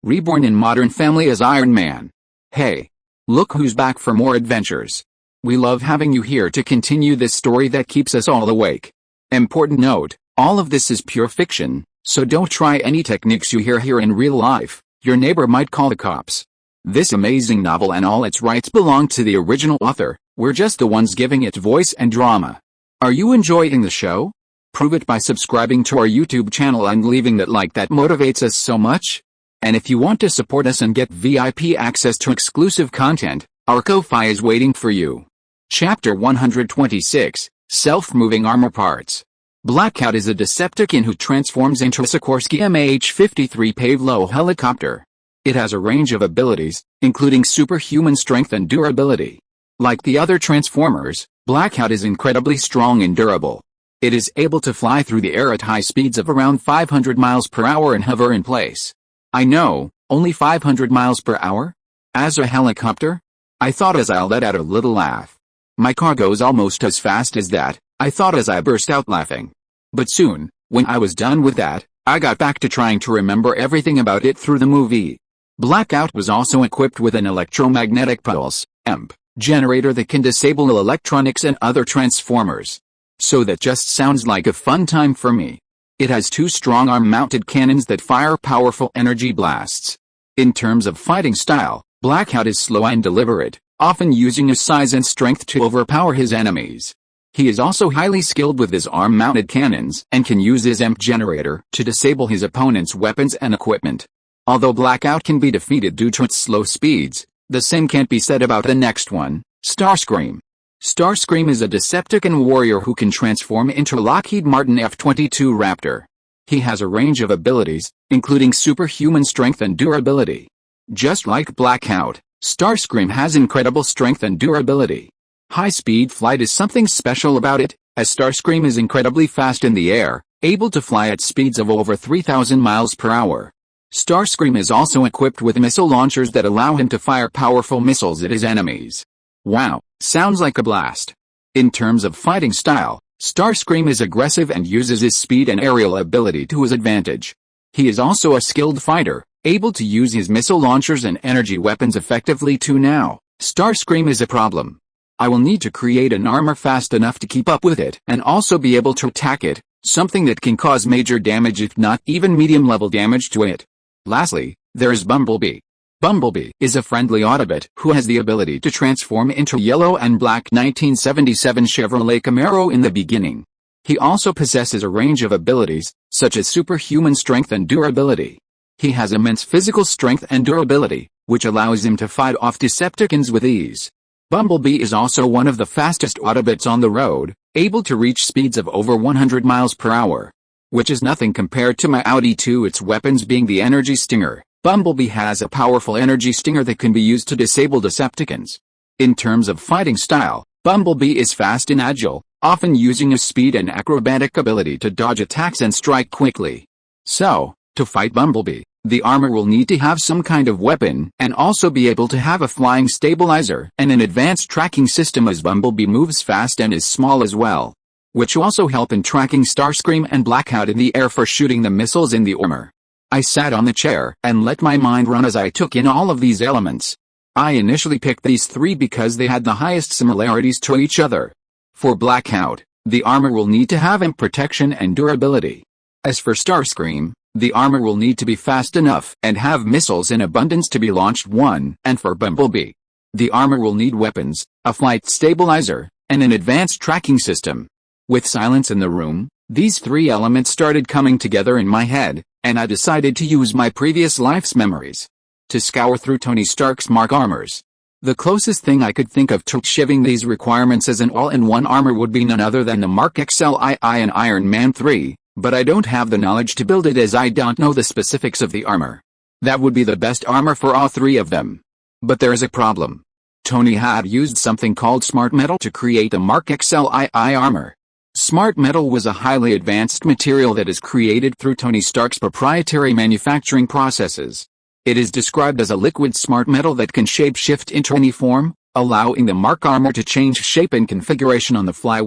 reborn in Modern Family as Iron Man. Hey! Look who's back for more adventures. We love having you here to continue this story that keeps us all awake. Important note, all of this is pure fiction, so don't try any techniques you hear here in real life. Your neighbor might call the cops. This amazing novel and all its rights belong to the original author. We're just the ones giving it voice and drama. Are you enjoying the show? Prove it by subscribing to our YouTube channel and leaving that like that motivates us so much. And if you want to support us and get VIP access to exclusive content, our Ko-Fi is waiting for you. Chapter 126, Self-Moving Armor Parts. Blackout is a Decepticon who transforms into a Sikorsky MH-53 Pavlo helicopter. It has a range of abilities, including superhuman strength and durability. Like the other Transformers, Blackout is incredibly strong and durable. It is able to fly through the air at high speeds of around 500 miles per hour and hover in place. I know, only 500 miles per hour? As a helicopter? I thought as I let out a little laugh. My car goes almost as fast as that, I thought as I burst out laughing. But soon, when I was done with that, I got back to trying to remember everything about it through the movie. Blackout was also equipped with an electromagnetic pulse, EMP, generator that can disable electronics and other Transformers. So that just sounds like a fun time for me. It has two strong arm-mounted cannons that fire powerful energy blasts. In terms of fighting style, Blackout is slow and deliberate, often using his size and strength to overpower his enemies. He is also highly skilled with his arm-mounted cannons and can use his EMP generator to disable his opponent's weapons and equipment. Although Blackout can be defeated due to its slow speeds, the same can't be said about the next one, Starscream. Starscream is a Decepticon warrior who can transform into a Lockheed Martin F-22 Raptor. He has a range of abilities, including superhuman strength and durability. Just like Blackout, Starscream has incredible strength and durability. High-speed flight is something special about it, as Starscream is incredibly fast in the air, able to fly at speeds of over 3,000 miles per hour. Starscream is also equipped with missile launchers that allow him to fire powerful missiles at his enemies. Wow, sounds like a blast. In terms of fighting style, Starscream is aggressive and uses his speed and aerial ability to his advantage. He is also a skilled fighter, able to use his missile launchers and energy weapons effectively too. Now, Starscream is a problem. I will need to create an armor fast enough to keep up with it and also be able to attack it, something that can cause major damage if not even medium-level damage to it. Lastly, there is Bumblebee. Bumblebee is a friendly Autobot who has the ability to transform into yellow and black 1977 Chevrolet Camaro in the beginning. He also possesses a range of abilities, such as superhuman strength and durability. He has immense physical strength and durability, which allows him to fight off Decepticons with ease. Bumblebee is also one of the fastest Autobots on the road, able to reach speeds of over 100 miles per hour. Which is nothing compared to my Audi 2, its weapons being the Energy Stinger. Bumblebee has a powerful energy stinger that can be used to disable Decepticons. In terms of fighting style, Bumblebee is fast and agile, often using his speed and acrobatic ability to dodge attacks and strike quickly. So, to fight Bumblebee, the armor will need to have some kind of weapon and also be able to have a flying stabilizer and an advanced tracking system, as Bumblebee moves fast and is small as well. Which also help in tracking Starscream and Blackout in the air for shooting the missiles in the armor. I sat on the chair and let my mind run as I took in all of these elements. I initially picked these three because they had the highest similarities to each other. For Blackout, the armor will need to have imp protection and durability. As for Starscream, the armor will need to be fast enough and have missiles in abundance to be launched one. And for Bumblebee, the armor will need weapons, a flight stabilizer, and an advanced tracking system. With silence in the room, these three elements started coming together in my head, and I decided to use my previous life's memories to scour through Tony Stark's Mark armors. The closest thing I could think of to achieving these requirements as an all-in-one armor would be none other than the Mark XLII and Iron Man 3, but I don't have the knowledge to build it as I don't know the specifics of the armor. That would be the best armor for all three of them. But there is a problem. Tony had used something called smart metal to create the Mark XLII armor. Smart metal was a highly advanced material that is created through Tony Stark's proprietary manufacturing processes. It is described as a liquid smart metal that can shape-shift into any form, allowing the Mark armor to change shape and configuration on the fly.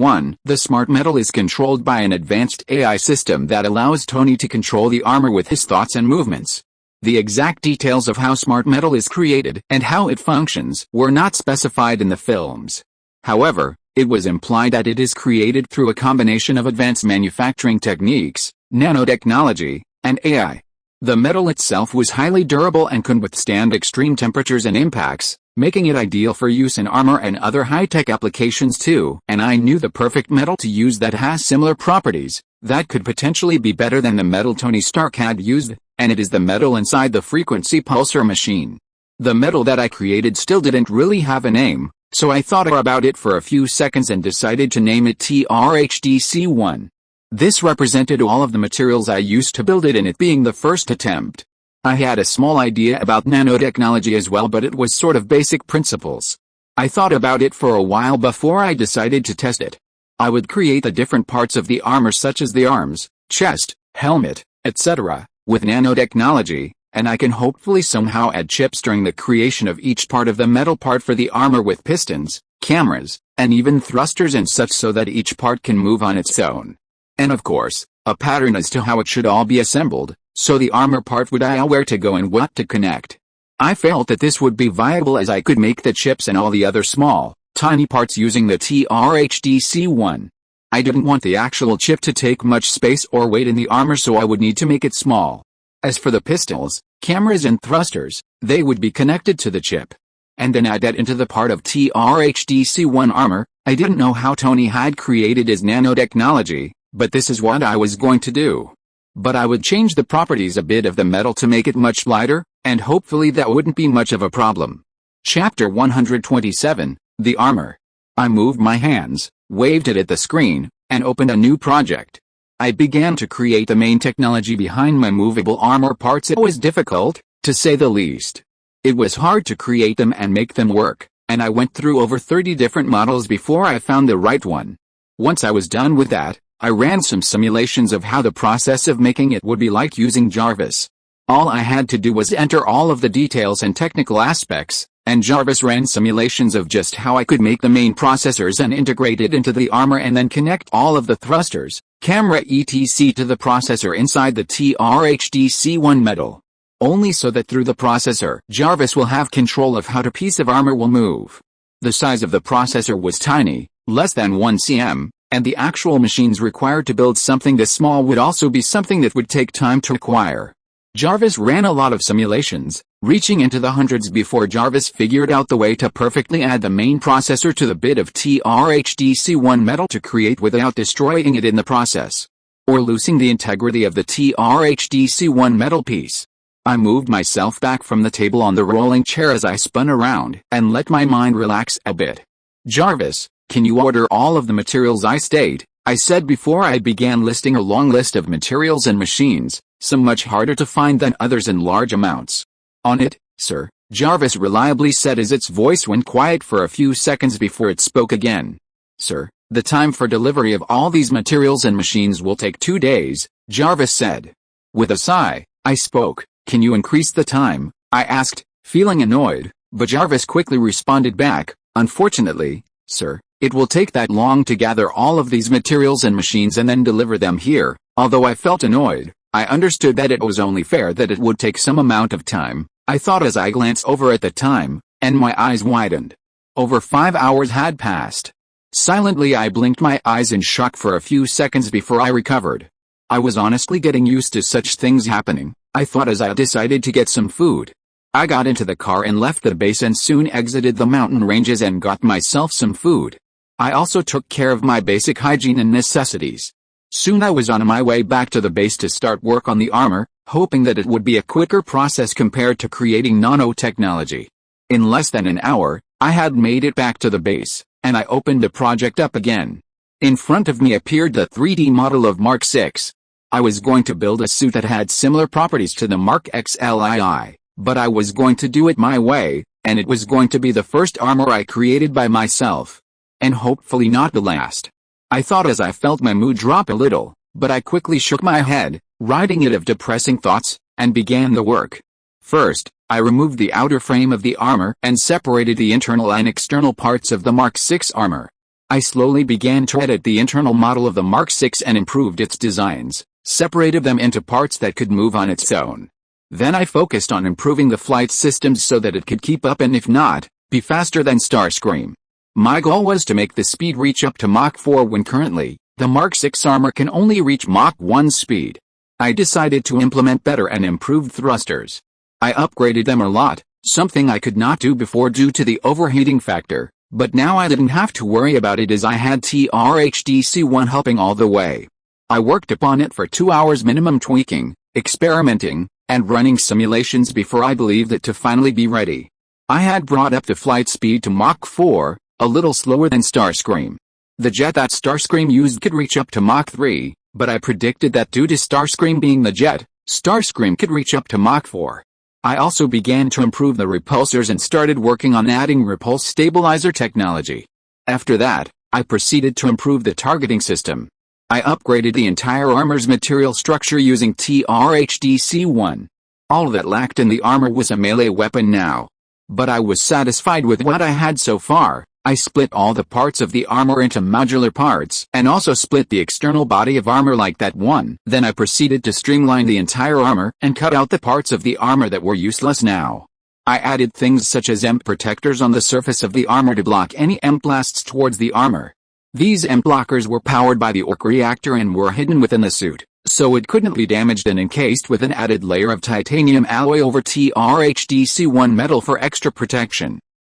The smart metal is controlled by an advanced AI system that allows Tony to control the armor with his thoughts and movements. The exact details of how smart metal is created and how it functions were not specified in the films. However, it was implied that it is created through a combination of advanced manufacturing techniques, nanotechnology, and AI. The metal itself was highly durable and could withstand extreme temperatures and impacts, making it ideal for use in armor and other high-tech applications too. And I knew the perfect metal to use that has similar properties, that could potentially be better than the metal Tony Stark had used, and it is the metal inside the frequency pulsar machine. The metal that I created still didn't really have a name, so I thought about it for a few seconds and decided to name it TRHDC1. This represented all of the materials I used to build it, and it being the first attempt. I had a small idea about nanotechnology as well, but it was sort of basic principles. I thought about it for a while before I decided to test it. I would create the different parts of the armor such as the arms, chest, helmet, etc., with nanotechnology, and I can hopefully somehow add chips during the creation of each part of the metal part for the armor with pistons, cameras, and even thrusters and such, so that each part can move on its own. And of course, a pattern as to how it should all be assembled, so the armor part would know where to go and what to connect. I felt that this would be viable as I could make the chips and all the other small, tiny parts using the TRHDC1. I didn't want the actual chip to take much space or weight in the armor, so I would need to make it small. As for the pistols, cameras and thrusters, they would be connected to the chip. And then add that into the part of TRHDC1 armor. I didn't know how Tony had created his nanotechnology, but this is what I was going to do. But I would change the properties a bit of the metal to make it much lighter, and hopefully that wouldn't be much of a problem. Chapter 127, The Armor. I moved my hands, waved it at the screen, and opened a new project. I began to create the main technology behind my movable armor parts. It was difficult, to say the least. It was hard to create them and make them work, and I went through over 30 different models before I found the right one. Once I was done with that, I ran some simulations of how the process of making it would be like using JARVIS. All I had to do was enter all of the details and technical aspects, and JARVIS ran simulations of just how I could make the main processors and integrate it into the armor, and then connect all of the thrusters, camera etc. to the processor inside the TRHDC1 metal. Only so that through the processor, JARVIS will have control of how the piece of armor will move. The size of the processor was tiny, less than 1 cm, and the actual machines required to build something this small would also be something that would take time to acquire. JARVIS ran a lot of simulations, reaching into the hundreds before JARVIS figured out the way to perfectly add the main processor to the bit of TRHDC1 metal to create without destroying it in the process, or losing the integrity of the TRHDC1 metal piece. I moved myself back from the table on the rolling chair as I spun around and let my mind relax a bit. JARVIS, can you order all of the materials I said before I began listing a long list of materials and machines, some much harder to find than others in large amounts. On it, sir, JARVIS reliably said as its voice went quiet for a few seconds before it spoke again. Sir, the time for delivery of all these materials and machines will take 2 days, JARVIS said. With a sigh, I spoke. Can you increase the time? I asked, feeling annoyed, but JARVIS quickly responded back, unfortunately, sir, it will take that long to gather all of these materials and machines and then deliver them here. Although I felt annoyed, I understood that it was only fair that it would take some amount of time, I thought as I glanced over at the time, and my eyes widened. Over 5 hours had passed. Silently I blinked my eyes in shock for a few seconds before I recovered. I was honestly getting used to such things happening, I thought as I decided to get some food. I got into the car and left the base and soon exited the mountain ranges and got myself some food. I also took care of my basic hygiene and necessities. Soon I was on my way back to the base to start work on the armor, hoping that it would be a quicker process compared to creating nanotechnology. In less than an hour, I had made it back to the base, and I opened the project up again. In front of me appeared the 3D model of Mark 6. I was going to build a suit that had similar properties to the Mark XLII, but I was going to do it my way, and it was going to be the first armor I created by myself. And hopefully not the last. I thought as I felt my mood drop a little, but I quickly shook my head, ridding it of depressing thoughts, and began the work. First, I removed the outer frame of the armor and separated the internal and external parts of the Mark 6 armor. I slowly began to edit the internal model of the Mark 6 and improved its designs, separated them into parts that could move on its own. Then I focused on improving the flight systems so that it could keep up and if not, be faster than Starscream. My goal was to make the speed reach up to Mach 4 when currently, the Mark 6 armor can only reach Mach 1 speed. I decided to implement better and improved thrusters. I upgraded them a lot, something I could not do before due to the overheating factor, but now I didn't have to worry about it as I had TRHDC1 helping all the way. I worked upon it for 2 hours minimum tweaking, experimenting, and running simulations before I believed it to finally be ready. I had brought up the flight speed to Mach 4, a little slower than Starscream. The jet that Starscream used could reach up to Mach 3, but I predicted that due to Starscream being the jet, Starscream could reach up to Mach 4. I also began to improve the repulsors and started working on adding repulse stabilizer technology. After that, I proceeded to improve the targeting system. I upgraded the entire armor's material structure using TRHDC1. All that lacked in the armor was a melee weapon now. But I was satisfied with what I had so far. I split all the parts of the armor into modular parts and also split the external body of armor like that one. Then I proceeded to streamline the entire armor and cut out the parts of the armor that were useless now. I added things such as EMP protectors on the surface of the armor to block any EMP blasts towards the armor. These EMP blockers were powered by the arc reactor and were hidden within the suit, so it couldn't be damaged and encased with an added layer of titanium alloy over TRHDC1 metal for extra protection.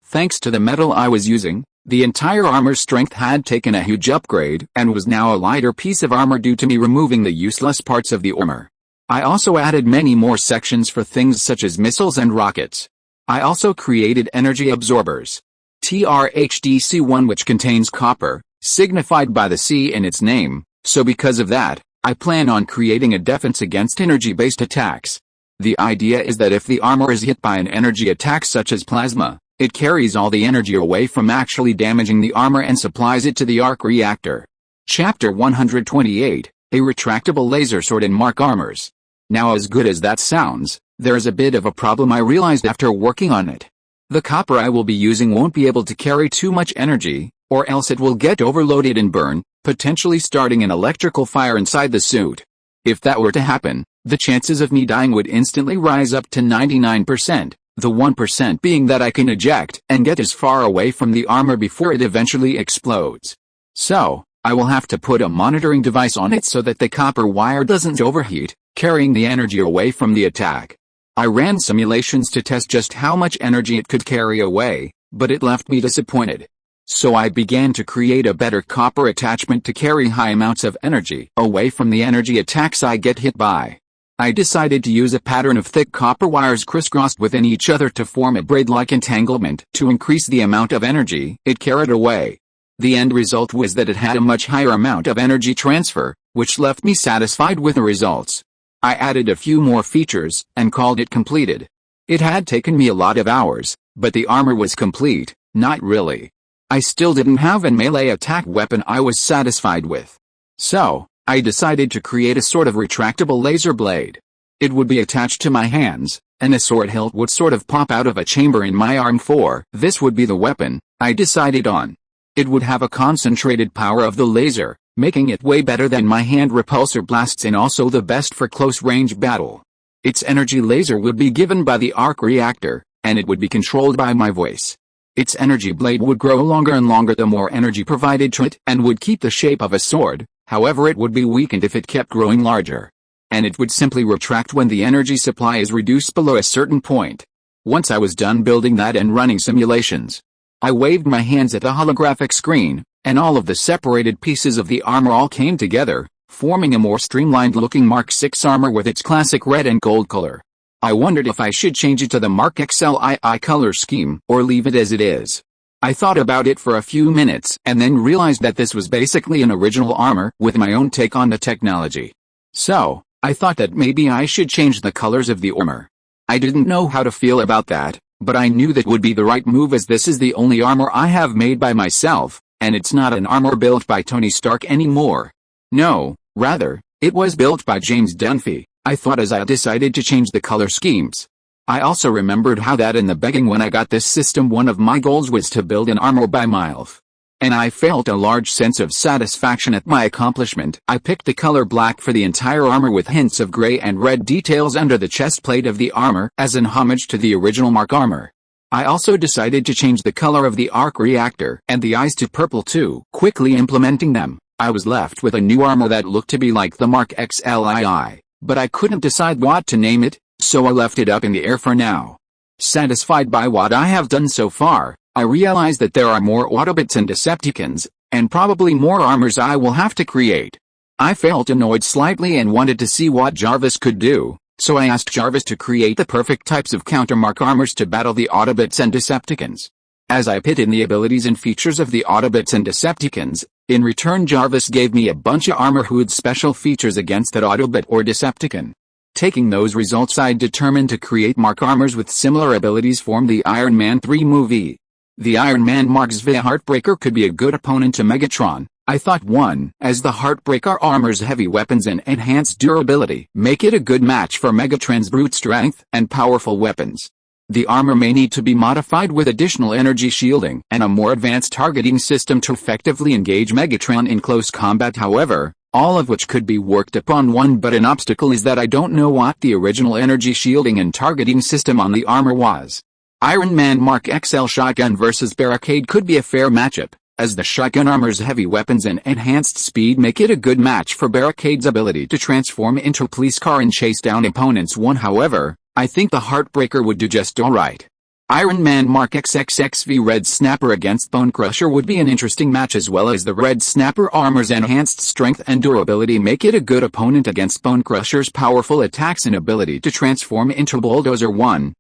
Thanks to the metal I was using, the entire armor's strength had taken a huge upgrade and was now a lighter piece of armor due to me removing the useless parts of the armor. I also added many more sections for things such as missiles and rockets. I also created energy absorbers. TRHDC1 which contains copper, signified by the C in its name, so because of that, I plan on creating a defense against energy-based attacks. The idea is that if the armor is hit by an energy attack such as plasma, it carries all the energy away from actually damaging the armor and supplies it to the arc reactor. Chapter 128, A Retractable Laser Sword in Mark Armors. Now as good as that sounds, there's a bit of a problem I realized after working on it. The copper I will be using won't be able to carry too much energy, or else it will get overloaded and burn, potentially starting an electrical fire inside the suit. If that were to happen, the chances of me dying would instantly rise up to 99%. The 1% being that I can eject and get as far away from the armor before it eventually explodes. So, I will have to put a monitoring device on it so that the copper wire doesn't overheat, carrying the energy away from the attack. I ran simulations to test just how much energy it could carry away, but it left me disappointed. So I began to create a better copper attachment to carry high amounts of energy away from the energy attacks I get hit by. I decided to use a pattern of thick copper wires crisscrossed within each other to form a braid-like entanglement to increase the amount of energy it carried away. The end result was that it had a much higher amount of energy transfer, which left me satisfied with the results. I added a few more features and called it completed. It had taken me a lot of hours, but the armor was complete, not really. I still didn't have a melee attack weapon I was satisfied with. So, I decided to create a sort of retractable laser blade. It would be attached to my hands, and a sword hilt would sort of pop out of a chamber in my arm for this would be the weapon I decided on. It would have a concentrated power of the laser, making it way better than my hand repulsor blasts and also the best for close-range battle. Its energy laser would be given by the arc reactor, and it would be controlled by my voice. Its energy blade would grow longer and longer the more energy provided to it and would keep the shape of a sword. However, it would be weakened if it kept growing larger. And it would simply retract when the energy supply is reduced below a certain point. Once I was done building that and running simulations, I waved my hands at the holographic screen, and all of the separated pieces of the armor all came together, forming a more streamlined-looking Mark 6 armor with its classic red and gold color. I wondered if I should change it to the Mark XLII color scheme or leave it as it is. I thought about it for a few minutes and then realized that this was basically an original armor with my own take on the technology. So, I thought that maybe I should change the colors of the armor. I didn't know how to feel about that, but I knew that would be the right move as this is the only armor I have made by myself, and it's not an armor built by Tony Stark anymore. No, rather, it was built by James Dunphy, I thought as I decided to change the color schemes. I also remembered how that in the beginning when I got this system one of my goals was to build an armor by myself. and I felt a large sense of satisfaction at my accomplishment. I picked the color black for the entire armor with hints of gray and red details under the chest plate of the armor as an homage to the original Mark armor. I also decided to change the color of the arc reactor and the eyes to purple too. Quickly implementing them, I was left with a new armor that looked to be like the Mark XLII, but I couldn't decide what to name it, so I left it up in the air for now. Satisfied by what I have done so far, I realize that there are more Autobots and Decepticons, and probably more armors I will have to create. I felt annoyed slightly and wanted to see what Jarvis could do, so I asked Jarvis to create the perfect types of counter-Mark armors to battle the Autobots and Decepticons. As I put in the abilities and features of the Autobots and Decepticons, in return Jarvis gave me a bunch of armor who had special features against that Autobot or Decepticon. Taking those results, I determined to create Mark armors with similar abilities from the Iron Man 3 movie. The Iron Man Mark's V Heartbreaker could be a good opponent to Megatron, I thought. As the Heartbreaker armor's heavy weapons and enhanced durability make it a good match for Megatron's brute strength and powerful weapons. The armor may need to be modified with additional energy shielding and a more advanced targeting system to effectively engage Megatron in close combat, however, all of which could be worked upon. But an obstacle is that I don't know what the original energy shielding and targeting system on the armor was. Iron Man Mark XL Shotgun vs Barricade could be a fair matchup, as the shotgun armor's heavy weapons and enhanced speed make it a good match for Barricade's ability to transform into a police car and chase down opponents. However, I think the Heartbreaker would do just alright. Iron Man Mark XXXV Red Snapper against Bone Crusher would be an interesting match, as well as the Red Snapper armor's enhanced strength and durability make it a good opponent against Bone Crusher's powerful attacks and ability to transform into Bulldozer.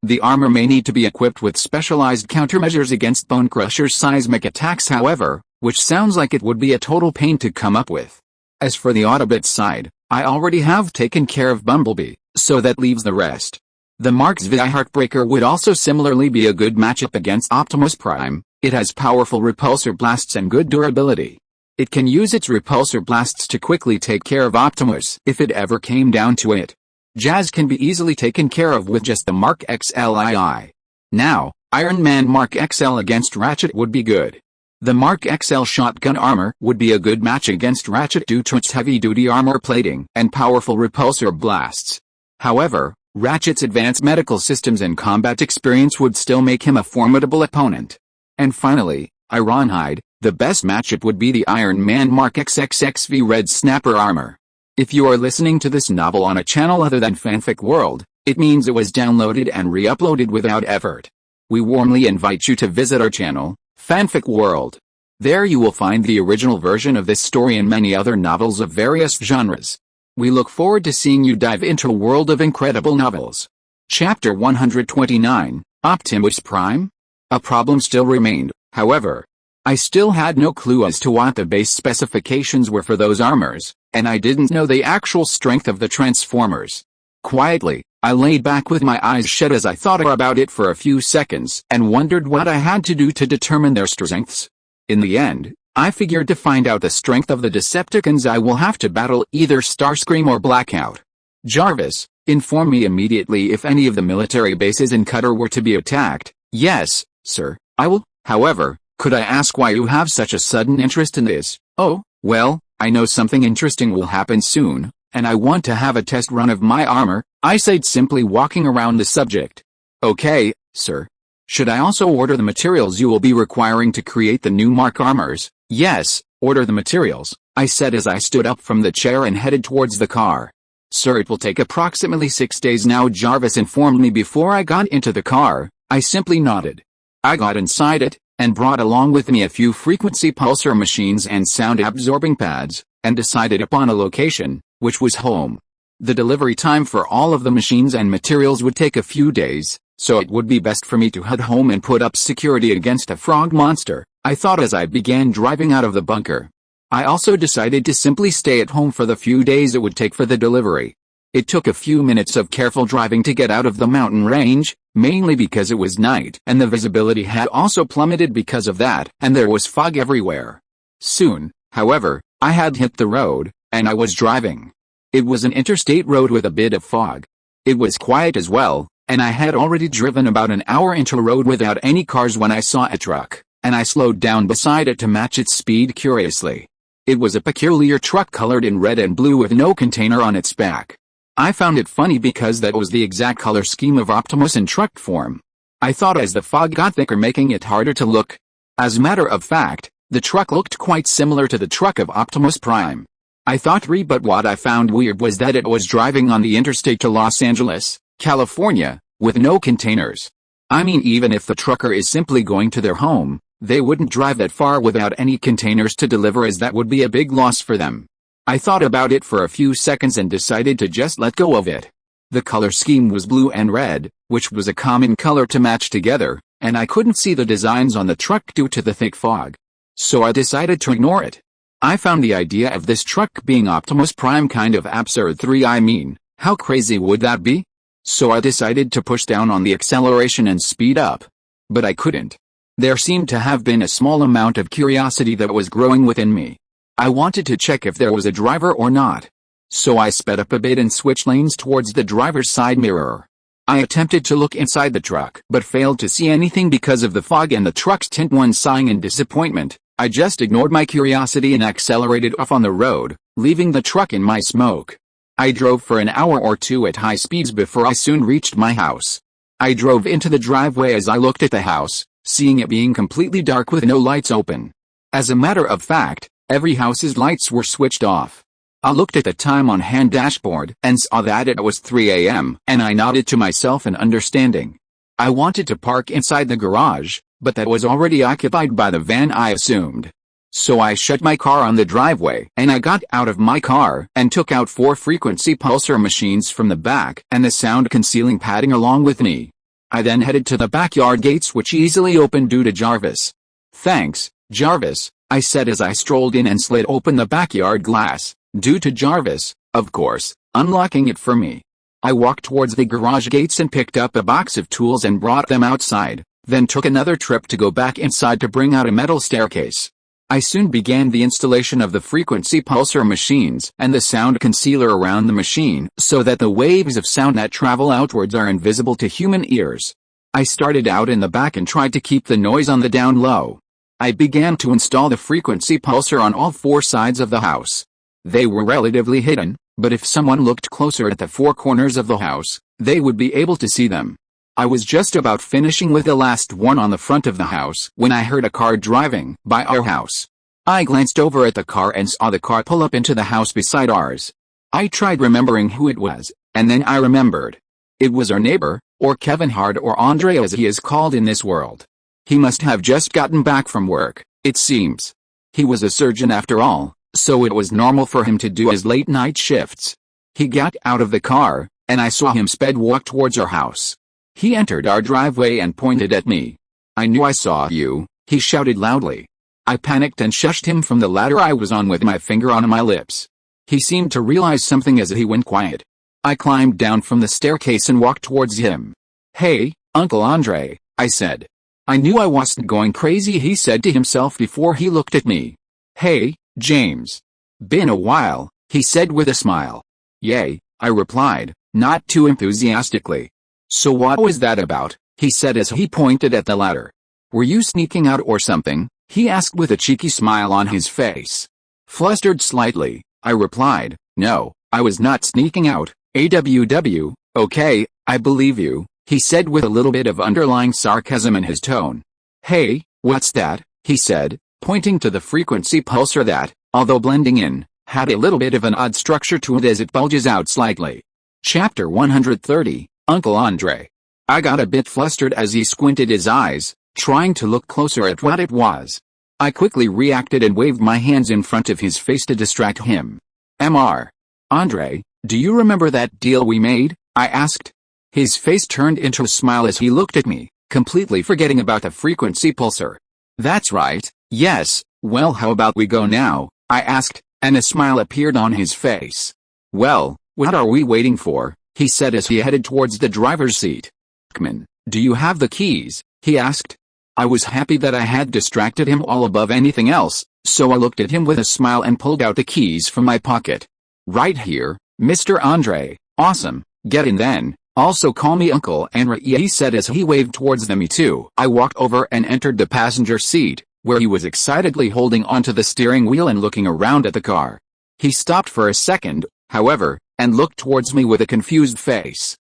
The armor may need to be equipped with specialized countermeasures against Bone Crusher's seismic attacks, however, which sounds like it would be a total pain to come up with. As for the Autobot side, I already have taken care of Bumblebee, so that leaves the rest. The Mark's V Heartbreaker would also similarly be a good matchup against Optimus Prime. It has powerful repulsor blasts and good durability. It can use its repulsor blasts to quickly take care of Optimus if it ever came down to it. Jazz can be easily taken care of with just the Mark XLII. Now, Iron Man Mark XL against Ratchet would be good. The Mark XL shotgun armor would be a good match against Ratchet due to its heavy-duty armor plating and powerful repulsor blasts. However, Ratchet's advanced medical systems and combat experience would still make him a formidable opponent. And finally, Ironhide, the best matchup would be the Iron Man Mark XXXV Red Snapper armor. If you are listening to this novel on a channel other than Fanfic World, it means it was downloaded and re-uploaded without effort. We warmly invite you to visit our channel, Fanfic World. There you will find the original version of this story and many other novels of various genres. We look forward to seeing you dive into a world of incredible novels. Chapter 129, Optimus Prime? A problem still remained, however. I still had no clue as to what the base specifications were for those armors, and I didn't know the actual strength of the Transformers. Quietly, I laid back with my eyes shut as I thought about it for a few seconds and wondered what I had to do to determine their strengths. In the end, I figured to find out the strength of the Decepticons I will have to battle either Starscream or Blackout. Jarvis, inform me immediately if any of the military bases in Qatar were to be attacked. Yes, sir, I will. However, could I ask why you have such a sudden interest in this? Oh, well, I know something interesting will happen soon, and I want to have a test run of my armor, I said, simply walking around the subject. Okay, sir. Should I also order the materials you will be requiring to create the new Mark armors? Yes, order the materials, I said as I stood up from the chair and headed towards the car. Sir, it will take approximately 6 days now, Jarvis informed me before I got into the car. I simply nodded. I got inside it, and brought along with me a few frequency pulsar machines and sound-absorbing pads, and decided upon a location, which was home. The delivery time for all of the machines and materials would take a few days, so it would be best for me to head home and put up security against a frog monster, I thought as I began driving out of the bunker. I also decided to simply stay at home for the few days it would take for the delivery. It took a few minutes of careful driving to get out of the mountain range, mainly because it was night and the visibility had also plummeted because of that, and there was fog everywhere. Soon, however, I had hit the road, and I was driving. It was an interstate road with a bit of fog. It was quiet as well, and I had already driven about an hour into a road without any cars when I saw a truck. and I slowed down beside it to match its speed curiously. It was a peculiar truck colored in red and blue with no container on its back. I found it funny because that was the exact color scheme of Optimus in truck form. I thought as the fog got thicker, making it harder to look. As a matter of fact, the truck looked quite similar to the truck of Optimus Prime. I thought but what I found weird was that it was driving on the interstate to Los Angeles, California, with no containers. I mean, even if the trucker is simply going to their home, they wouldn't drive that far without any containers to deliver, as that would be a big loss for them. I thought about it for a few seconds and decided to just let go of it. The color scheme was blue and red, which was a common color to match together, and I couldn't see the designs on the truck due to the thick fog. So I decided to ignore it. I found the idea of this truck being Optimus Prime kind of absurd. I mean, how crazy would that be? So I decided to push down on the acceleration and speed up. But I couldn't. There seemed to have been a small amount of curiosity that was growing within me. I wanted to check if there was a driver or not. So I sped up a bit and switched lanes towards the driver's side mirror. I attempted to look inside the truck, but failed to see anything because of the fog and the truck's tint. Sighing in disappointment, I just ignored my curiosity and accelerated off on the road, leaving the truck in my smoke. I drove for an hour or two at high speeds before I soon reached my house. I drove into the driveway as I looked at the house, seeing it being completely dark with no lights open. As a matter of fact, every house's lights were switched off. I looked at the time on hand dashboard and saw that it was 3 a.m., and I nodded to myself in understanding. I wanted to park inside the garage, but that was already occupied by the van, I assumed. So I shut my car on the driveway, and I got out of my car and took out 4 frequency pulsar machines from the back and the sound concealing padding along with me. I then headed to the backyard gates, which easily opened due to Jarvis. "Thanks, Jarvis," I said as I strolled in and slid open the backyard glass. Due to Jarvis, of course, unlocking it for me. I walked towards the garage gates and picked up a box of tools and brought them outside, then took another trip to go back inside to bring out a metal staircase. I soon began the installation of the frequency pulsar machines and the sound concealer around the machine so that the waves of sound that travel outwards are invisible to human ears. I started out in the back and tried to keep the noise on the down low. I began to install the frequency pulsar on all 4 sides of the house. They were relatively hidden, but if someone looked closer at the 4 corners of the house, they would be able to see them. I was just about finishing with the last one on the front of the house when I heard a car driving by our house. I glanced over at the car and saw the car pull up into the house beside ours. I tried remembering who it was, and then I remembered. It was our neighbor, or Kevin Hard, or Andre as he is called in this world. He must have just gotten back from work, it seems. He was a surgeon after all, so it was normal for him to do his late night shifts. He got out of the car, and I saw him sped walk towards our house. He entered our driveway and pointed at me. "I knew I saw you," he shouted loudly. I panicked and shushed him from the ladder I was on with my finger on my lips. He seemed to realize something as he went quiet. I climbed down from the staircase and walked towards him. "Hey, Uncle Andre," I said. I knew I wasn't going crazy, he said to himself before he looked at me. "Hey, James. Been a while," he said with a smile. "Yay," I replied, not too enthusiastically. "So what was that about?" he said as he pointed at the ladder. "Were you sneaking out or something?" he asked with a cheeky smile on his face. Flustered slightly, I replied, "No, I was not sneaking out, AWW, okay, I believe you," he said with a little bit of underlying sarcasm in his tone. "Hey, what's that?" he said, pointing to the frequency pulsar that, although blending in, had a little bit of an odd structure to it as it bulges out slightly. Chapter 130, Uncle Andre. I got a bit flustered as he squinted his eyes, trying to look closer at what it was. I quickly reacted and waved my hands in front of his face to distract him. "Mr. Andre, do you remember that deal we made?" I asked. His face turned into a smile as he looked at me, completely forgetting about the frequency pulsar. "That's right, yes, well, how about we go now?" I asked, and a smile appeared on his face. "Well, what are we waiting for?" he said as he headed towards the driver's seat. "Come on, do you have the keys?" he asked. I was happy that I had distracted him all above anything else, so I looked at him with a smile and pulled out the keys from my pocket. "Right here, Mr. Andre, awesome, get in then," Also call me Uncle Andre, he said as he waved towards me too. I walked over and entered the passenger seat, where he was excitedly holding onto the steering wheel and looking around at the car. He stopped for a second, however, and looked towards me with a confused face.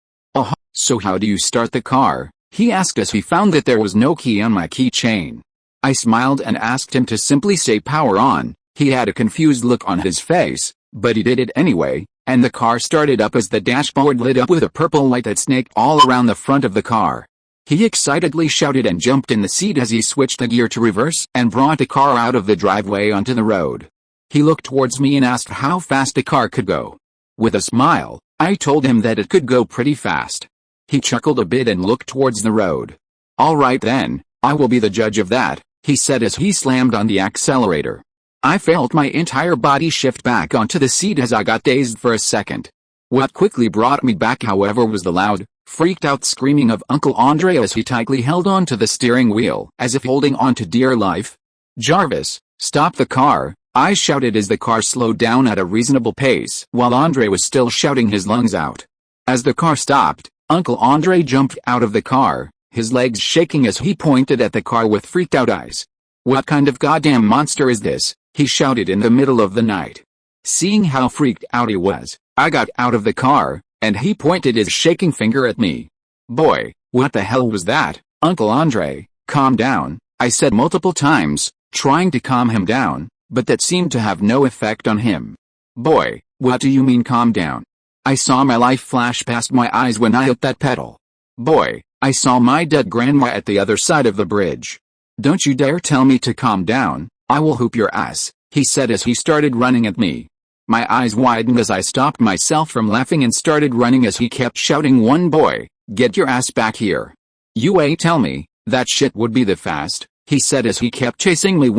So how do you start the car? He asked as he found that there was no key on my keychain. I smiled and asked him to simply say power on. He had a confused look on his face, but he did it anyway, and the car started up as the dashboard lit up with a purple light that snaked all around the front of the car. He excitedly shouted and jumped in the seat as he switched the gear to reverse and brought the car out of the driveway onto the road. He looked towards me and asked how fast the car could go. With a smile, I told him that it could go pretty fast. He chuckled a bit and looked towards the road. All right then, I will be the judge of that, he said as he slammed on the accelerator. I felt my entire body shift back onto the seat as I got dazed for a second. What quickly brought me back however was the loud, freaked out screaming of Uncle Andre as he tightly held on to the steering wheel as if holding on to dear life. Jarvis, stop the car, I shouted as the car slowed down at a reasonable pace while Andre was still shouting his lungs out. As the car stopped, Uncle Andre jumped out of the car, his legs shaking as he pointed at the car with freaked out eyes. What kind of goddamn monster is this? He shouted in the middle of the night. Seeing how freaked out he was, I got out of the car, and he pointed his shaking finger at me. Boy, what the hell was that? Uncle Andre, calm down, I said multiple times, trying to calm him down, but that seemed to have no effect on him. Boy, what do you mean calm down? I saw my life flash past my eyes when I hit that pedal. Boy, I saw my dead grandma at the other side of the bridge. Don't you dare tell me to calm down, I will whoop your ass, he said as he started running at me. My eyes widened as I stopped myself from laughing and started running as he kept shouting, one boy, get your ass back here. You ain't tell me, that shit would be the fast, he said as he kept chasing me.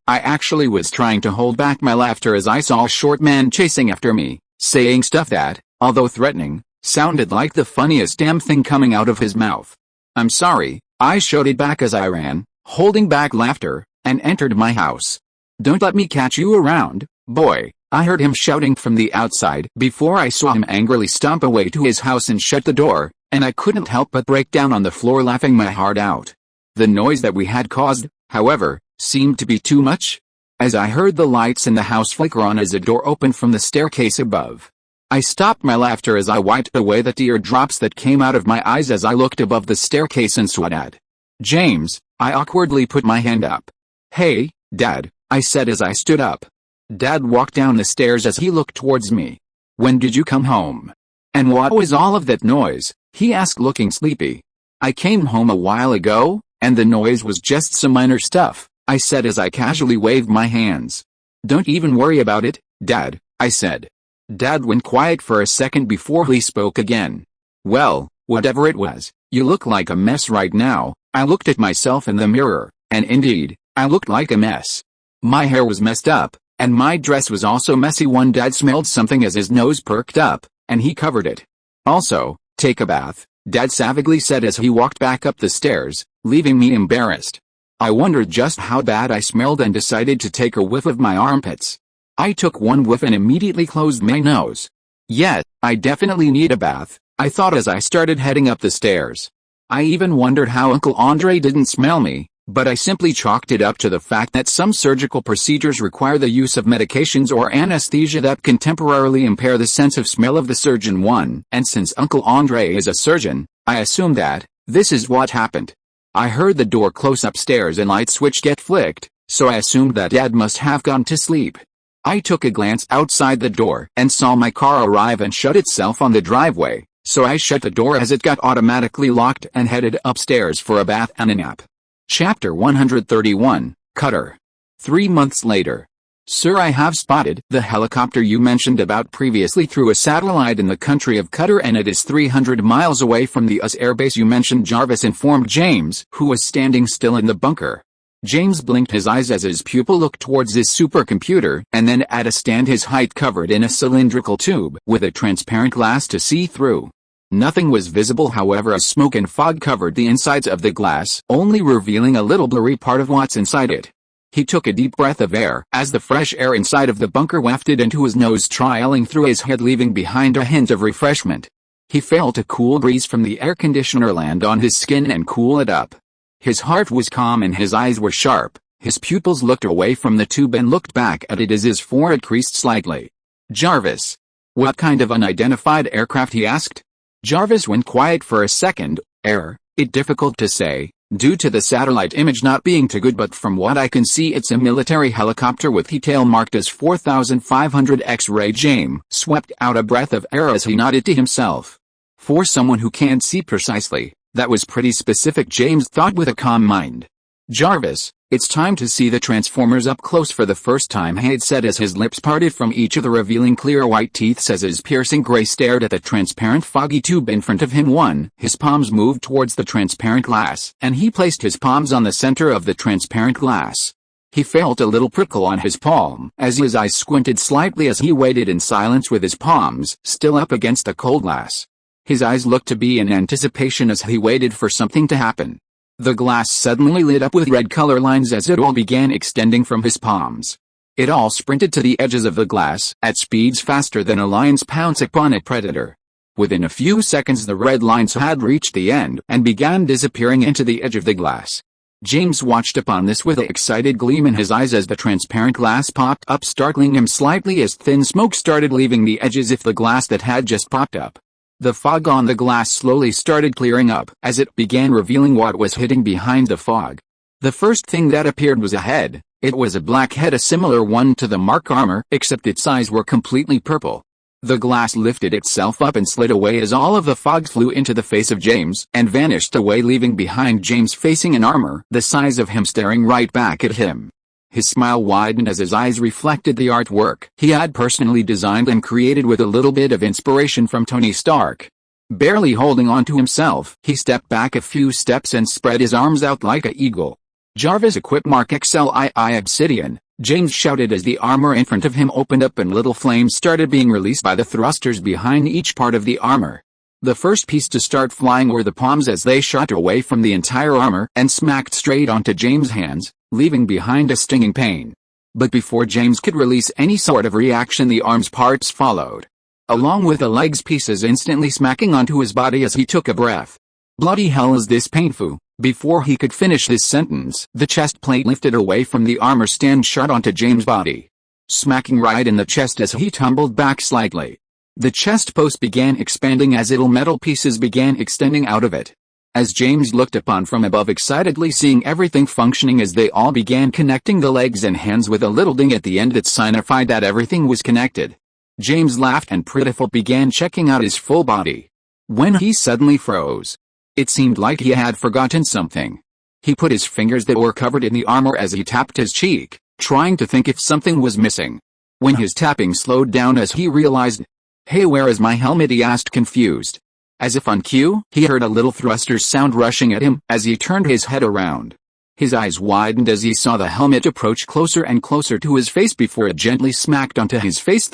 I actually was trying to hold back my laughter as I saw a short man chasing after me, saying stuff that, although threatening, sounded like the funniest damn thing coming out of his mouth. I'm sorry, I shouted back as I ran, holding back laughter, and entered my house. Don't let me catch you around, boy, I heard him shouting from the outside before I saw him angrily stomp away to his house and shut the door, and I couldn't help but break down on the floor laughing my heart out. The noise that we had caused, however, seemed to be too much. As I heard the lights in the house flicker on as a door opened from the staircase above. I stopped my laughter as I wiped away the teardrops that came out of my eyes as I looked above the staircase and saw Dad. James, I awkwardly put my hand up. Hey, Dad, I said as I stood up. Dad walked down the stairs as he looked towards me. When did you come home? And what was all of that noise? He asked looking sleepy. I came home a while ago, and the noise was just some minor stuff, I said as I casually waved my hands. Don't even worry about it, Dad, I said. Dad went quiet for a second before he spoke again. Well, whatever it was, you look like a mess right now. I looked at myself in the mirror, and indeed, I looked like a mess. My hair was messed up, and my dress was also messy. Dad smelled something as his nose perked up, and he covered it. Also, take a bath, Dad savagely said as he walked back up the stairs, leaving me embarrassed. I wondered just how bad I smelled and decided to take a whiff of my armpits. I took one whiff and immediately closed my nose. Yeah, I definitely need a bath, I thought as I started heading up the stairs. I even wondered how Uncle Andre didn't smell me, but I simply chalked it up to the fact that some surgical procedures require the use of medications or anesthesia that can temporarily impair the sense of smell of the surgeon. And since Uncle Andre is a surgeon, I assumed that this is what happened. I heard the door close upstairs and light switch get flicked, so I assumed that Dad must have gone to sleep. I took a glance outside the door and saw my car arrive and shut itself on the driveway, so I shut the door as it got automatically locked and headed upstairs for a bath and a nap. Chapter 131, Cutter. 3 months later. Sir, I have spotted the helicopter you mentioned about previously through a satellite in the country of Cutter, and it is 300 miles away from the US airbase you mentioned, Jarvis informed James, who was standing still in the bunker. James blinked his eyes as his pupil looked towards his supercomputer and then at a stand his height covered in a cylindrical tube with a transparent glass to see through. Nothing was visible, however, as smoke and fog covered the insides of the glass, only revealing a little blurry part of what's inside it. He took a deep breath of air as the fresh air inside of the bunker wafted into his nose, trailing through his head, leaving behind a hint of refreshment. He felt a cool breeze from the air conditioner land on his skin and cool it up. His heart was calm and his eyes were sharp. His pupils looked away from the tube and looked back at it as his forehead creased slightly. "Jarvis. What kind of unidentified aircraft?" he asked. Jarvis went quiet for a second. It difficult to say, due to the satellite image not being too good, but from what I can see it's a military helicopter with detail marked as 4500 X-ray. James swept out a breath of air as he nodded to himself. For someone who can't see precisely, that was pretty specific, James thought with a calm mind. "Jarvis, it's time to see the Transformers up close for the first time," Hayd said as his lips parted from each of the revealing clear white teeth as his piercing gray stared at the transparent foggy tube in front of him. His palms moved towards the transparent glass, and he placed his palms on the center of the transparent glass. He felt a little prickle on his palm as his eyes squinted slightly as he waited in silence with his palms still up against the cold glass. His eyes looked to be in anticipation as he waited for something to happen. The glass suddenly lit up with red color lines as it all began extending from his palms. It all sprinted to the edges of the glass at speeds faster than a lion's pounce upon a predator. Within a few seconds the red lines had reached the end and began disappearing into the edge of the glass. James watched upon this with an excited gleam in his eyes as the transparent glass popped up, startling him slightly as thin smoke started leaving the edges of the glass that had just popped up. The fog on the glass slowly started clearing up as it began revealing what was hidden behind the fog. The first thing that appeared was a head. It was a black head, a similar one to the Mark armor, except its eyes were completely purple. The glass lifted itself up and slid away as all of the fog flew into the face of James and vanished away, leaving behind James facing an armor the size of him staring right back at him. His smile widened as his eyes reflected the artwork he had personally designed and created with a little bit of inspiration from Tony Stark. Barely holding on to himself, he stepped back a few steps and spread his arms out like an eagle. "Jarvis, equip Mark XLII Obsidian," James shouted as the armor in front of him opened up and little flames started being released by the thrusters behind each part of the armor. The first piece to start flying were the palms as they shot away from the entire armor and smacked straight onto James' hands, leaving behind a stinging pain. But before James could release any sort of reaction, the arms parts followed, along with the legs pieces instantly smacking onto his body as he took a breath. "Bloody hell, is this painful?" Before he could finish this sentence, the chest plate lifted away from the armor stand shot onto James' body, smacking right in the chest as he tumbled back slightly. The chest post began expanding as little metal pieces began extending out of it. As James looked upon from above, excitedly seeing everything functioning as they all began connecting the legs and hands with a little ding at the end that signified that everything was connected. James laughed and pitiful began checking out his full body. When he suddenly froze. It seemed like he had forgotten something. He put his fingers that were covered in the armor as he tapped his cheek, trying to think if something was missing. When his tapping slowed down as he realized, "Hey, where is my helmet?" he asked, confused. As if on cue, he heard a little thruster's sound rushing at him as he turned his head around. His eyes widened as he saw the helmet approach closer and closer to his face before it gently smacked onto his face.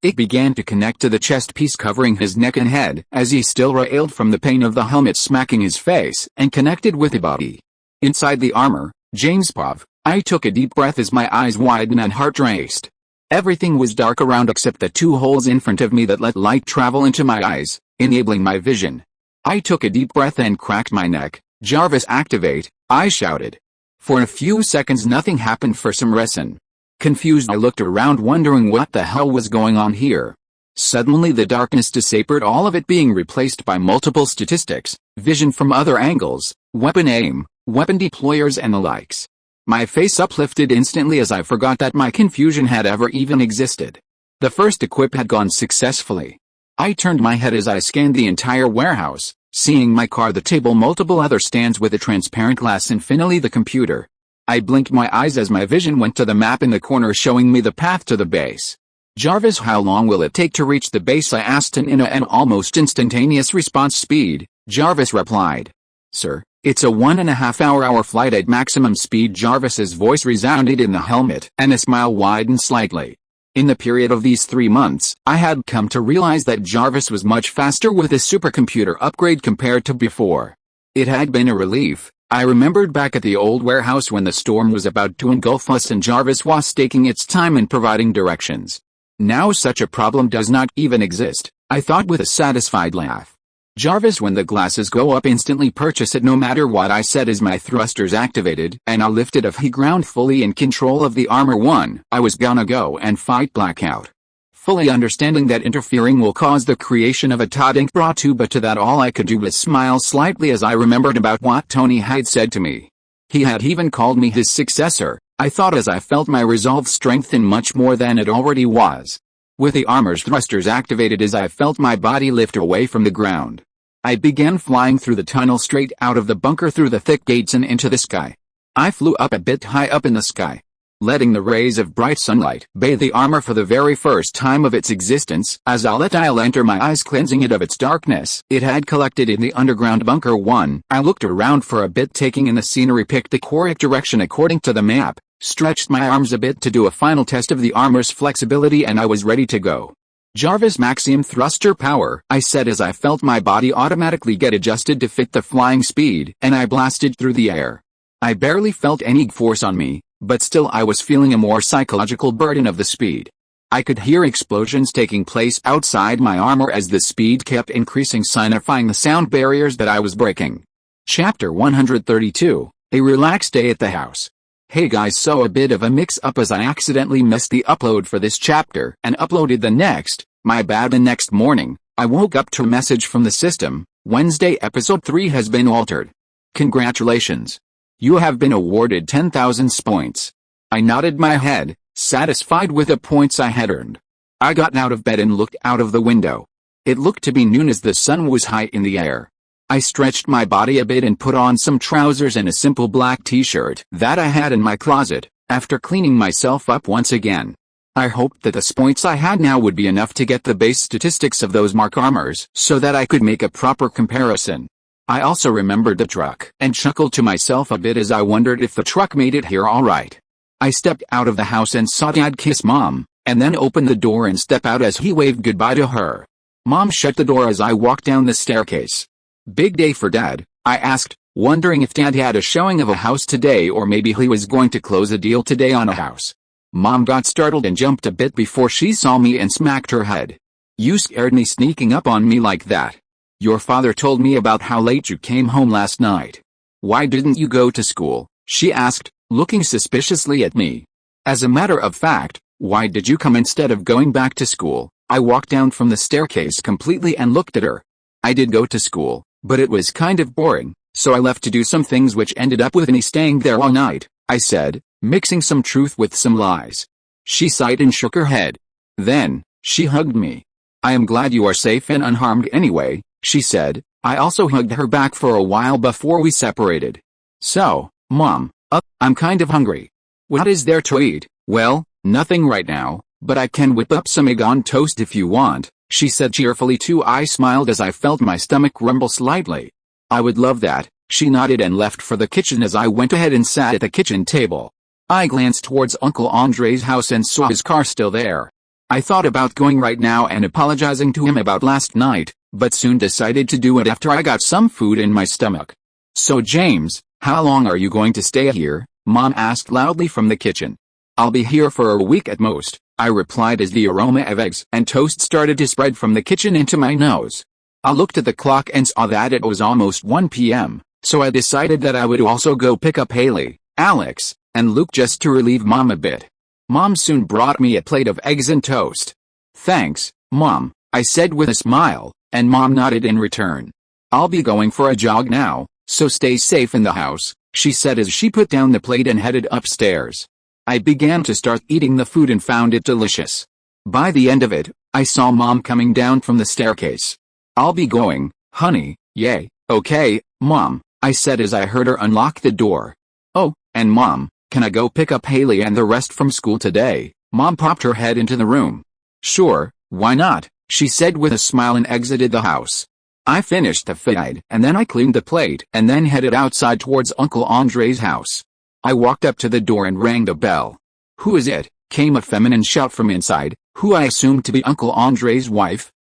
It began to connect to the chest piece covering his neck and head as he still railed from the pain of the helmet smacking his face and connected with the body. Inside the armor, James paused. I took a deep breath as my eyes widened and heart raced. Everything was dark around except the two holes in front of me that let light travel into my eyes, enabling my vision. I took a deep breath and cracked my neck. "Jarvis, activate," I shouted. For a few seconds nothing happened. For some reason, confused, I looked around wondering what the hell was going on here. Suddenly the darkness dissipated, all of it being replaced by multiple statistics, vision from other angles, weapon aim, weapon deployers and the likes. My face uplifted instantly as I forgot that my confusion had ever even existed. The first equip had gone successfully. I turned my head as I scanned the entire warehouse, seeing my car, the table, multiple other stands with a transparent glass, and finally the computer. I blinked my eyes as my vision went to the map in the corner showing me the path to the base. "Jarvis, how long will it take to reach the base?" I asked, and in an almost instantaneous response speed, Jarvis replied, "Sir, it's a 1.5 hour flight at maximum speed." Jarvis's voice resounded in the helmet, and a smile widened slightly. In the period of these 3 months, I had come to realize that Jarvis was much faster with his supercomputer upgrade compared to before. It had been a relief. I remembered back at the old warehouse when the storm was about to engulf us and Jarvis was taking its time in providing directions. Now such a problem does not even exist, I thought with a satisfied laugh. Jarvis, when the glasses go up, instantly purchase it no matter what I said as my thrusters activated and I lifted off. He ground fully in control of the armor. 1. I was gonna go and fight Blackout. Fully understanding that interfering will cause the creation of a Todink bra too, but to that all I could do was smile slightly as I remembered about what Tony had said to me. He had even called me his successor, I thought, as I felt my resolve strengthen much more than it already was. With the armor's thrusters activated, as I felt my body lift away from the ground, I began flying through the tunnel straight out of the bunker through the thick gates and into the sky. I flew up a bit high up in the sky, letting the rays of bright sunlight bathe the armor for the very first time of its existence. As I let I'll enter my eyes, cleansing it of its darkness it had collected in the underground bunker. 1. I looked around for a bit, taking in the scenery, picked the correct direction according to the map, stretched my arms a bit to do a final test of the armor's flexibility, and I was ready to go. Jarvis maximum thruster power, I said as I felt my body automatically get adjusted to fit the flying speed, and I blasted through the air. I barely felt any force on me, but still I was feeling a more psychological burden of the speed. I could hear explosions taking place outside my armor as the speed kept increasing, signifying the sound barriers that I was breaking. Chapter 132, A Relaxed Day at the House. Hey guys, so a bit of a mix-up as I accidentally missed the upload for this chapter and uploaded the next. My bad. The next morning, I woke up to a message from the system. Wednesday episode 3 has been altered. Congratulations. You have been awarded 10,000 points. I nodded my head, satisfied with the points I had earned. I got out of bed and looked out of the window. It looked to be noon as the sun was high in the air. I stretched my body a bit and put on some trousers and a simple black t-shirt that I had in my closet, after cleaning myself up once again. I hoped that the points I had now would be enough to get the base statistics of those mark armors so that I could make a proper comparison. I also remembered the truck and chuckled to myself a bit as I wondered if the truck made it here all right. I stepped out of the house and saw Dad kiss Mom, and then open the door and step out as he waved goodbye to her. Mom shut the door as I walked down the staircase. Big day for Dad, I asked, wondering if Dad had a showing of a house today or maybe he was going to close a deal today on a house. Mom got startled and jumped a bit before she saw me and smacked her head. You scared me sneaking up on me like that. Your father told me about how late you came home last night. Why didn't you go to school? She asked, looking suspiciously at me. As a matter of fact, why did you come instead of going back to school? I walked down from the staircase completely and looked at her. I did go to school, but it was kind of boring, so I left to do some things which ended up with me staying there all night, I said, mixing some truth with some lies. She sighed and shook her head. Then, she hugged me. I am glad you are safe and unharmed anyway, she said. I also hugged her back for a while before we separated. So, Mom, I'm kind of hungry. What is there to eat? Well, nothing right now, but I can whip up some egg on toast if you want, she said cheerfully too. I smiled as I felt my stomach rumble slightly. I would love that, she nodded and left for the kitchen as I went ahead and sat at the kitchen table. I glanced towards Uncle Andre's house and saw his car still there. I thought about going right now and apologizing to him about last night, but soon decided to do it after I got some food in my stomach. So James, how long are you going to stay here? Mom asked loudly from the kitchen. I'll be here for a week at most, I replied as the aroma of eggs and toast started to spread from the kitchen into my nose. I looked at the clock and saw that it was almost 1 p.m., so I decided that I would also go pick up Hayley, Alex, and Luke just to relieve Mom a bit. Mom soon brought me a plate of eggs and toast. Thanks, Mom, I said with a smile, and Mom nodded in return. I'll be going for a jog now, so stay safe in the house, she said as she put down the plate and headed upstairs. I began to start eating the food and found it delicious. By the end of it, I saw Mom coming down from the staircase. I'll be going, honey, yay. Okay, Mom, I said as I heard her unlock the door. Oh, and Mom, can I go pick up Hayley and the rest from school today? Mom popped her head into the room. Sure, why not, she said with a smile and exited the house. I finished the feed and then I cleaned the plate and then headed outside towards Uncle Andre's house. I walked up to the door and rang the bell. Who is it? Came a feminine shout from inside, who I assumed to be Uncle Andre's wife.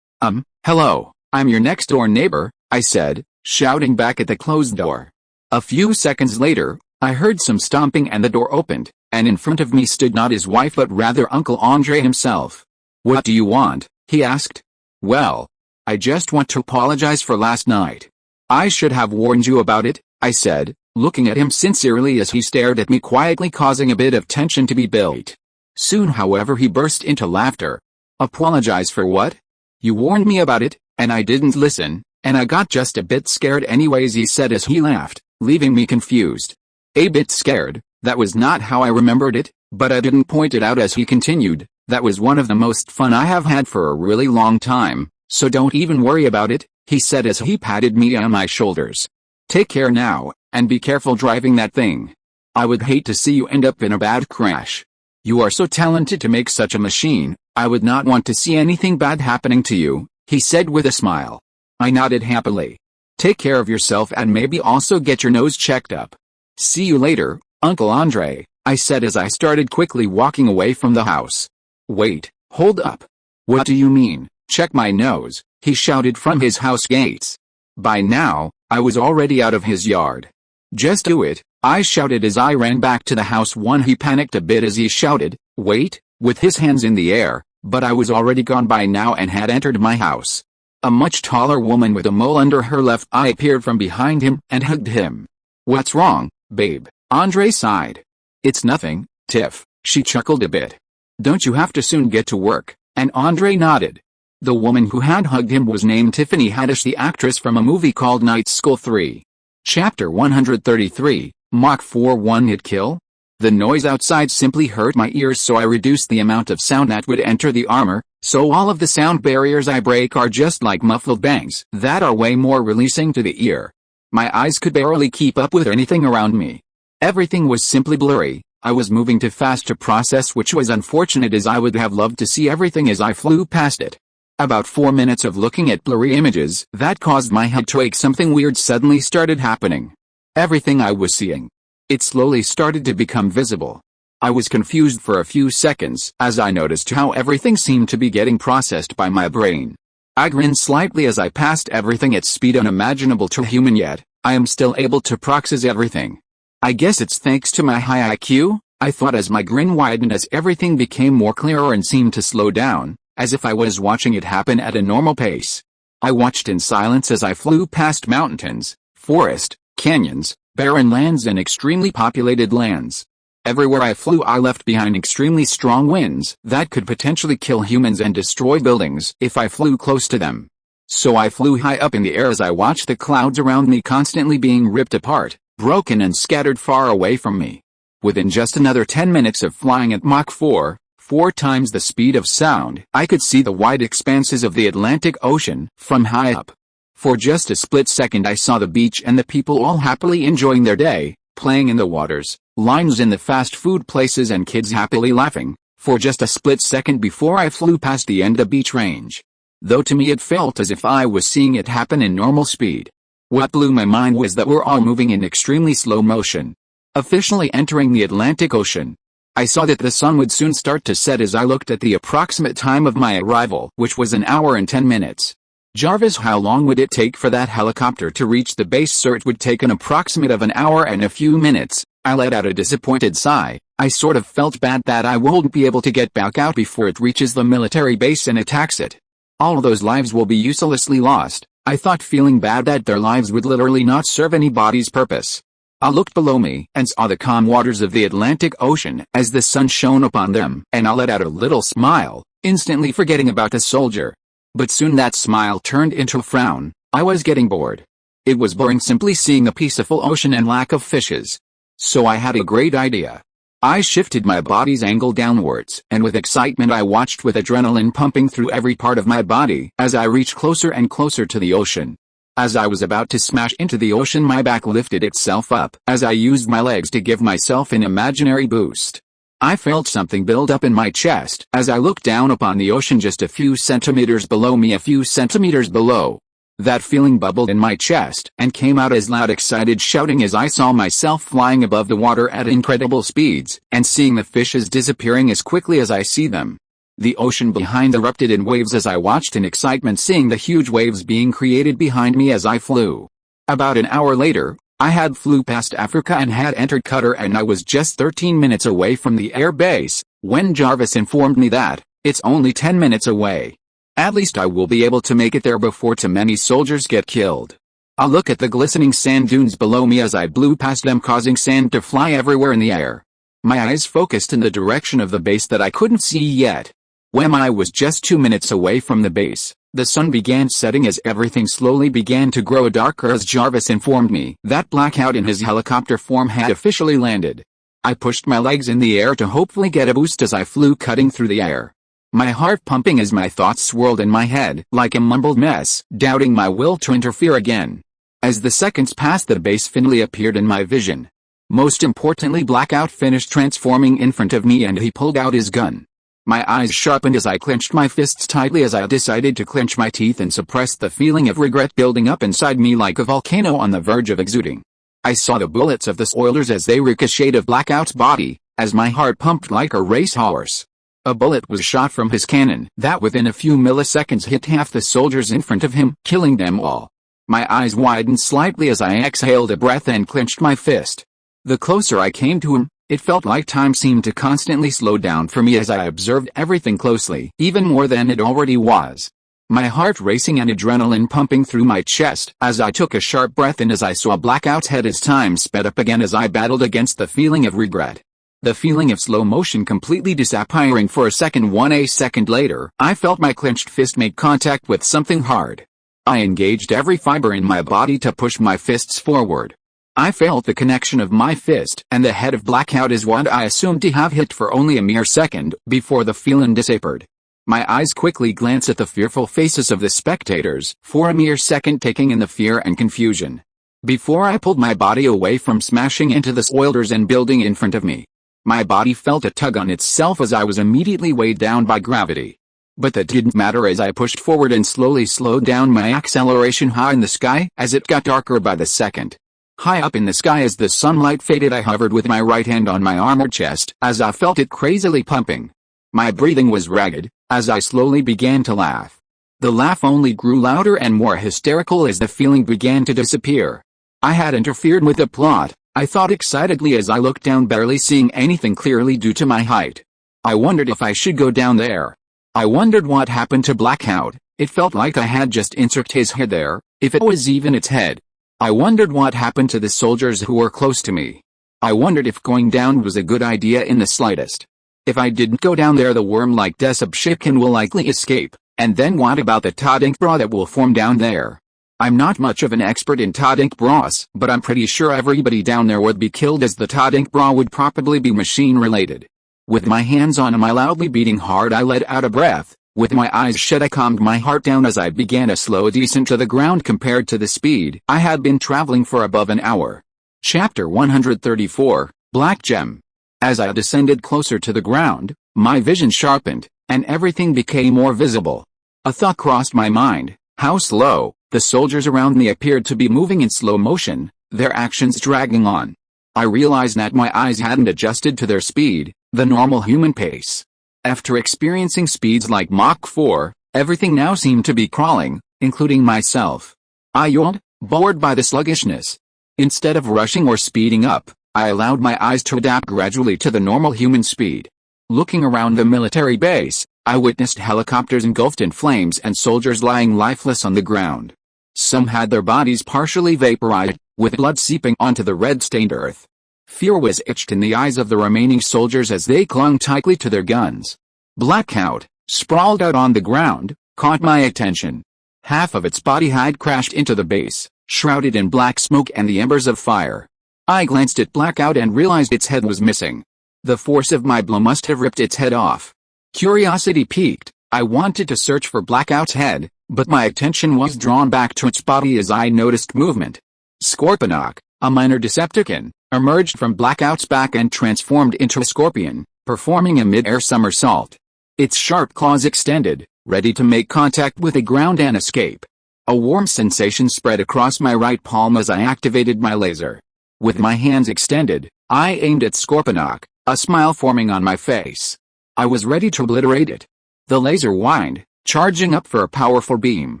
Hello, I'm your next door neighbor, I said, shouting back at the closed door. A few seconds later, I heard some stomping and the door opened, and in front of me stood not his wife but rather Uncle Andre himself. What do you want? He asked. Well, I just want to apologize for last night. I should have warned you about it, I said, looking at him sincerely as he stared at me quietly, causing a bit of tension to be built. Soon, however, he burst into laughter. Apologize for what? You warned me about it, and I didn't listen, and I got just a bit scared anyways, he said as he laughed, leaving me confused. A bit scared? That was not how I remembered it, but I didn't point it out as he continued. That was one of the most fun I have had for a really long time, so don't even worry about it, he said as he patted me on my shoulders. Take care now, and be careful driving that thing. I would hate to see you end up in a bad crash. You are so talented to make such a machine, I would not want to see anything bad happening to you, he said with a smile. I nodded happily. Take care of yourself and maybe also get your nose checked up. See you later, Uncle Andre, I said as I started quickly walking away from the house. Wait, hold up. What do you mean, check my nose? He shouted from his house gates. By now, I was already out of his yard. Just do it, I shouted as I ran back to the house. He panicked a bit as he shouted, wait, with his hands in the air, but I was already gone by now and had entered my house. A much taller woman with a mole under her left eye appeared from behind him and hugged him. What's wrong, babe? Andre sighed. It's nothing, Tiff, she chuckled a bit. Don't you have to soon get to work? And Andre nodded. The woman who had hugged him was named Tiffany Haddish, the actress from a movie called Night School 3. Chapter 133, Mach 4 One-Hit Kill? The noise outside simply hurt my ears, so I reduced the amount of sound that would enter the armor, so all of the sound barriers I break are just like muffled bangs that are way more releasing to the ear. My eyes could barely keep up with anything around me. Everything was simply blurry. I was moving too fast to process, which was unfortunate as I would have loved to see everything as I flew past it. About 4 minutes of looking at blurry images that caused my head to ache, something weird suddenly started happening. Everything I was seeing, it slowly started to become visible. I was confused for a few seconds as I noticed how everything seemed to be getting processed by my brain. I grinned slightly as I passed everything at speed unimaginable to a human, yet I am still able to process everything. I guess it's thanks to my high IQ, I thought as my grin widened as everything became more clearer and seemed to slow down, as if I was watching it happen at a normal pace. I watched in silence as I flew past mountains, forest, canyons, barren lands and extremely populated lands. Everywhere I flew I left behind extremely strong winds that could potentially kill humans and destroy buildings if I flew close to them. So I flew high up in the air as I watched the clouds around me constantly being ripped apart, broken and scattered far away from me. Within just another 10 minutes of flying at Mach 4, 4 times the speed of sound, I could see the wide expanses of the Atlantic Ocean from high up. For just a split second I saw the beach and the people all happily enjoying their day, playing in the waters, lines in the fast food places and kids happily laughing, for just a split second before I flew past the end of the beach range. Though to me it felt as if I was seeing it happen in normal speed. What blew my mind was that we're all moving in extremely slow motion, officially entering the Atlantic Ocean. I saw that the sun would soon start to set as I looked at the approximate time of my arrival, which was 1 hour and 10 minutes. Jarvis, how long would it take for that helicopter to reach the base? Sir, it would take an approximate of 1 hour and a few minutes. I let out a disappointed sigh. I sort of felt bad that I won't be able to get back out before it reaches the military base and attacks it. All those lives will be uselessly lost, I thought, feeling bad that their lives would literally not serve anybody's purpose. I looked below me and saw the calm waters of the Atlantic Ocean as the sun shone upon them, and I let out a little smile, instantly forgetting about the soldier. But soon that smile turned into a frown. I was getting bored. It was boring simply seeing a peaceful ocean and lack of fishes. So I had a great idea. I shifted my body's angle downwards, and with excitement I watched with adrenaline pumping through every part of my body as I reached closer and closer to the ocean. As I was about to smash into the ocean, my back lifted itself up as I used my legs to give myself an imaginary boost. I felt something build up in my chest as I looked down upon the ocean just a few centimeters below me, a few centimeters below. That feeling bubbled in my chest and came out as loud excited shouting as I saw myself flying above the water at incredible speeds and seeing the fishes disappearing as quickly as I see them. The ocean behind erupted in waves as I watched in excitement, seeing the huge waves being created behind me as I flew. About 1 hour later, I had flew past Africa and had entered Qatar, and I was just 13 minutes away from the air base when Jarvis informed me that it's only 10 minutes away. At least I will be able to make it there before too many soldiers get killed. I look at the glistening sand dunes below me as I blew past them, causing sand to fly everywhere in the air. My eyes focused in the direction of the base that I couldn't see yet. When I was just 2 minutes away from the base, the sun began setting as everything slowly began to grow darker as Jarvis informed me that Blackout in his helicopter form had officially landed. I pushed my legs in the air to hopefully get a boost as I flew, cutting through the air. My heart pumping as my thoughts swirled in my head like a mumbled mess, doubting my will to interfere again. As the seconds passed, the base finally appeared in my vision. Most importantly, Blackout finished transforming in front of me and he pulled out his gun. My eyes sharpened as I clenched my fists tightly as I decided to clench my teeth and suppress the feeling of regret building up inside me like a volcano on the verge of exuding. I saw the bullets of the spoilers as they ricocheted off Blackout's body, as my heart pumped like a racehorse. A bullet was shot from his cannon that within a few milliseconds hit half the soldiers in front of him, killing them all. My eyes widened slightly as I exhaled a breath and clenched my fist. The closer I came to him, it felt like time seemed to constantly slow down for me as I observed everything closely, even more than it already was. My heart racing and adrenaline pumping through my chest as I took a sharp breath in as I saw Blackout's head as time sped up again as I battled against the feeling of regret. The feeling of slow motion completely disappearing for a second. A second later, I felt my clenched fist make contact with something hard. I engaged every fiber in my body to push my fists forward. I felt the connection of my fist and the head of Blackout is what I assumed to have hit for only a mere second before the feeling disappeared. My eyes quickly glanced at the fearful faces of the spectators, for a mere second taking in the fear and confusion. Before I pulled my body away from smashing into the spoilers and building in front of me. My body felt a tug on itself as I was immediately weighed down by gravity. But that didn't matter as I pushed forward and slowly slowed down my acceleration high in the sky as it got darker by the second. High up in the sky as the sunlight faded, I hovered with my right hand on my armored chest as I felt it crazily pumping. My breathing was ragged as I slowly began to laugh. The laugh only grew louder and more hysterical as the feeling began to disappear. I had interfered with the plot, I thought excitedly as I looked down, barely seeing anything clearly due to my height. I wondered if I should go down there. I wondered what happened to Blackout. It felt like I had just inserted his head there, if it was even its head. I wondered what happened to the soldiers who were close to me. I wondered if going down was a good idea in the slightest. If I didn't go down there, the worm-like deception will likely escape, and then what about the Todd ink bra that will form down there? I'm not much of an expert in Todd ink bras, but I'm pretty sure everybody down there would be killed as the Todd ink bra would probably be machine-related. With my hands on my loudly beating heart, I let out a breath. With my eyes shut, I calmed my heart down as I began a slow descent to the ground compared to the speed I had been traveling for above an hour. Chapter 134, Black Gem. As I descended closer to the ground, my vision sharpened, and everything became more visible. A thought crossed my mind: how slow. The soldiers around me appeared to be moving in slow motion, their actions dragging on. I realized that my eyes hadn't adjusted to their speed, the normal human pace. After experiencing speeds like Mach 4, everything now seemed to be crawling, including myself. I yawned, bored by the sluggishness. Instead of rushing or speeding up, I allowed my eyes to adapt gradually to the normal human speed. Looking around the military base, I witnessed helicopters engulfed in flames and soldiers lying lifeless on the ground. Some had their bodies partially vaporized, with blood seeping onto the red-stained earth. Fear was etched in the eyes of the remaining soldiers as they clung tightly to their guns. Blackout, sprawled out on the ground, caught my attention. Half of its body had crashed into the base, shrouded in black smoke and the embers of fire. I glanced at Blackout and realized its head was missing. The force of my blow must have ripped its head off. Curiosity piqued, I wanted to search for Blackout's head, but my attention was drawn back to its body as I noticed movement. Scorponok, a minor Decepticon, emerged from Blackout's back and transformed into a scorpion, performing a mid-air somersault. Its sharp claws extended, ready to make contact with the ground and escape. A warm sensation spread across my right palm as I activated my laser. With my hands extended, I aimed at Scorponok, a smile forming on my face. I was ready to obliterate it. The laser whined, charging up for a powerful beam.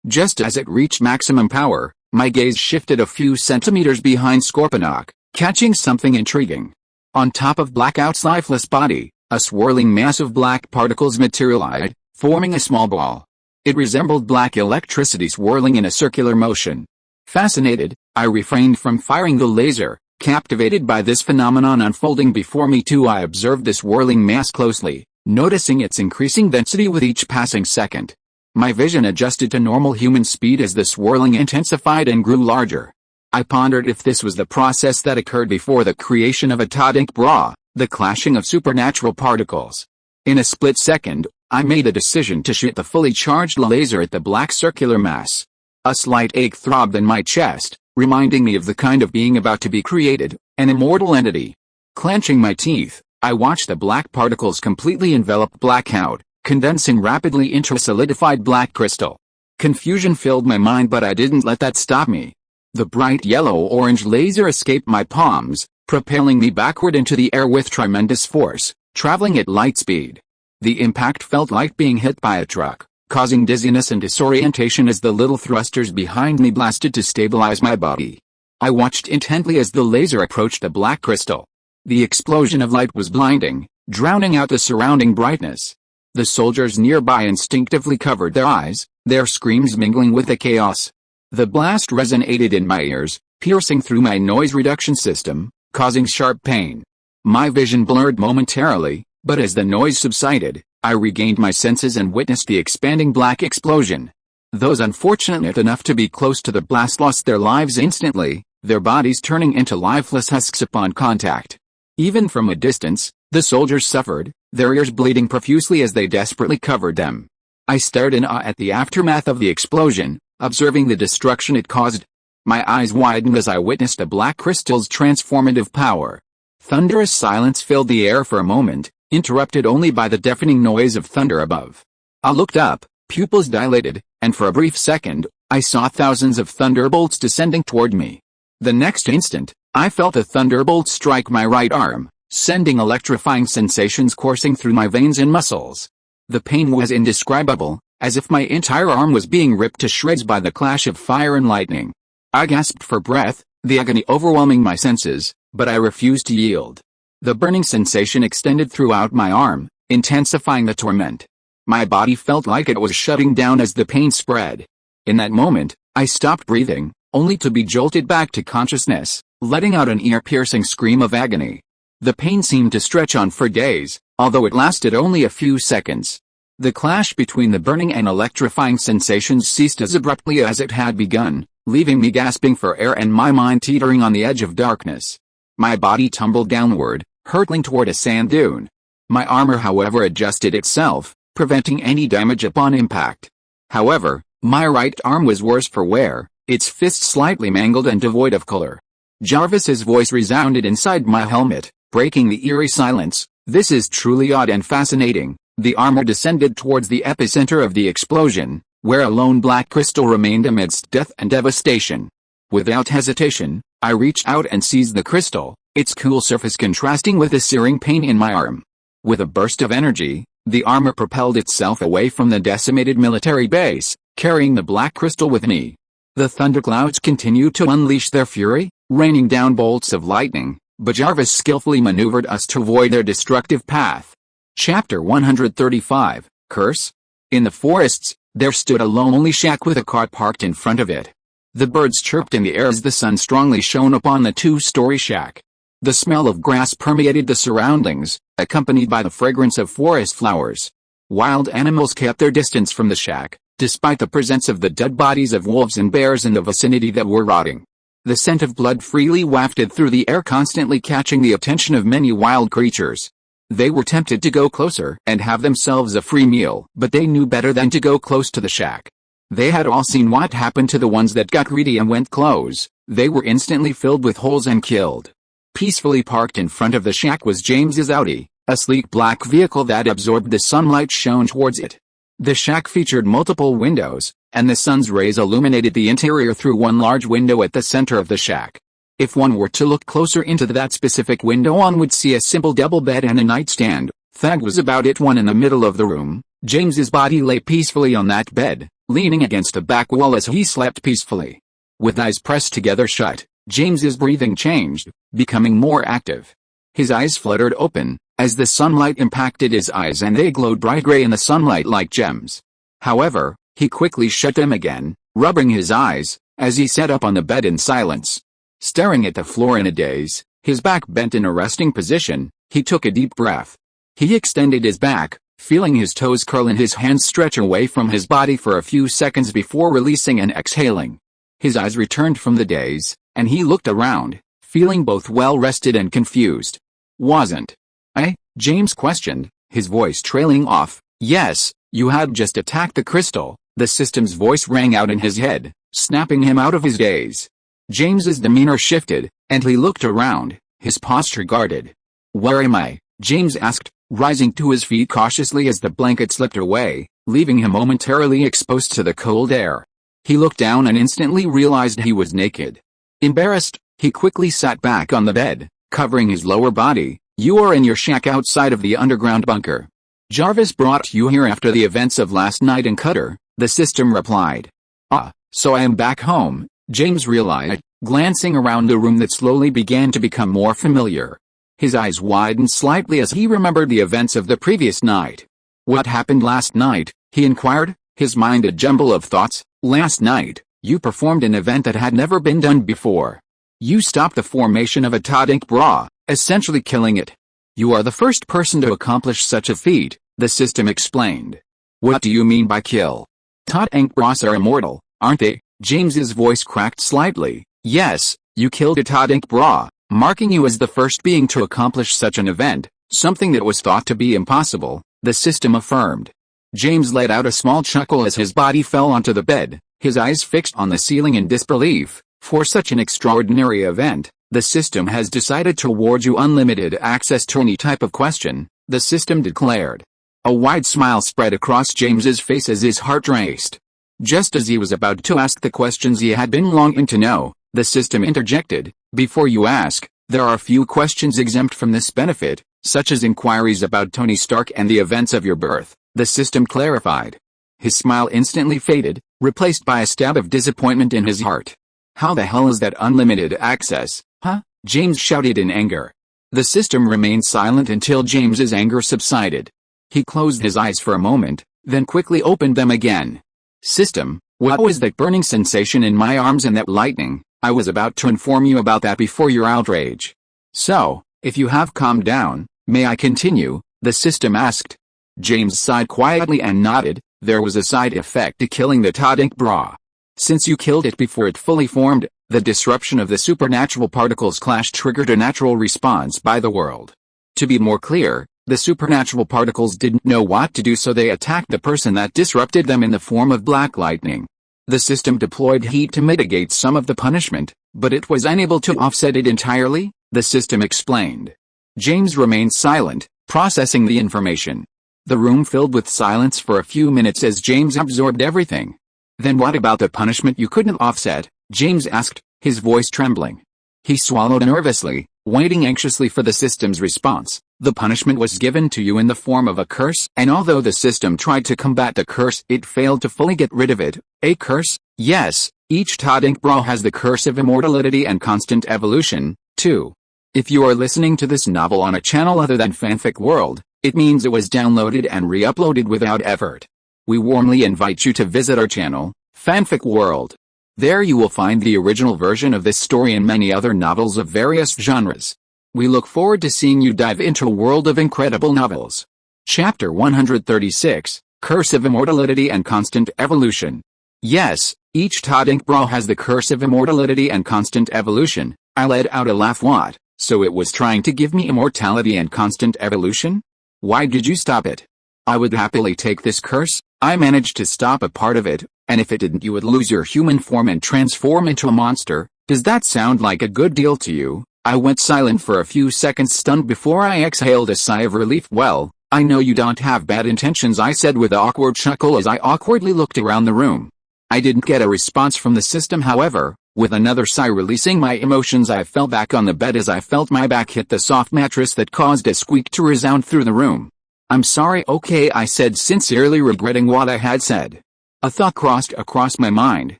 Just as it reached maximum power, my gaze shifted a few centimeters behind Scorponok, catching something intriguing. On top of Blackout's lifeless body, a swirling mass of black particles materialized, forming a small ball. It resembled black electricity swirling in a circular motion. Fascinated, I refrained from firing the laser. Captivated by this phenomenon unfolding before me too, I observed this whirling mass closely, noticing its increasing density with each passing second. My vision adjusted to normal human speed as the swirling intensified and grew larger. I pondered if this was the process that occurred before the creation of atomic bra, the clashing of supernatural particles. In a split second, I made a decision to shoot the fully charged laser at the black circular mass. A slight ache throbbed in my chest, reminding me of the kind of being about to be created, an immortal entity. Clenching my teeth, I watched the black particles completely envelop blackout, condensing rapidly into a solidified black crystal. Confusion filled my mind, but I didn't let that stop me. The bright yellow-orange laser escaped my palms, propelling me backward into the air with tremendous force, traveling at light speed. The impact felt like being hit by a truck, causing dizziness and disorientation as the little thrusters behind me blasted to stabilize my body. I watched intently as the laser approached the black crystal. The explosion of light was blinding, drowning out the surrounding brightness. The soldiers nearby instinctively covered their eyes, their screams mingling with the chaos. The blast resonated in my ears, piercing through my noise reduction system, causing sharp pain. My vision blurred momentarily, but as the noise subsided, I regained my senses and witnessed the expanding black explosion. Those unfortunate enough to be close to the blast lost their lives instantly, their bodies turning into lifeless husks upon contact. Even from a distance, the soldiers suffered, their ears bleeding profusely as they desperately covered them. I stared in awe at the aftermath of the explosion, observing the destruction it caused. My eyes widened as I witnessed the black crystal's transformative power. Thunderous silence filled the air for a moment, interrupted only by the deafening noise of thunder above. I looked up, pupils dilated, and for a brief second, I saw thousands of thunderbolts descending toward me. The next instant, I felt a thunderbolt strike my right arm, sending electrifying sensations coursing through my veins and muscles. The pain was indescribable, as if my entire arm was being ripped to shreds by the clash of fire and lightning. I gasped for breath, the agony overwhelming my senses, but I refused to yield. The burning sensation extended throughout my arm, intensifying the torment. My body felt like it was shutting down as the pain spread. In that moment, I stopped breathing, only to be jolted back to consciousness, letting out an ear-piercing scream of agony. The pain seemed to stretch on for days, although it lasted only a few seconds. The clash between the burning and electrifying sensations ceased as abruptly as it had begun, leaving me gasping for air and my mind teetering on the edge of darkness. My body tumbled downward, hurtling toward a sand dune. My armor, however, adjusted itself, preventing any damage upon impact. However, my right arm was worse for wear, its fist slightly mangled and devoid of color. Jarvis's voice resounded inside my helmet, breaking the eerie silence. "This is truly odd and fascinating." The armor descended towards the epicenter of the explosion, where a lone black crystal remained amidst death and devastation. Without hesitation, I reached out and seized the crystal, its cool surface contrasting with the searing pain in my arm. With a burst of energy, the armor propelled itself away from the decimated military base, carrying the black crystal with me. The thunderclouds continued to unleash their fury, raining down bolts of lightning, but Jarvis skillfully maneuvered us to avoid their destructive path. Chapter 135, Curse? In the forests, there stood a lonely shack with a cart parked in front of it. The birds chirped in the air as the sun strongly shone upon the two-story shack. The smell of grass permeated the surroundings, accompanied by the fragrance of forest flowers. Wild animals kept their distance from the shack, despite the presence of the dead bodies of wolves and bears in the vicinity that were rotting. The scent of blood freely wafted through the air, constantly catching the attention of many wild creatures. They were tempted to go closer and have themselves a free meal, but they knew better than to go close to the shack. They had all seen what happened to the ones that got greedy and went close. They were instantly filled with holes and killed. Peacefully parked in front of the shack was James's Audi, a sleek black vehicle that absorbed the sunlight shone towards it. The shack featured multiple windows, and the sun's rays illuminated the interior through one large window at the center of the shack. If one were to look closer into that specific window, one would see a simple double bed and a nightstand. That was about it. One in the middle of the room, James's body lay peacefully on that bed, leaning against a back wall as he slept peacefully. With eyes pressed together shut, James's breathing changed, becoming more active. His eyes fluttered open, as the sunlight impacted his eyes and they glowed bright gray in the sunlight like gems. However, He quickly shut them again, rubbing his eyes, as he sat up on the bed in silence. Staring at the floor in a daze, his back bent in a resting position, he took a deep breath. He extended his back, feeling his toes curl and his hands stretch away from his body for a few seconds before releasing and exhaling. His eyes returned from the daze, and he looked around, feeling both well-rested and confused. "Wasn't I?" James questioned, his voice trailing off. "Yes, you had just attacked the crystal," the system's voice rang out in his head, snapping him out of his daze. James's demeanor shifted, and he looked around, his posture guarded. "Where am I?" James asked, rising to his feet cautiously as the blanket slipped away, leaving him momentarily exposed to the cold air. He looked down and instantly realized he was naked. Embarrassed, he quickly sat back on the bed, covering his lower body. "You are in your shack outside of the underground bunker. Jarvis brought you here after the events of last night in Qatar," the system replied. "Ah, so I am back home," James realized, glancing around the room that slowly began to become more familiar. His eyes widened slightly as he remembered the events of the previous night. "What happened last night?" he inquired, his mind a jumble of thoughts. "Last night, you performed an event that had never been done before. You stopped the formation of a Todink Bra, essentially killing it. You are the first person to accomplish such a feat," the system explained. "What do you mean by kill? Todink Bras are immortal, aren't they?" James's voice cracked slightly. "Yes, you killed a Todink Bra, marking you as the first being to accomplish such an event, something that was thought to be impossible," the system affirmed. James let out a small chuckle as his body fell onto the bed, his eyes fixed on the ceiling in disbelief. "For such an extraordinary event, the system has decided to award you unlimited access to any type of question," the system declared. A wide smile spread across James's face as his heart raced. Just as he was about to ask the questions he had been longing to know, the system interjected. "Before you ask, there are a few questions exempt from this benefit, such as inquiries about Tony Stark and the events of your birth," the system clarified. His smile instantly faded, replaced by a stab of disappointment in his heart. "How the hell is that unlimited access, huh?" James shouted in anger. The system remained silent until James's anger subsided. He closed his eyes for a moment, then quickly opened them again. "System, what was that burning sensation in my arms and that lightning? I was about to inform you about that before your outrage. So, if you have calmed down, may I continue?" the system asked. James sighed quietly and nodded. "There was a side effect to killing the Todink Bra. Since you killed it before it fully formed, the disruption of the supernatural particles clash triggered a natural response by the world. To be more clear, the supernatural particles didn't know what to do, so they attacked the person that disrupted them in the form of black lightning. The system deployed heat to mitigate some of the punishment, but it was unable to offset it entirely," the system explained. James remained silent, processing the information. The room filled with silence for a few minutes as James absorbed everything. "Then what about the punishment you couldn't offset?" James asked, his voice trembling. He swallowed nervously, waiting anxiously for the system's response. "The punishment was given to you in the form of a curse, and although the system tried to combat the curse, it failed to fully get rid of it." "A curse?" "Yes, each Todink Bra has the curse of immortality and constant evolution, too. If you are listening to this novel on a channel other than Fanfic World, it means it was downloaded and re-uploaded without effort. We warmly invite you to visit our channel, Fanfic World. There you will find the original version of this story and many other novels of various genres. We look forward to seeing you dive into a world of incredible novels." Chapter 136, Curse of Immortality and Constant Evolution. "Yes, each Todink Bra has the curse of immortality and constant evolution." I let out a laugh. "What, so it was trying to give me immortality and constant evolution? Why did you stop it?" "I would happily take this curse. I managed to stop a part of it, and if it didn't, you would lose your human form and transform into a monster. Does that sound like a good deal to you?" I went silent for a few seconds, stunned, before I exhaled a sigh of relief. "Well, I know you don't have bad intentions," I said with an awkward chuckle as I awkwardly looked around the room. I didn't get a response from the system, however. With another sigh releasing my emotions, I fell back on the bed as I felt my back hit the soft mattress that caused a squeak to resound through the room. "I'm sorry." "Okay," I said, sincerely regretting what I had said. A thought crossed across my mind.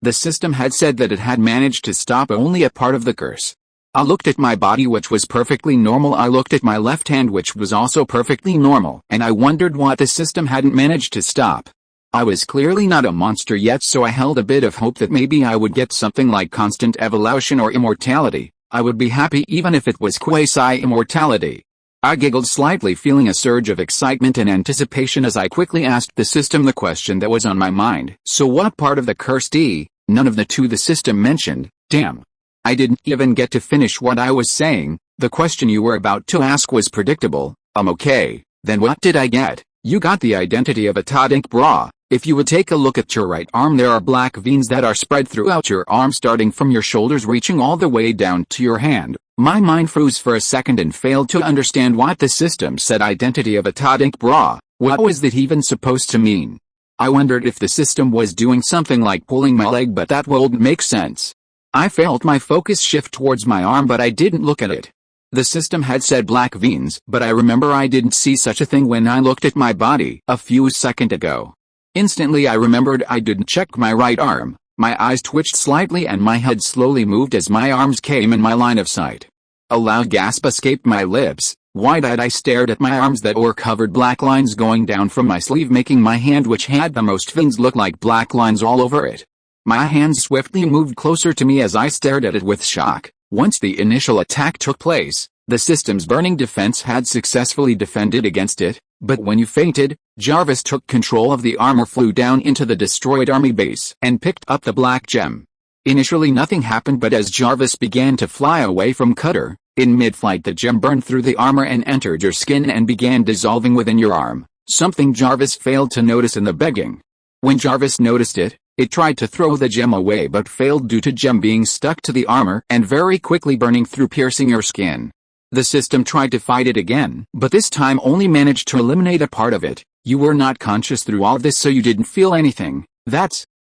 The system had said that it had managed to stop only a part of the curse. I looked at my body, which was perfectly normal. I looked at my left hand, which was also perfectly normal, and I wondered what the system hadn't managed to stop. I was clearly not a monster yet, so I held a bit of hope that maybe I would get something like constant evolution or immortality. I would be happy even if it was quasi-immortality. I giggled slightly, feeling a surge of excitement and anticipation as I quickly asked the system the question that was on my mind. So what part of the cursed E? None of the two the system mentioned. Damn. I didn't even get to finish what I was saying. The question you were about to ask was predictable. Okay. Then what did I get? You got the identity of a Tadink bra. If you would take a look at your right arm, there are black veins that are spread throughout your arm, starting from your shoulders reaching all the way down to your hand. My mind froze for a second and failed to understand what the system said identity of a Tadink bra. What was that even supposed to mean? I wondered if the system was doing something like pulling my leg, but that wouldn't make sense. I felt my focus shift towards my arm, but I didn't look at it. The system had said black veins, but I remember I didn't see such a thing when I looked at my body a few seconds ago. Instantly I remembered I didn't check my right arm. My eyes twitched slightly and my head slowly moved as my arms came in my line of sight. A loud gasp escaped my lips. Wide-eyed I stared at my arms that were covered black lines going down from my sleeve, making my hand, which had the most veins, look like black lines all over it. My hand swiftly moved closer to me as I stared at it with shock. Once the initial attack took place, the system's burning defense had successfully defended against it, but when you fainted, Jarvis took control of the armor, flew down into the destroyed army base, and picked up the black gem. Initially nothing happened, but as Jarvis began to fly away from Cutter, in mid-flight the gem burned through the armor and entered your skin and began dissolving within your arm, something Jarvis failed to notice in the begging. When Jarvis noticed it, it tried to throw the gem away but failed due to gem being stuck to the armor and very quickly burning through, piercing your skin. The system tried to fight it again, but this time only managed to eliminate a part of it. You were not conscious through all this, so you didn't feel anything.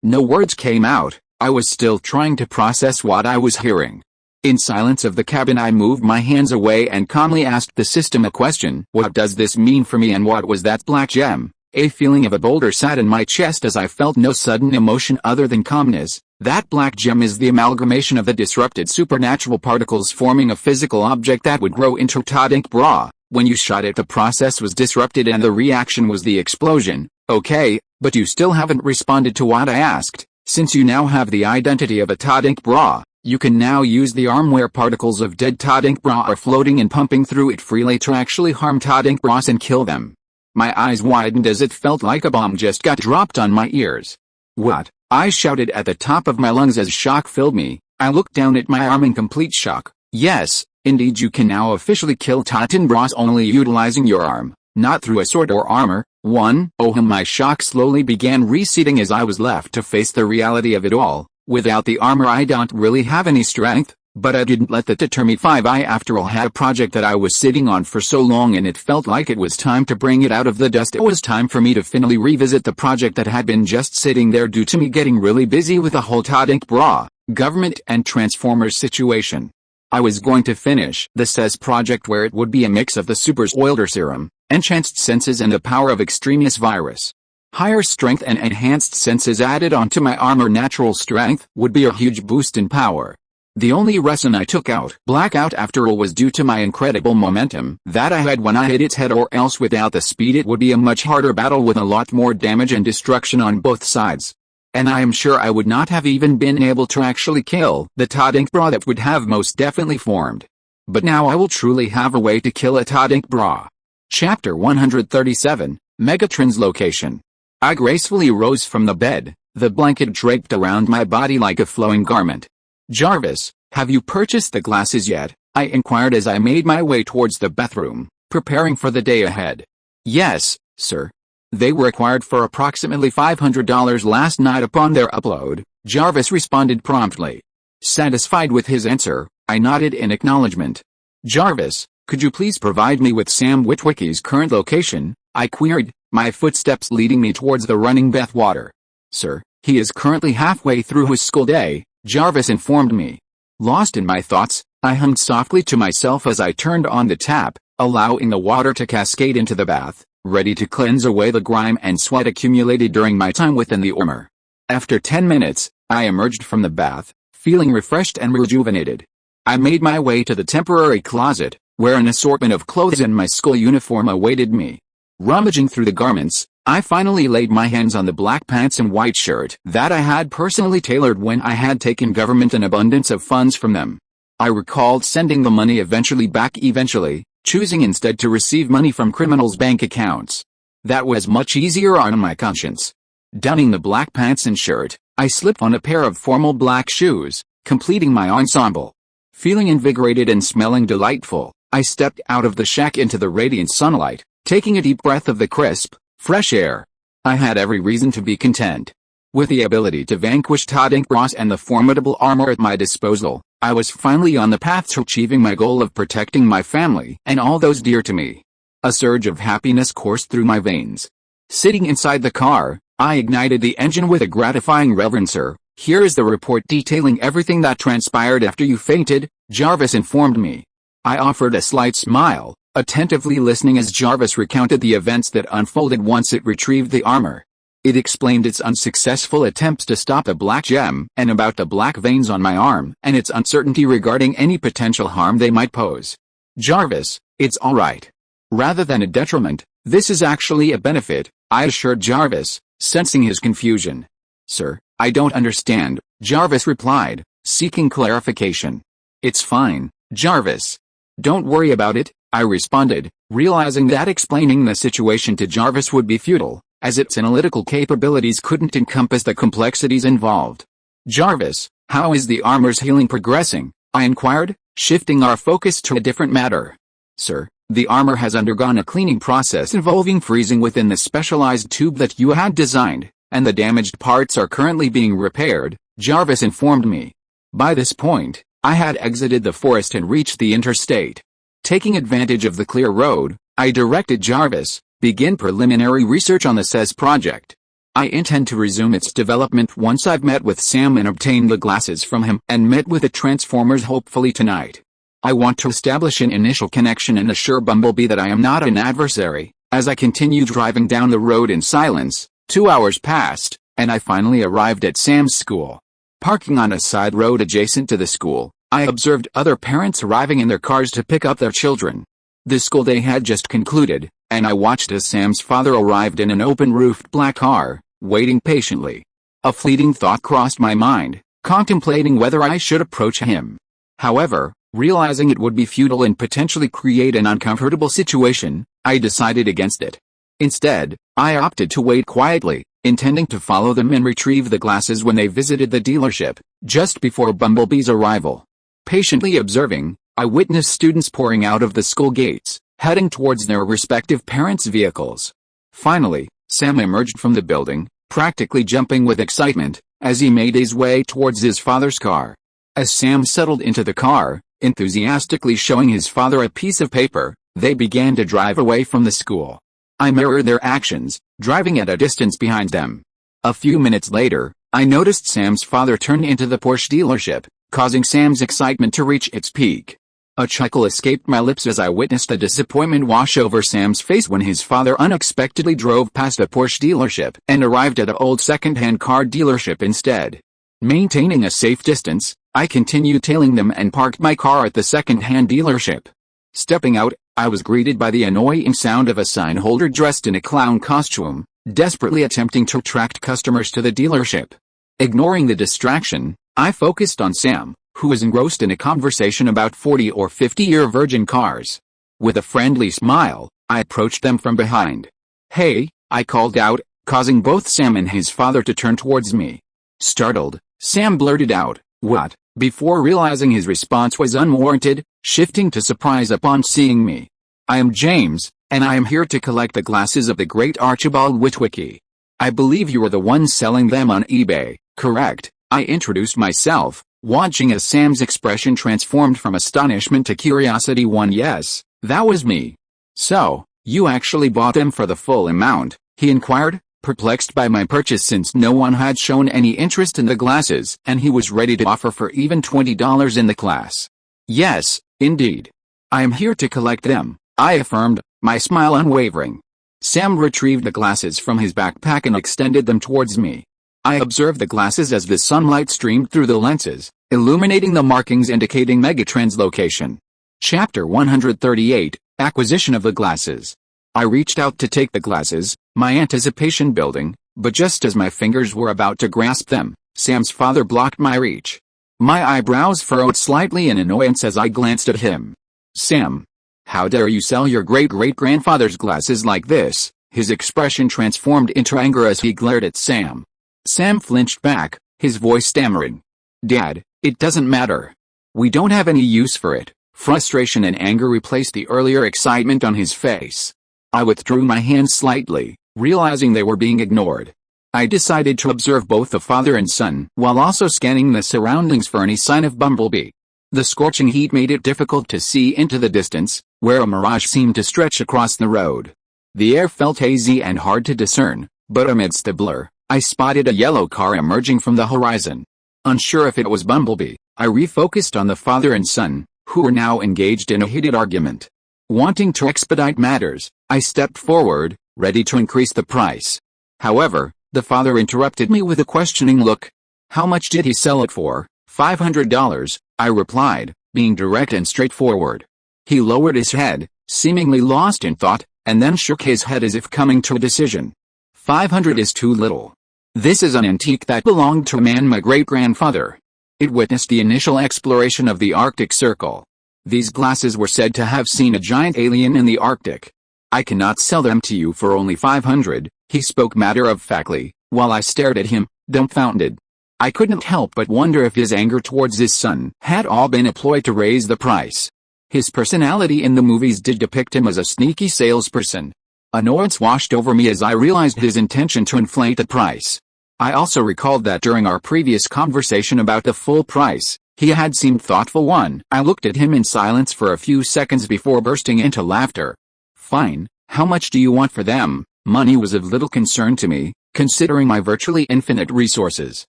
No words came out. I was still trying to process what I was hearing. In silence of the cabin I moved my hands away and calmly asked the system a question. What does this mean for me, and what was that black gem? A feeling of a boulder sat in my chest as I felt no sudden emotion other than calmness. That black gem is the amalgamation of the disrupted supernatural particles forming a physical object that would grow into Tadink bra. When you shot it, the process was disrupted and the reaction was the explosion. Okay, but you still haven't responded to what I asked. Since you now have the identity of a Tadink bra, you can now use the arm where particles of dead Tadink bra are floating and pumping through it freely to actually harm Tadink bras and kill them. My eyes widened as it felt like a bomb just got dropped on my ears. What? I shouted at the top of my lungs as shock filled me. I looked down at my arm in complete shock. Yes, indeed, you can now officially kill Titan bras only utilizing your arm, not through a sword or armor. My shock slowly began receding as I was left to face the reality of it all. Without the armor I don't really have any strength, but I didn't let that deter me. I after all had a project that I was sitting on for so long, and it felt like it was time to bring it out of the dust. It was time for me to finally revisit the project that had been just sitting there due to me getting really busy with the whole Tadink bra, government and Transformers situation. I was going to finish the SES project, where it would be a mix of the Super's Oilder Serum, enhanced senses, and the power of Extremis virus. Higher strength and enhanced senses added onto my armor natural strength would be a huge boost in power. The only reason I took out Blackout after all was due to my incredible momentum that I had when I hit its head, or else without the speed it would be a much harder battle with a lot more damage and destruction on both sides. And I am sure I would not have even been able to actually kill the Tadink bra that would have most definitely formed. But now I will truly have a way to kill a Tadink bra. Chapter 137, Megatron's Location. I gracefully rose from the bed, the blanket draped around my body like a flowing garment. Jarvis, have you purchased the glasses yet? I inquired as I made my way towards the bathroom, preparing for the day ahead. Yes, sir. They were acquired for approximately $500 last night upon their upload, Jarvis responded promptly. Satisfied with his answer, I nodded in acknowledgement. Jarvis, could you please provide me with Sam Witwicky's current location? I queried, my footsteps leading me towards the running bathwater. Sir, he is currently halfway through his school day, Jarvis informed me. Lost in my thoughts, I hummed softly to myself as I turned on the tap, allowing the water to cascade into the bath, ready to cleanse away the grime and sweat accumulated during my time within the armor. After 10 minutes, I emerged from the bath, feeling refreshed and rejuvenated. I made my way to the temporary closet, where an assortment of clothes and my school uniform awaited me. Rummaging through the garments, I finally laid my hands on the black pants and white shirt that I had personally tailored when I had taken government an abundance of funds from them. I recalled sending the money back eventually, choosing instead to receive money from criminals' bank accounts. That was much easier on my conscience. Donning the black pants and shirt, I slipped on a pair of formal black shoes, completing my ensemble. Feeling invigorated and smelling delightful, I stepped out of the shack into the radiant sunlight, taking a deep breath of the crisp, fresh air. I had every reason to be content. With the ability to vanquish Todd Inkbross and the formidable armor at my disposal, I was finally on the path to achieving my goal of protecting my family and all those dear to me. A surge of happiness coursed through my veins. Sitting inside the car, I ignited the engine with a gratifying "Reverend Sir, here is the report detailing everything that transpired after you fainted," Jarvis informed me. I offered a slight smile, attentively listening as Jarvis recounted the events that unfolded once it retrieved the armor. It explained its unsuccessful attempts to stop the black gem and about the black veins on my arm and its uncertainty regarding any potential harm they might pose. "Jarvis, it's all right. Rather than a detriment, this is actually a benefit," I assured Jarvis, sensing his confusion. "Sir, I don't understand," Jarvis replied, seeking clarification. "It's fine, Jarvis. Don't worry about it," I responded, realizing that explaining the situation to Jarvis would be futile, as its analytical capabilities couldn't encompass the complexities involved. "Jarvis, how is the armor's healing progressing?" I inquired, shifting our focus to a different matter. "Sir, the armor has undergone a cleaning process involving freezing within the specialized tube that you had designed, and the damaged parts are currently being repaired," Jarvis informed me. By this point, I had exited the forest and reached the interstate. Taking advantage of the clear road, I directed Jarvis, "Begin preliminary research on the SES project. I intend to resume its development once I've met with Sam and obtained the glasses from him and met with the Transformers hopefully tonight. I want to establish an initial connection and assure Bumblebee that I am not an adversary." As I continued driving down the road in silence, 2 hours passed, and I finally arrived at Sam's school. Parking on a side road adjacent to the school, I observed other parents arriving in their cars to pick up their children. The school day had just concluded, and I watched as Sam's father arrived in an open-roofed black car, waiting patiently. A fleeting thought crossed my mind, contemplating whether I should approach him. However, realizing it would be futile and potentially create an uncomfortable situation, I decided against it. Instead, I opted to wait quietly, intending to follow them and retrieve the glasses when they visited the dealership, just before Bumblebee's arrival. Patiently observing, I witnessed students pouring out of the school gates, heading towards their respective parents' vehicles. Finally, Sam emerged from the building, practically jumping with excitement, as he made his way towards his father's car. As Sam settled into the car, enthusiastically showing his father a piece of paper, they began to drive away from the school. I mirrored their actions, driving at a distance behind them. A few minutes later, I noticed Sam's father turn into the Porsche dealership, causing Sam's excitement to reach its peak. A chuckle escaped my lips as I witnessed the disappointment wash over Sam's face when his father unexpectedly drove past a Porsche dealership and arrived at an old second-hand car dealership instead. Maintaining a safe distance, I continued tailing them and parked my car at the second-hand dealership. Stepping out, I was greeted by the annoying sound of a sign holder dressed in a clown costume, desperately attempting to attract customers to the dealership. Ignoring the distraction, I focused on Sam, who was engrossed in a conversation about 40 or 50-year virgin cars. With a friendly smile, I approached them from behind. "Hey," I called out, causing both Sam and his father to turn towards me. Startled, Sam blurted out, "What?" before realizing his response was unwarranted, shifting to surprise upon seeing me. "I am James, and I am here to collect the glasses of the great Archibald Witwicky. I believe you are the one selling them on eBay, correct?" I introduced myself, watching as Sam's expression transformed from astonishment to curiosity. "Yes, that was me." "So, you actually bought them for the full amount?" he inquired, perplexed by my purchase since no one had shown any interest in the glasses and he was ready to offer for even $20 in the class. "Yes, indeed. I am here to collect them," I affirmed, my smile unwavering. Sam retrieved the glasses from his backpack and extended them towards me. I observed the glasses as the sunlight streamed through the lenses, illuminating the markings indicating Megatron's location. Chapter 138, Acquisition of the Glasses. I reached out to take the glasses, my anticipation building, but just as my fingers were about to grasp them, Sam's father blocked my reach. My eyebrows furrowed slightly in annoyance as I glanced at him. "Sam, how dare you sell your great-great-grandfather's glasses like this?" His expression transformed into anger as he glared at Sam. Sam flinched back, his voice stammering. "Dad, it doesn't matter. We don't have any use for it." Frustration and anger replaced the earlier excitement on his face. I withdrew my hands slightly, realizing they were being ignored. I decided to observe both the father and son while also scanning the surroundings for any sign of Bumblebee. The scorching heat made it difficult to see into the distance, where a mirage seemed to stretch across the road. The air felt hazy and hard to discern, but amidst the blur, I spotted a yellow car emerging from the horizon. Unsure if it was Bumblebee, I refocused on the father and son, who were now engaged in a heated argument. Wanting to expedite matters, I stepped forward, ready to increase the price. However, the father interrupted me with a questioning look. "How much did he sell it for?" $500, I replied, being direct and straightforward. He lowered his head, seemingly lost in thought, and then shook his head as if coming to a decision. "500 is too little. This is an antique that belonged to a man my great-grandfather. It witnessed the initial exploration of the Arctic Circle. These glasses were said to have seen a giant alien in the Arctic. I cannot sell them to you for only 500, he spoke matter-of-factly, while I stared at him, dumbfounded. I couldn't help but wonder if his anger towards his son had all been a ploy to raise the price. His personality in the movies did depict him as a sneaky salesperson. Annoyance washed over me as I realized his intention to inflate the price. I also recalled that during our previous conversation about the full price, he had seemed thoughtful. I looked at him in silence for a few seconds before bursting into laughter. "Fine, how much do you want for them?" Money was of little concern to me, considering my virtually infinite resources.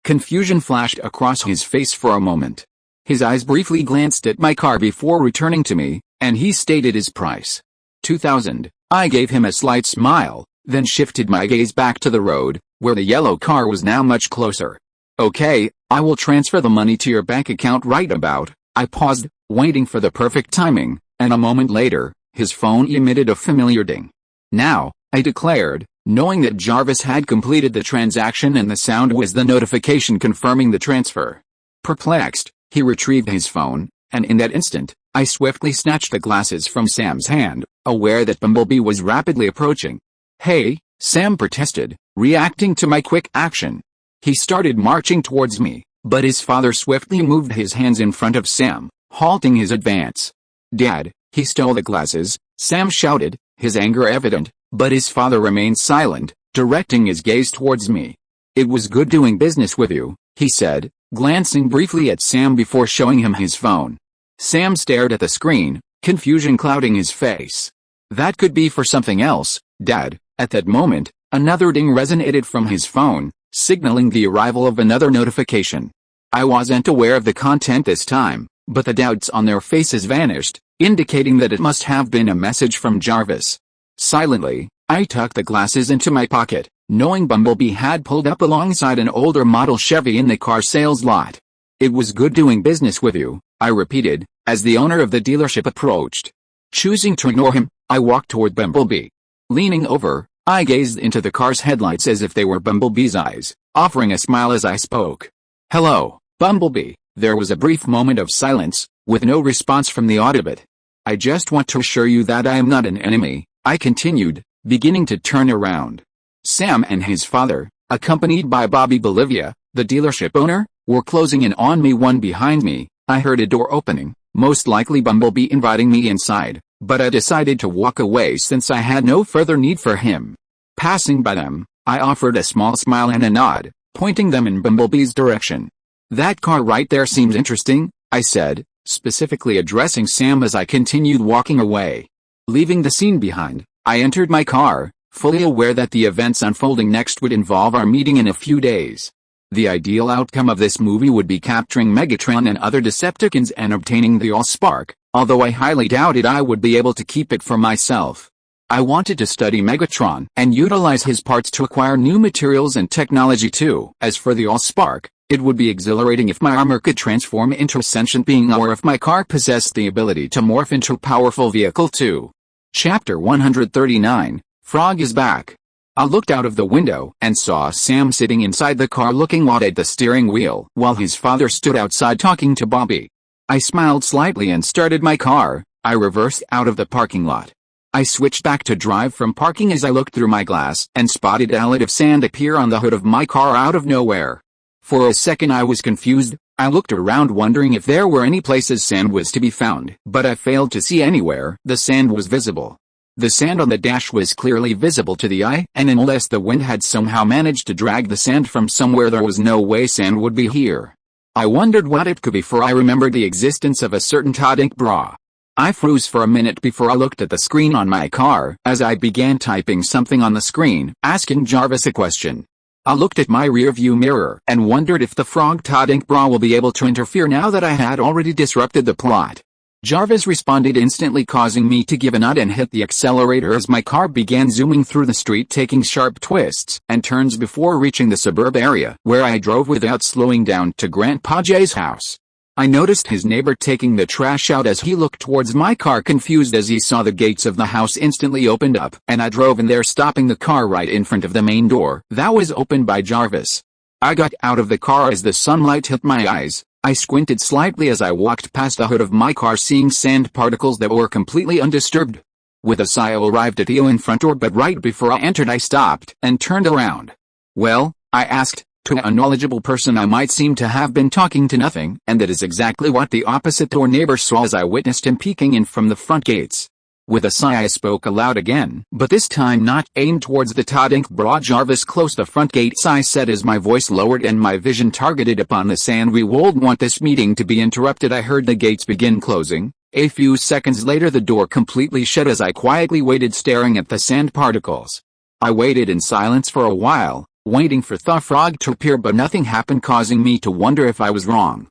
Confusion flashed across his face for a moment. His eyes briefly glanced at my car before returning to me, and he stated his price. 2,000. I gave him a slight smile, then shifted my gaze back to the road, where the yellow car was now much closer. "Okay, I will transfer the money to your bank account right about." I paused, waiting for the perfect timing, and a moment later, his phone emitted a familiar ding. "Now," I declared, knowing that Jarvis had completed the transaction and the sound was the notification confirming the transfer. Perplexed, he retrieved his phone, and in that instant, I swiftly snatched the glasses from Sam's hand, aware that Bumblebee was rapidly approaching. "Hey," Sam protested, reacting to my quick action. He started marching towards me, but his father swiftly moved his hands in front of Sam, halting his advance. "Dad, he stole the glasses," Sam shouted, his anger evident, but his father remained silent, directing his gaze towards me. "It was good doing business with you," he said, glancing briefly at Sam before showing him his phone. Sam stared at the screen, confusion clouding his face. "That could be for something else, Dad." At that moment, another ding resonated from his phone, signaling the arrival of another notification. I wasn't aware of the content this time, but the doubts on their faces vanished, indicating that it must have been a message from Jarvis. Silently, I tucked the glasses into my pocket, knowing Bumblebee had pulled up alongside an older model Chevy in the car sales lot. "It was good doing business with you," I repeated, as the owner of the dealership approached. Choosing to ignore him, I walked toward Bumblebee. Leaning over, I gazed into the car's headlights as if they were Bumblebee's eyes, offering a smile as I spoke. "Hello, Bumblebee." There was a brief moment of silence, with no response from the Autobot. "I just want to assure you that I am not an enemy," I continued, beginning to turn around. Sam and his father, accompanied by Bobby Bolivia, the dealership owner, were closing in on me. One behind me, I heard a door opening, most likely Bumblebee inviting me inside, but I decided to walk away since I had no further need for him. Passing by them, I offered a small smile and a nod, pointing them in Bumblebee's direction. "That car right there seems interesting," I said, specifically addressing Sam as I continued walking away. Leaving the scene behind, I entered my car, fully aware that the events unfolding next would involve our meeting in a few days. The ideal outcome of this movie would be capturing Megatron and other Decepticons and obtaining the Allspark, although I highly doubted I would be able to keep it for myself. I wanted to study Megatron and utilize his parts to acquire new materials and technology too. As for the Allspark, it would be exhilarating if my armor could transform into a sentient being or if my car possessed the ability to morph into a powerful vehicle too. Chapter 139, Frog is Back. I looked out of the window and saw Sam sitting inside the car looking odd at the steering wheel while his father stood outside talking to Bobby. I smiled slightly and started my car. I reversed out of the parking lot. I switched back to drive from parking as I looked through my glass and spotted a lot of sand appear on the hood of my car out of nowhere. For a second I was confused. I looked around wondering if there were any places sand was to be found, but I failed to see anywhere the sand was visible. The sand on the dash was clearly visible to the eye, and unless the wind had somehow managed to drag the sand from somewhere, there was no way sand would be here. I wondered what it could be, for I remembered the existence of a certain Todd ink bra. I froze for a minute before I looked at the screen on my car as I began typing something on the screen, asking Jarvis a question. I looked at my rearview mirror and wondered if the frog Todd ink bra will be able to interfere now that I had already disrupted the plot. Jarvis responded instantly, causing me to give a nod and hit the accelerator as my car began zooming through the street, taking sharp twists and turns before reaching the suburb area, where I drove without slowing down to Grandpa Jay's house. I noticed his neighbor taking the trash out as he looked towards my car, confused as he saw the gates of the house instantly opened up, and I drove in there, stopping the car right in front of the main door that was opened by Jarvis. I got out of the car as the sunlight hit my eyes. I squinted slightly as I walked past the hood of my car, seeing sand particles that were completely undisturbed. With a sigh, I arrived at the front door, but right before I entered I stopped and turned around. "Well?" I asked. To a knowledgeable person I might seem to have been talking to nothing, and that is exactly what the opposite door neighbor saw as I witnessed him peeking in from the front gates. With a sigh I spoke aloud again, but this time not aimed towards the Todd ink bra Jarvis close the front gates, I said as my voice lowered and my vision targeted upon the sand. "We won't want this meeting to be interrupted." I heard the gates begin closing. A few seconds later the door completely shut as I quietly waited, staring at the sand particles. I waited in silence for a while, waiting for the frog to appear, but nothing happened, causing me to wonder if I was wrong.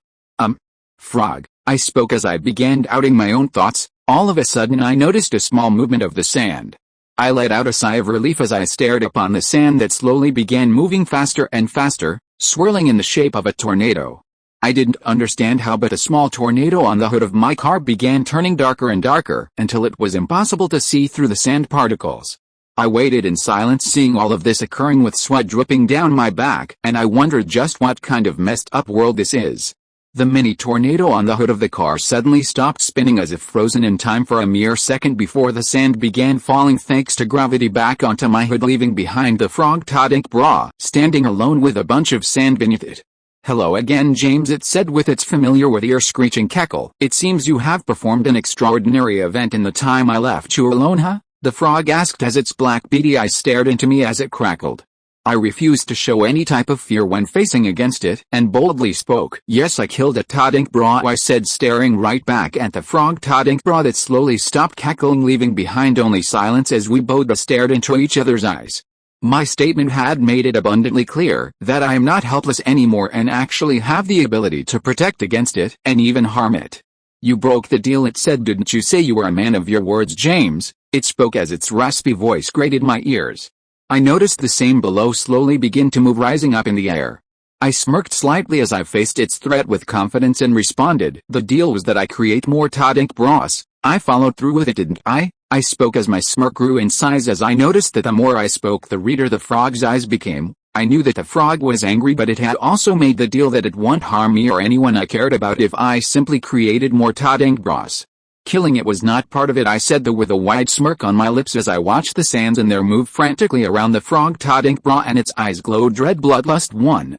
Frog," I spoke as I began outing my own thoughts. All of a sudden I noticed a small movement of the sand. I let out a sigh of relief as I stared upon the sand that slowly began moving faster and faster, swirling in the shape of a tornado. I didn't understand how, but a small tornado on the hood of my car began turning darker and darker until it was impossible to see through the sand particles. I waited in silence, seeing all of this occurring with sweat dripping down my back, and I wondered just what kind of messed up world this is. The mini tornado on the hood of the car suddenly stopped spinning, as if frozen in time for a mere second before the sand began falling thanks to gravity back onto my hood, leaving behind the frog Todd ink bra standing alone with a bunch of sand beneath it. "Hello again, James," it said with its familiar with ear screeching cackle. "It seems you have performed an extraordinary event in the time I left you alone, huh?" the frog asked as its black beady eyes stared into me as it crackled. I refused to show any type of fear when facing against it, and boldly spoke. "Yes, I killed a Todd ink bra," I said, staring right back at the frog Todd ink bra that slowly stopped cackling, leaving behind only silence as we both stared into each other's eyes. My statement had made it abundantly clear that I am not helpless anymore and actually have the ability to protect against it and even harm it. "You broke the deal," it said. "Didn't you say you were a man of your words, James?" It spoke as its raspy voice grated my ears. I noticed the same below slowly begin to move, rising up in the air. I smirked slightly as I faced its threat with confidence and responded. "The deal was that I create more Todd ink bras. I followed through with it, didn't I?" I spoke as my smirk grew in size as I noticed that the more I spoke the redder the frog's eyes became. I knew that the frog was angry, but it had also made the deal that it wouldn't harm me or anyone I cared about if I simply created more Todd ink bras. "Killing it was not part of it," I said, though with a wide smirk on my lips as I watched the sands in there move frantically around the frog Todd ink bra, and its eyes glowed red bloodlust.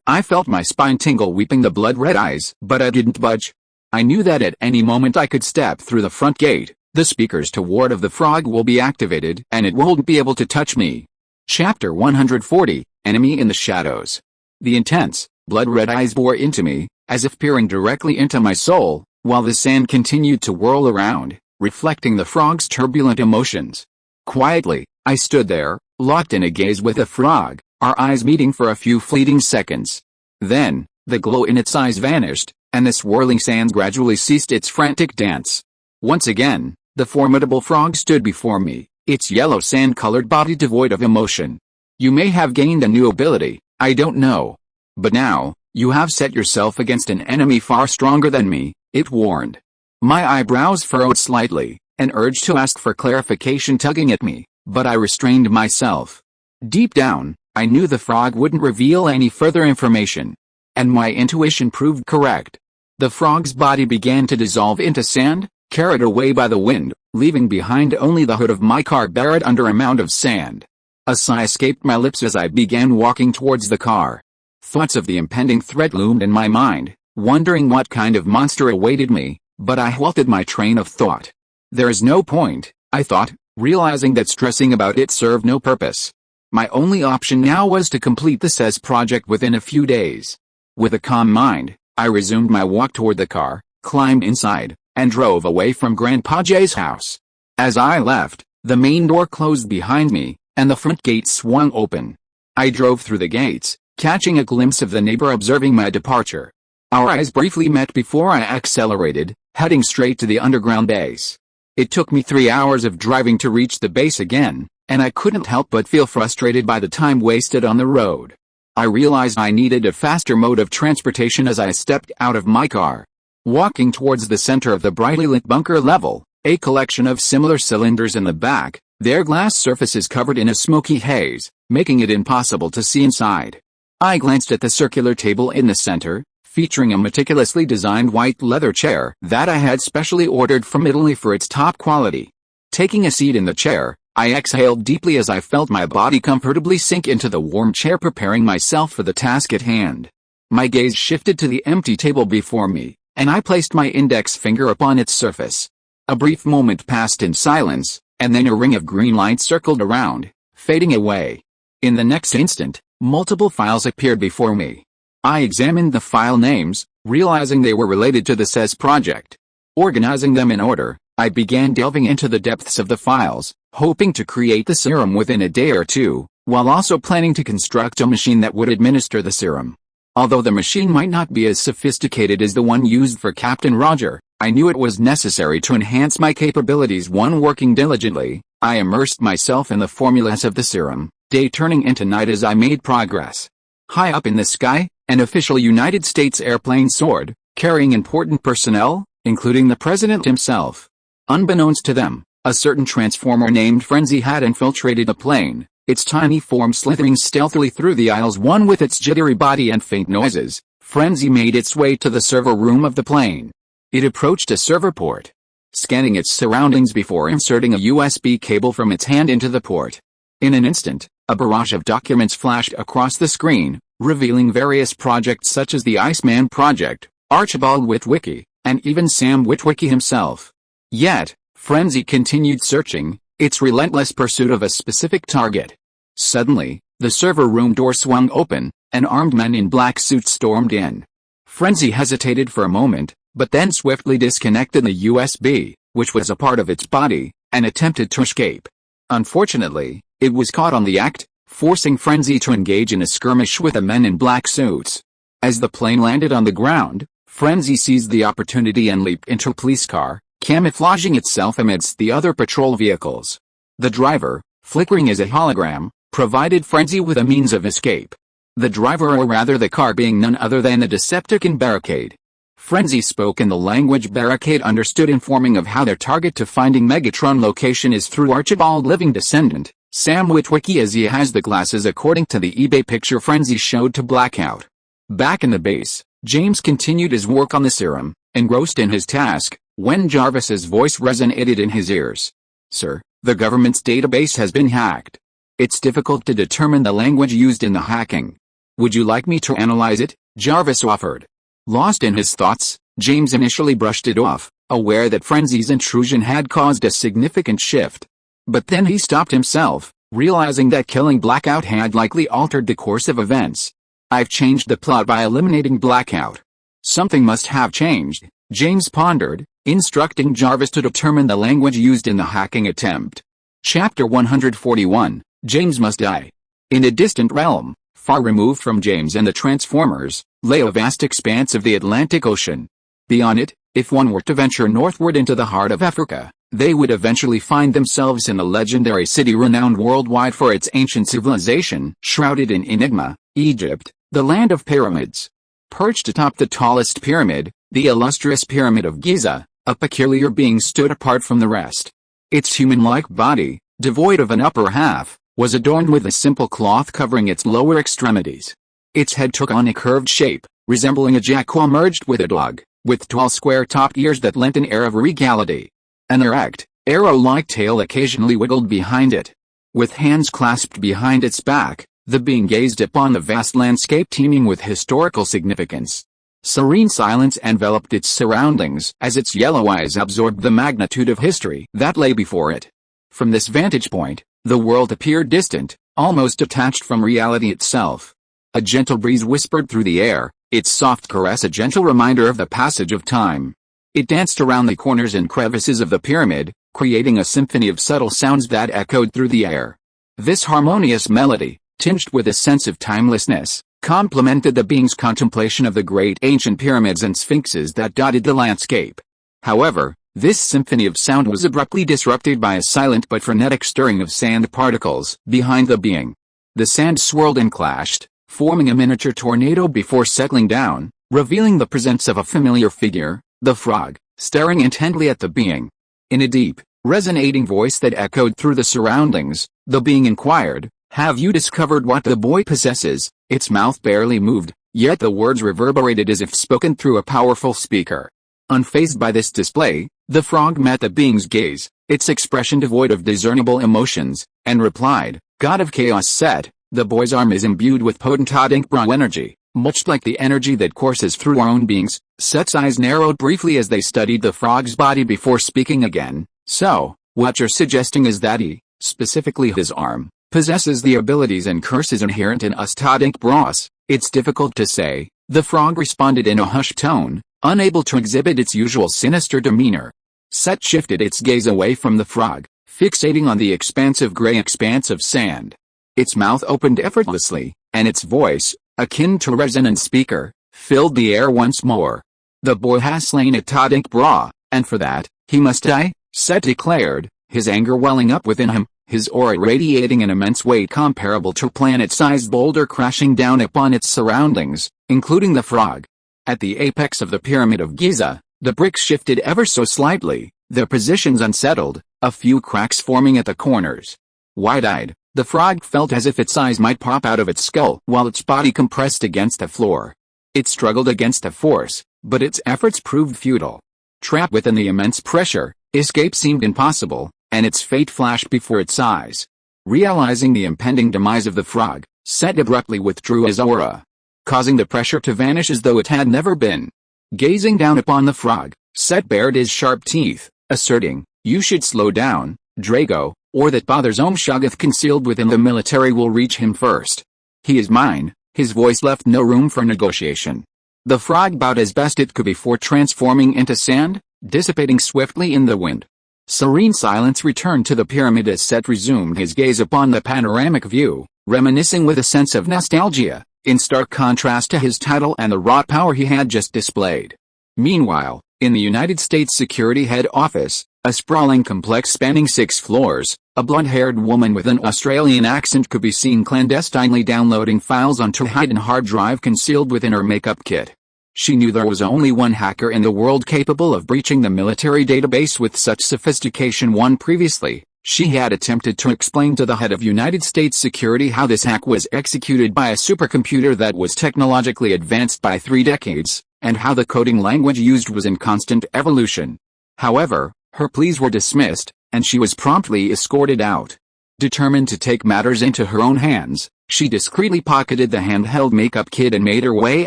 I felt my spine tingle, weeping the blood-red eyes, but I didn't budge. I knew that at any moment I could step through the front gate. The speakers to ward of the frog will be activated, and it won't be able to touch me. Chapter 140, Enemy in the Shadows. The intense, blood-red eyes bore into me, as if peering directly into my soul, while the sand continued to whirl around, reflecting the frog's turbulent emotions. Quietly, I stood there, locked in a gaze with the frog, our eyes meeting for a few fleeting seconds. Then, the glow in its eyes vanished, and the swirling sands gradually ceased its frantic dance. Once again, the formidable frog stood before me, its yellow sand-colored body devoid of emotion. "You may have gained a new ability, I don't know. But now, you have set yourself against an enemy far stronger than me," it warned. My eyebrows furrowed slightly, an urge to ask for clarification tugging at me, but I restrained myself. Deep down, I knew the frog wouldn't reveal any further information. And my intuition proved correct. The frog's body began to dissolve into sand, carried away by the wind, leaving behind only the hood of my car buried under a mound of sand. A sigh escaped my lips as I began walking towards the car. Thoughts of the impending threat loomed in my mind, wondering what kind of monster awaited me, but I halted my train of thought. There is no point, I thought, realizing that stressing about it served no purpose. My only option now was to complete the SYNOPSIS project within a few days. With a calm mind, I resumed my walk toward the car, climbed inside, and drove away from Grandpa Jay's house. As I left, the main door closed behind me, and the front gate swung open. I drove through the gates, catching a glimpse of the neighbor observing my departure. Our eyes briefly met before I accelerated, heading straight to the underground base. It took me 3 hours of driving to reach the base again, and I couldn't help but feel frustrated by the time wasted on the road. I realized I needed a faster mode of transportation as I stepped out of my car. Walking towards the center of the brightly lit bunker level, a collection of similar cylinders in the back, their glass surfaces covered in a smoky haze, making it impossible to see inside. I glanced at the circular table in the center, featuring a meticulously designed white leather chair that I had specially ordered from Italy for its top quality. Taking a seat in the chair, I exhaled deeply as I felt my body comfortably sink into the warm chair, preparing myself for the task at hand. My gaze shifted to the empty table before me, and I placed my index finger upon its surface. A brief moment passed in silence, and then a ring of green light circled around, fading away. In the next instant, multiple files appeared before me. I examined the file names, realizing they were related to the SYNOPSIS project. Organizing them in order, I began delving into the depths of the files, hoping to create the serum within a day or two, while also planning to construct a machine that would administer the serum. Although the machine might not be as sophisticated as the one used for Captain Roger, I knew it was necessary to enhance my capabilities. One working diligently, I immersed myself in the formulas of the serum, day turning into night as I made progress. High up in the sky, an official United States airplane soared, carrying important personnel, including the president himself. Unbeknownst to them, a certain transformer named Frenzy had infiltrated the plane, its tiny form slithering stealthily through the aisles. One with its jittery body and faint noises, Frenzy made its way to the server room of the plane. It approached a server port, scanning its surroundings before inserting a USB cable from its hand into the port. In an instant, a barrage of documents flashed across the screen, revealing various projects such as the Iceman Project, Archibald Witwicky, and even Sam Witwicky himself. Yet, Frenzy continued searching, its relentless pursuit of a specific target. Suddenly, the server room door swung open, an armed man in black suit stormed in. Frenzy hesitated for a moment, but then swiftly disconnected the USB, which was a part of its body, and attempted to escape. Unfortunately, it was caught on the act, forcing Frenzy to engage in a skirmish with the men in black suits. As the plane landed on the ground, Frenzy seized the opportunity and leaped into a police car, camouflaging itself amidst the other patrol vehicles. The driver, flickering as a hologram, provided Frenzy with a means of escape. The driver, or rather the car, being none other than the Decepticon Barricade. Frenzy spoke in the language Barricade understood, informing of how their target to finding Megatron location is through Archibald living descendant, Sam Witwicky, as he has the glasses according to the eBay picture Frenzy showed to Blackout. Back in the base, James continued his work on the serum, engrossed in his task, when Jarvis's voice resonated in his ears. "Sir, the government's database has been hacked. It's difficult to determine the language used in the hacking. Would you like me to analyze it?" Jarvis offered. Lost in his thoughts, James initially brushed it off, aware that Frenzy's intrusion had caused a significant shift. But then he stopped himself, realizing that killing Blackout had likely altered the course of events. "I've changed the plot by eliminating Blackout." Something must have changed, James pondered, instructing Jarvis to determine the language used in the hacking attempt. Chapter 141, James Must Die. In a distant realm, far removed from James and the Transformers, lay a vast expanse of the Atlantic Ocean. Beyond it, if one were to venture northward into the heart of Africa, they would eventually find themselves in the legendary city renowned worldwide for its ancient civilization, shrouded in enigma, Egypt, the land of pyramids. Perched atop the tallest pyramid, the illustrious Pyramid of Giza, A peculiar being stood apart from the rest. Its human-like body, devoid of an upper half, was adorned with a simple cloth covering its lower extremities. Its head took on a curved shape, resembling a jackal merged with a dog, with tall square-topped ears that lent an air of regality. An erect, arrow-like tail occasionally wiggled behind it. With hands clasped behind its back, the being gazed upon the vast landscape teeming with historical significance. Serene silence enveloped its surroundings as its yellow eyes absorbed the magnitude of history that lay before it. From this vantage point, the world appeared distant, almost detached from reality itself. A gentle breeze whispered through the air, its soft caress a gentle reminder of the passage of time. It danced around the corners and crevices of the pyramid, creating a symphony of subtle sounds that echoed through the air. This harmonious melody, tinged with a sense of timelessness, complemented the being's contemplation of the great ancient pyramids and sphinxes that dotted the landscape. However, this symphony of sound was abruptly disrupted by a silent but frenetic stirring of sand particles behind the being. The sand swirled and clashed, forming a miniature tornado before settling down, revealing the presence of a familiar figure, the frog, staring intently at the being. In a deep, resonating voice that echoed through the surroundings, the being inquired, "Have you discovered what the boy possesses?" Its mouth barely moved, yet the words reverberated as if spoken through a powerful speaker. Unfazed by this display, the frog met the being's gaze, its expression devoid of discernible emotions, and replied, "God of Chaos Set, the boy's arm is imbued with potent Adinkbra energy, much like the energy that courses through our own beings." Set's eyes narrowed briefly as they studied the frog's body before speaking again. "So, what you're suggesting is that he, specifically his arm, possesses the abilities and curses inherent in us Adinkbras?" "It's difficult to say," the frog responded in a hushed tone, unable to exhibit its usual sinister demeanor. Set shifted its gaze away from the frog, fixating on the expansive gray expanse of sand. Its mouth opened effortlessly, and its voice, akin to a resonant speaker, filled the air once more. "The boy has slain a Adinkbra, and for that, he must die," Set declared, his anger welling up within him, his aura radiating an immense weight comparable to a planet-sized boulder crashing down upon its surroundings, including the frog. At the apex of the Pyramid of Giza, the bricks shifted ever so slightly, their positions unsettled, a few cracks forming at the corners. Wide-eyed, the frog felt as if its eyes might pop out of its skull while its body compressed against the floor. It struggled against the force, but its efforts proved futile. Trapped within the immense pressure, escape seemed impossible, and its fate flashed before its eyes. Realizing the impending demise of the frog, Set abruptly withdrew his aura, causing the pressure to vanish as though it had never been. Gazing down upon the frog, Set bared his sharp teeth, asserting, "You should slow down, Drago, or that Father's own Shoggoth concealed within the military will reach him first. He is mine." His voice left no room for negotiation. The frog bowed as best it could before transforming into sand, dissipating swiftly in the wind. Serene silence returned to the pyramid as Set resumed his gaze upon the panoramic view, reminiscing with a sense of nostalgia, in stark contrast to his title and the raw power he had just displayed. Meanwhile, in the United States Security Head Office, a sprawling complex spanning 6 floors, a blonde-haired woman with an Australian accent could be seen clandestinely downloading files onto a hidden hard drive concealed within her makeup kit. She knew there was only one hacker in the world capable of breaching the military database with such sophistication. Previously, she had attempted to explain to the head of United States Security how this hack was executed by a supercomputer that was technologically advanced by 3 decades, and how the coding language used was in constant evolution. However, her pleas were dismissed, and she was promptly escorted out. Determined to take matters into her own hands, she discreetly pocketed the handheld makeup kit and made her way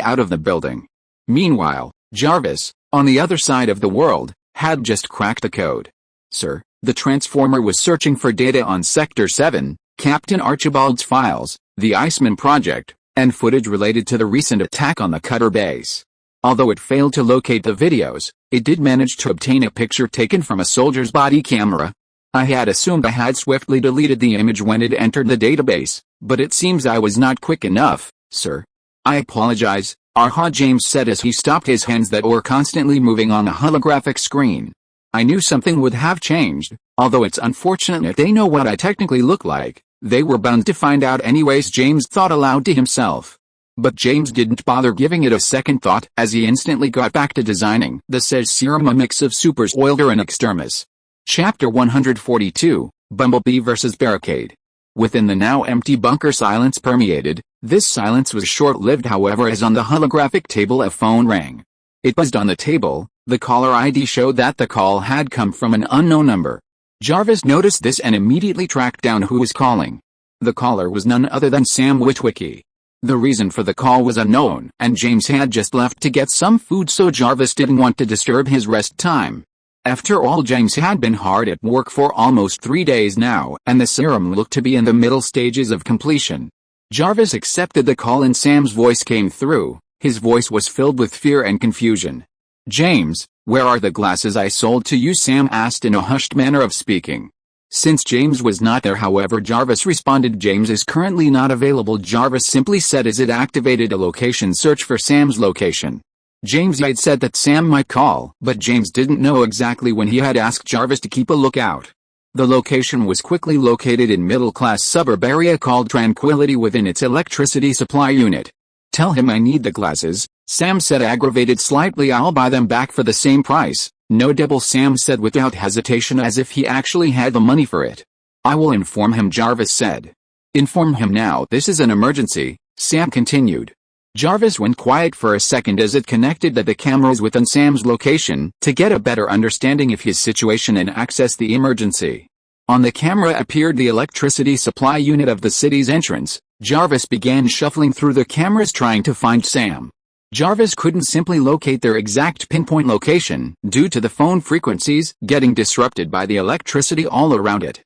out of the building. Meanwhile, Jarvis, on the other side of the world, had just cracked the code. "Sir, the Transformer was searching for data on Sector 7, Captain Archibald's files, the Iceman project, and footage related to the recent attack on the Cutter base. Although it failed to locate the videos, it did manage to obtain a picture taken from a soldier's body camera. I had assumed I had swiftly deleted the image when it entered the database, but it seems I was not quick enough, sir. I apologize," Arha James said as he stopped his hands that were constantly moving on the holographic screen. "I knew something would have changed, although it's unfortunate they know what I technically look like. They were bound to find out anyways," James thought aloud to himself. But James didn't bother giving it a second thought, as he instantly got back to designing the said serum, a mix of supers oiler and extremis. Chapter 142, Bumblebee vs. Barricade. Within the now empty bunker, silence permeated. This silence was short-lived, however, as on the holographic table a phone rang. It buzzed on the table. The caller ID showed that the call had come from an unknown number. Jarvis noticed this and immediately tracked down who was calling. The caller was none other than Sam Witwicky. The reason for the call was unknown, and James had just left to get some food, so Jarvis didn't want to disturb his rest time. After all, James had been hard at work for almost 3 days now, and the serum looked to be in the middle stages of completion. Jarvis accepted the call and Sam's voice came through. His voice was filled with fear and confusion. "James, where are the glasses I sold to you?" Sam asked in a hushed manner of speaking. Since James was not there, however, Jarvis responded, "James is currently not available." Jarvis simply said as it activated a location search for Sam's location. James had said that Sam might call, but James didn't know exactly when. He had asked Jarvis to keep a lookout. The location was quickly located in middle-class suburb area called Tranquility within its electricity supply unit. "Tell him I need the glasses," Sam said, aggravated slightly. "I'll buy them back for the same price." "No double," Sam said without hesitation, as if he actually had the money for it. "I will inform him," Jarvis said. "Inform him now. This is an emergency," Sam continued. Jarvis went quiet for a second as it connected that the cameras within Sam's location to get a better understanding of his situation and access the emergency. On the camera appeared the electricity supply unit of the city's entrance. Jarvis began shuffling through the cameras trying to find Sam. Jarvis couldn't simply locate their exact pinpoint location due to the phone frequencies getting disrupted by the electricity all around it.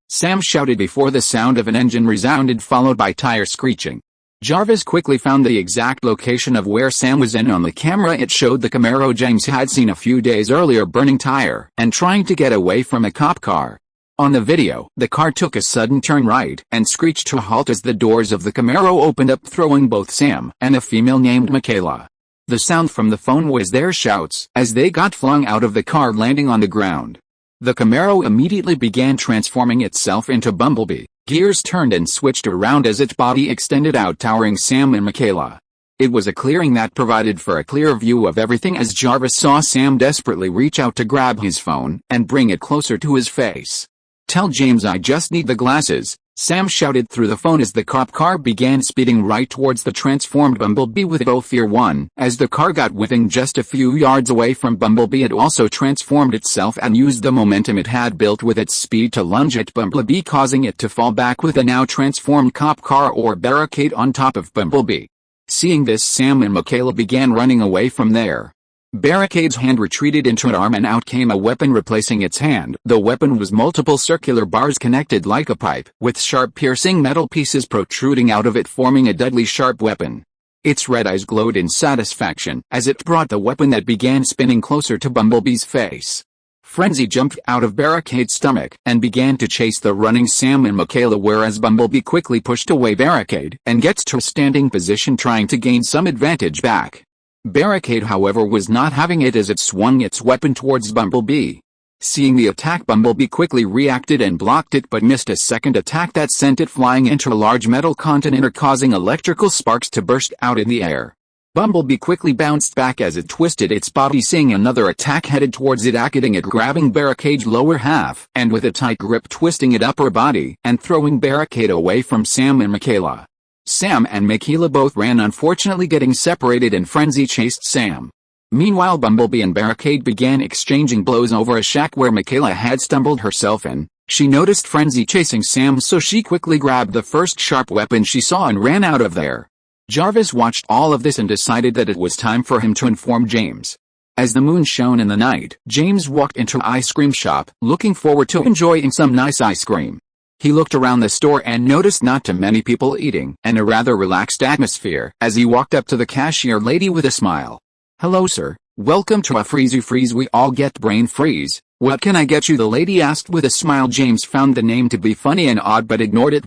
Sam shouted before the sound of an engine resounded, followed by tire screeching. Jarvis quickly found the exact location of where Sam was, and on the camera it showed the Camaro James had seen a few days earlier burning tire and trying to get away from a cop car. On the video, the car took a sudden turn right and screeched to a halt as the doors of the Camaro opened up, throwing both Sam and a female named Michaela. The sound from the phone was their shouts as they got flung out of the car, landing on the ground. The Camaro immediately began transforming itself into Bumblebee. Gears turned and switched around as its body extended out, towering Sam and Michaela. It was a clearing that provided for a clear view of everything as Jarvis saw Sam desperately reach out to grab his phone and bring it closer to his face. "Tell James I just need the glasses," Sam shouted through the phone as the cop car began speeding right towards the transformed Bumblebee with no fear. As the car got within just a few yards away from Bumblebee, it also transformed itself and used the momentum it had built with its speed to lunge at Bumblebee, causing it to fall back with a now transformed cop car or barricade on top of Bumblebee. Seeing this, Sam and Michaela began running away from there. Barricade's hand retreated into an arm and out came a weapon replacing its hand. The weapon was multiple circular bars connected like a pipe, with sharp piercing metal pieces protruding out of it, forming a deadly sharp weapon. Its red eyes glowed in satisfaction as it brought the weapon that began spinning closer to Bumblebee's face. Frenzy jumped out of Barricade's stomach and began to chase the running Sam and Michaela, whereas Bumblebee quickly pushed away Barricade and gets to a standing position, trying to gain some advantage back. Barricade, however, was not having it as it swung its weapon towards Bumblebee. Seeing the attack, Bumblebee quickly reacted and blocked it, but missed a second attack that sent it flying into a large metal container, causing electrical sparks to burst out in the air. Bumblebee quickly bounced back as it twisted its body, seeing another attack headed towards it, acting it, grabbing Barricade's lower half and with a tight grip twisting its upper body and throwing Barricade away from Sam and Michaela. Sam and Michaela both ran, unfortunately getting separated, and Frenzy chased Sam. Meanwhile, Bumblebee and Barricade began exchanging blows over a shack where Michaela had stumbled herself in. She noticed Frenzy chasing Sam, so she quickly grabbed the first sharp weapon she saw and ran out of there. Jarvis watched all of this and decided that it was time for him to inform James. As the moon shone in the night, James walked into an ice cream shop, looking forward to enjoying some nice ice cream. He looked around the store and noticed not too many people eating, and a rather relaxed atmosphere as he walked up to the cashier lady with a smile. "Hello sir, welcome to a freeze. We all get brain freeze. What can I get you?" the lady asked with a smile. James found the name to be funny and odd but ignored it.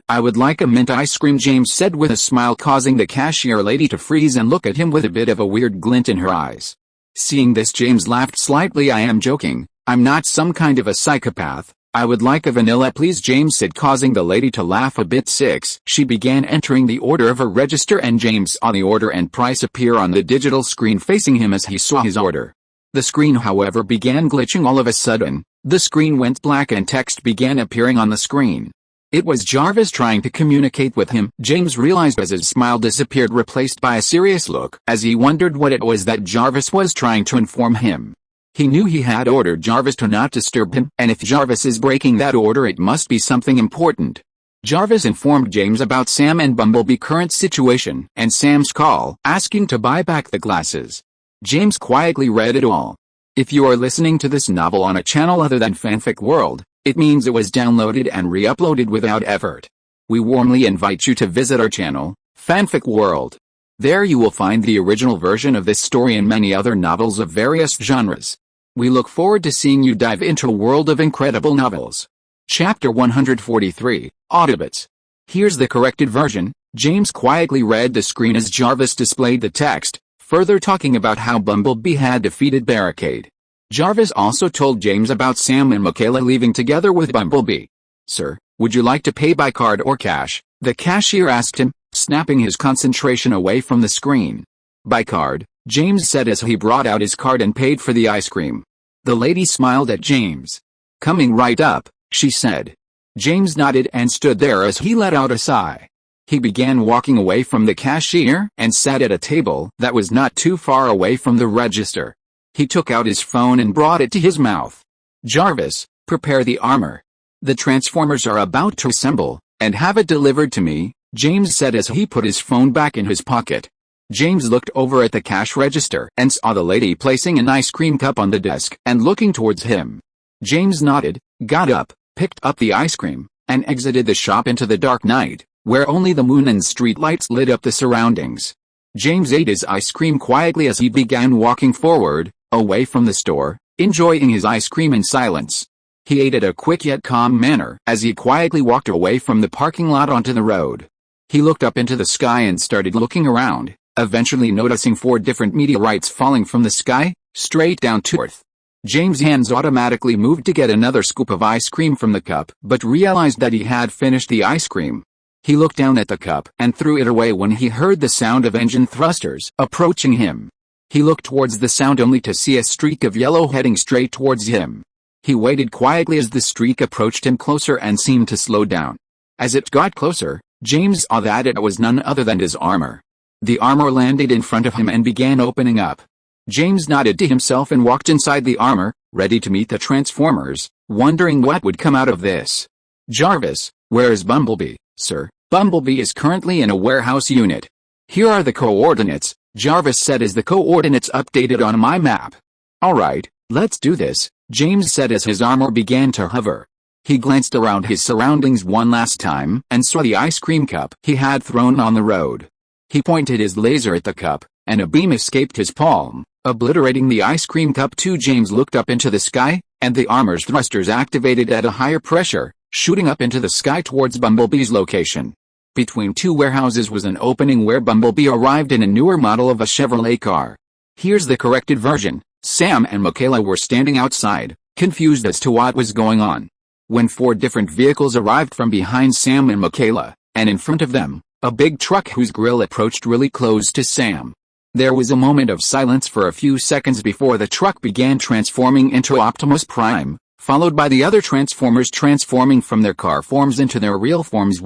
"I would like a mint ice cream," James said with a smile, causing the cashier lady to freeze and look at him with a bit of a weird glint in her eyes. Seeing this, James laughed slightly. "I am joking. I'm not some kind of a psychopath. "I would like a vanilla please," James said, causing the lady to laugh a bit. 6. She began entering the order of her register, and James saw the order and price appear on the digital screen facing him as he saw his order. The screen, however, began glitching all of a sudden. The screen went black and text began appearing on the screen. It was Jarvis trying to communicate with him, James realized as his smile disappeared, replaced by a serious look, as he wondered what it was that Jarvis was trying to inform him. He knew he had ordered Jarvis to not disturb him, and if Jarvis is breaking that order, it must be something important. Jarvis informed James about Sam and Bumblebee's current situation, and Sam's call, asking to buy back the glasses. James quietly read it all. If you are listening to this novel on a channel other than Fanfic World, it means it was downloaded and re-uploaded without effort. We warmly invite you to visit our channel, Fanfic World. There you will find the original version of this story and many other novels of various genres. We look forward to seeing you dive into a world of incredible novels. Chapter 143, Autobots. Here's the corrected version. James quietly read the screen as Jarvis displayed the text, further talking about how Bumblebee had defeated Barricade. Jarvis also told James about Sam and Michaela leaving together with Bumblebee. "Sir, would you like to pay by card or cash?" the cashier asked him, snapping his concentration away from the screen. "By card," James said as he brought out his card and paid for the ice cream. The lady smiled at James. "Coming right up," she said. James nodded and stood there as he let out a sigh. He began walking away from the cashier and sat at a table that was not too far away from the register. He took out his phone and brought it to his mouth. "Jarvis, prepare the armor. The Transformers are about to assemble, and have it delivered to me," James said as he put his phone back in his pocket. James looked over at the cash register and saw the lady placing an ice cream cup on the desk and looking towards him. James nodded, got up, picked up the ice cream, and exited the shop into the dark night, where only the moon and street lights lit up the surroundings. James ate his ice cream quietly as he began walking forward, away from the store, enjoying his ice cream in silence. He ate at a quick yet calm manner as he quietly walked away from the parking lot onto the road. He looked up into the sky and started looking around, eventually noticing 4 different meteorites falling from the sky, straight down to Earth. James' hands automatically moved to get another scoop of ice cream from the cup, but realized that he had finished the ice cream. He looked down at the cup and threw it away when he heard the sound of engine thrusters approaching him. He looked towards the sound only to see a streak of yellow heading straight towards him. He waited quietly as the streak approached him closer and seemed to slow down. As it got closer, James saw that it was none other than his armor. The armor landed in front of him and began opening up. James nodded to himself and walked inside the armor, ready to meet the Transformers, wondering what would come out of this. "Jarvis, where is Bumblebee?" "Sir, Bumblebee is currently in a warehouse unit. Here are the coordinates," Jarvis said as the coordinates updated on my map. "Alright, let's do this," James said as his armor began to hover. He glanced around his surroundings one last time and saw the ice cream cup he had thrown on the road. He pointed his laser at the cup, and a beam escaped his palm, obliterating the ice cream cup too. James looked up into the sky, and the armor's thrusters activated at a higher pressure, shooting up into the sky towards Bumblebee's location. Between 2 warehouses was an opening where Bumblebee arrived in a newer model of a Chevrolet car. Here's the corrected version. Sam and Michaela were standing outside, confused as to what was going on. When 4 different vehicles arrived from behind Sam and Michaela, and in front of them, a big truck whose grille approached really close to Sam. There was a moment of silence for a few seconds before the truck began transforming into Optimus Prime, followed by the other Transformers transforming from their car forms into their real forms.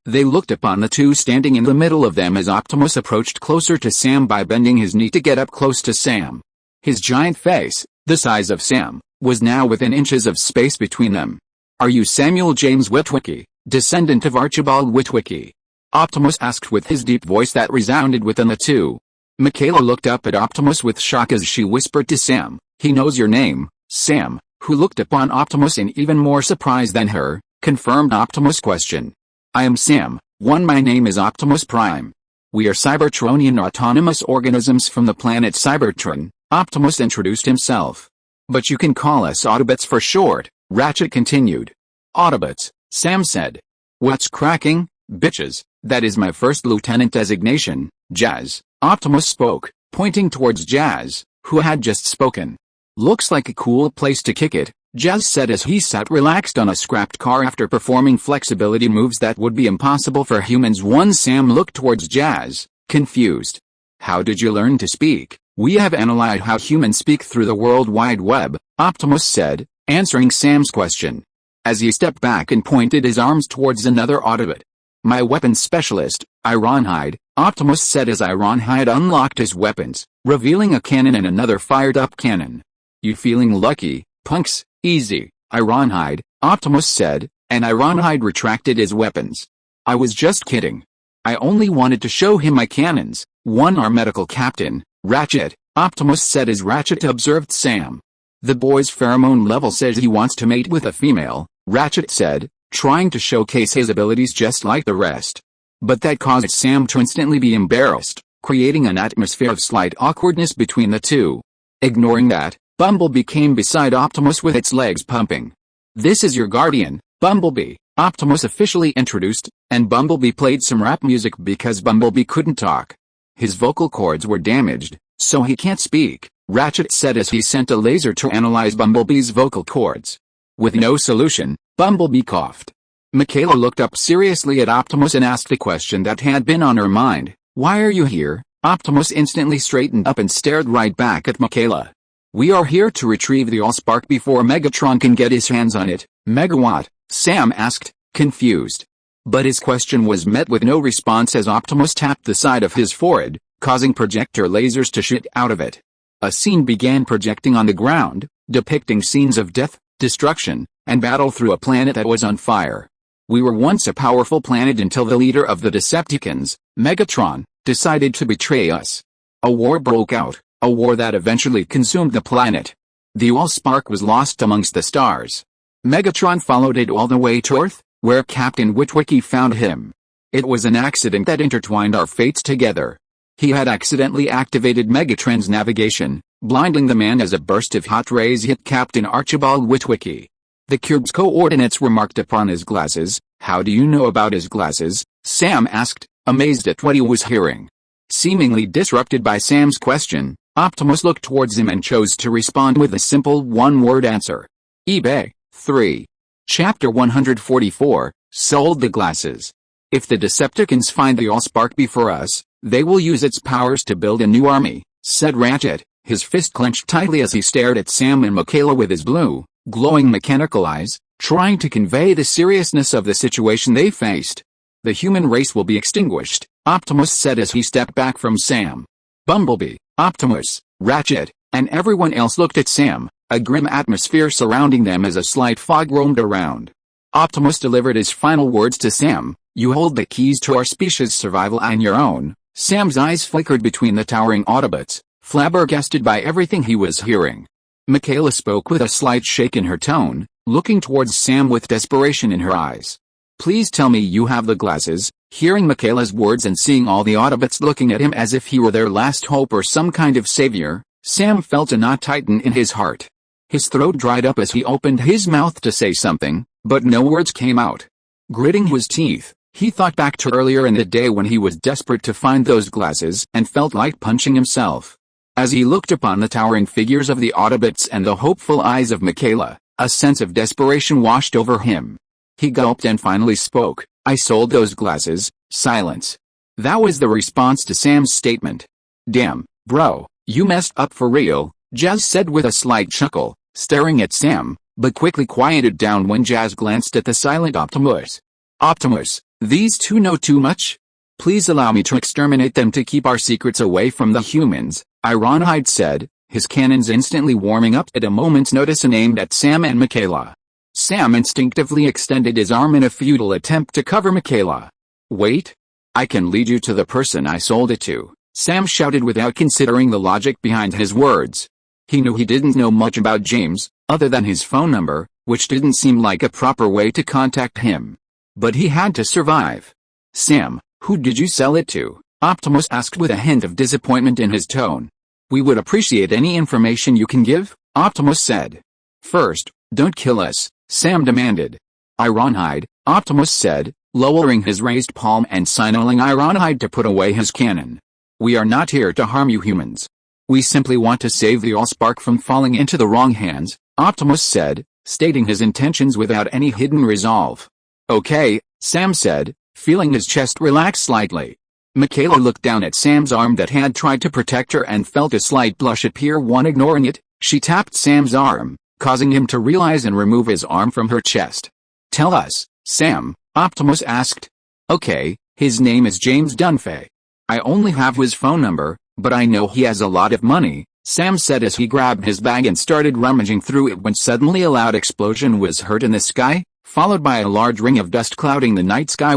They looked upon the 2 standing in the middle of them as Optimus approached closer to Sam by bending his knee to get up close to Sam. His giant face, the size of Sam, was now within inches of space between them. "Are you Samuel James Witwicky, descendant of Archibald Witwicky?" Optimus asked with his deep voice that resounded within the 2. Michaela looked up at Optimus with shock as she whispered to Sam, "He knows your name." Sam, who looked upon Optimus in even more surprise than her, confirmed Optimus' question. "I am Sam. My name is Optimus Prime. We are Cybertronian autonomous organisms from the planet Cybertron," Optimus introduced himself. "But you can call us Autobots for short," Ratchet continued. "Autobots," Sam said. "What's cracking, bitches? That is my first lieutenant designation, Jazz," Optimus spoke, pointing towards Jazz, who had just spoken. "Looks like a cool place to kick it," Jazz said as he sat relaxed on a scrapped car after performing flexibility moves that would be impossible for humans. Sam looked towards Jazz, confused. How did you learn to speak? We have analyzed how humans speak through the World Wide Web, Optimus said, answering Sam's question. As he stepped back and pointed his arms towards another Autobot. My weapons specialist, Ironhide, Optimus said as Ironhide unlocked his weapons, revealing a cannon and another fired-up cannon. You feeling lucky, punks? Easy, Ironhide, Optimus said, and Ironhide retracted his weapons. I was just kidding. I only wanted to show him my cannons. Our medical captain, Ratchet, Optimus said as Ratchet observed Sam. The boy's pheromone level says he wants to mate with a female, Ratchet said, trying to showcase his abilities just like the rest. But that caused Sam to instantly be embarrassed, creating an atmosphere of slight awkwardness between the two. Ignoring that, Bumblebee came beside Optimus with its legs pumping. This is your guardian, Bumblebee, Optimus officially introduced, and Bumblebee played some rap music because Bumblebee couldn't talk. His vocal cords were damaged, so he can't speak, Ratchet said as he sent a laser to analyze Bumblebee's vocal cords. With no solution, Bumblebee coughed. Michaela looked up seriously at Optimus and asked a question that had been on her mind. Why are you here? Optimus instantly straightened up and stared right back at Michaela. We are here to retrieve the Allspark before Megatron can get his hands on it. Megawatt? Sam asked, confused. But his question was met with no response as Optimus tapped the side of his forehead, causing projector lasers to shoot out of it. A scene began projecting on the ground, depicting scenes of death, destruction, and battle through a planet that was on fire. We were once a powerful planet until the leader of the Decepticons, Megatron, decided to betray us. A war broke out, a war that eventually consumed the planet. The Allspark was lost amongst the stars. Megatron followed it all the way to Earth, where Captain Witwicky found him. It was an accident that intertwined our fates together. He had accidentally activated Megatron's navigation, blinding the man as a burst of hot rays hit Captain Archibald Witwicky. The cube's coordinates were marked upon his glasses. How do you know about his glasses? Sam asked, amazed at what he was hearing. Seemingly disrupted by Sam's question, Optimus looked towards him and chose to respond with a simple one-word answer. eBay. 3. Chapter 144, Sold the Glasses. If the Decepticons find the Allspark before us, they will use its powers to build a new army, said Ratchet, his fist clenched tightly as he stared at Sam and Michaela with his blue, glowing mechanical eyes, trying to convey the seriousness of the situation they faced. The human race will be extinguished, Optimus said as he stepped back from Sam. Bumblebee, Optimus, Ratchet, and everyone else looked at Sam, a grim atmosphere surrounding them as a slight fog roamed around. Optimus delivered his final words to Sam. You hold the keys to our species' survival on your own. Sam's eyes flickered between the towering Autobots, flabbergasted by everything he was hearing. Michaela spoke with a slight shake in her tone, looking towards Sam with desperation in her eyes. Please tell me you have the glasses. Hearing Michaela's words and seeing all the Autobots looking at him as if he were their last hope or some kind of savior, Sam felt a knot tighten in his heart. His throat dried up as he opened his mouth to say something, but no words came out. Gritting his teeth, he thought back to earlier in the day when he was desperate to find those glasses and felt like punching himself. As he looked upon the towering figures of the Autobots and the hopeful eyes of Michaela, a sense of desperation washed over him. He gulped and finally spoke. I sold those glasses. Silence. That was the response to Sam's statement. Damn, bro, you messed up for real, Jazz said with a slight chuckle, staring at Sam, but quickly quieted down when Jazz glanced at the silent Optimus. Optimus, these two know too much? Please allow me to exterminate them to keep our secrets away from the humans, Ironhide said, his cannons instantly warming up at a moment's notice and aimed at Sam and Michaela. Sam instinctively extended his arm in a futile attempt to cover Michaela. Wait. I can lead you to the person I sold it to, Sam shouted without considering the logic behind his words. He knew he didn't know much about James, other than his phone number, which didn't seem like a proper way to contact him. But he had to survive. Sam, who did you sell it to? Optimus asked with a hint of disappointment in his tone. We would appreciate any information you can give, Optimus said. First, don't kill us, Sam demanded. Ironhide, Optimus said, lowering his raised palm and signaling Ironhide to put away his cannon. We are not here to harm you humans. We simply want to save the Allspark from falling into the wrong hands, Optimus said, stating his intentions without any hidden resolve. "Okay," Sam said, feeling his chest relax slightly. Michaela looked down at Sam's arm that had tried to protect her and felt a slight blush appear. Ignoring it, she tapped Sam's arm, causing him to realize and remove his arm from her chest. "Tell us, Sam," Optimus asked. "Okay, his name is James Dunphy. I only have his phone number, but I know he has a lot of money," Sam said as he grabbed his bag and started rummaging through it when suddenly a loud explosion was heard in the sky, followed by a large ring of dust clouding the night sky.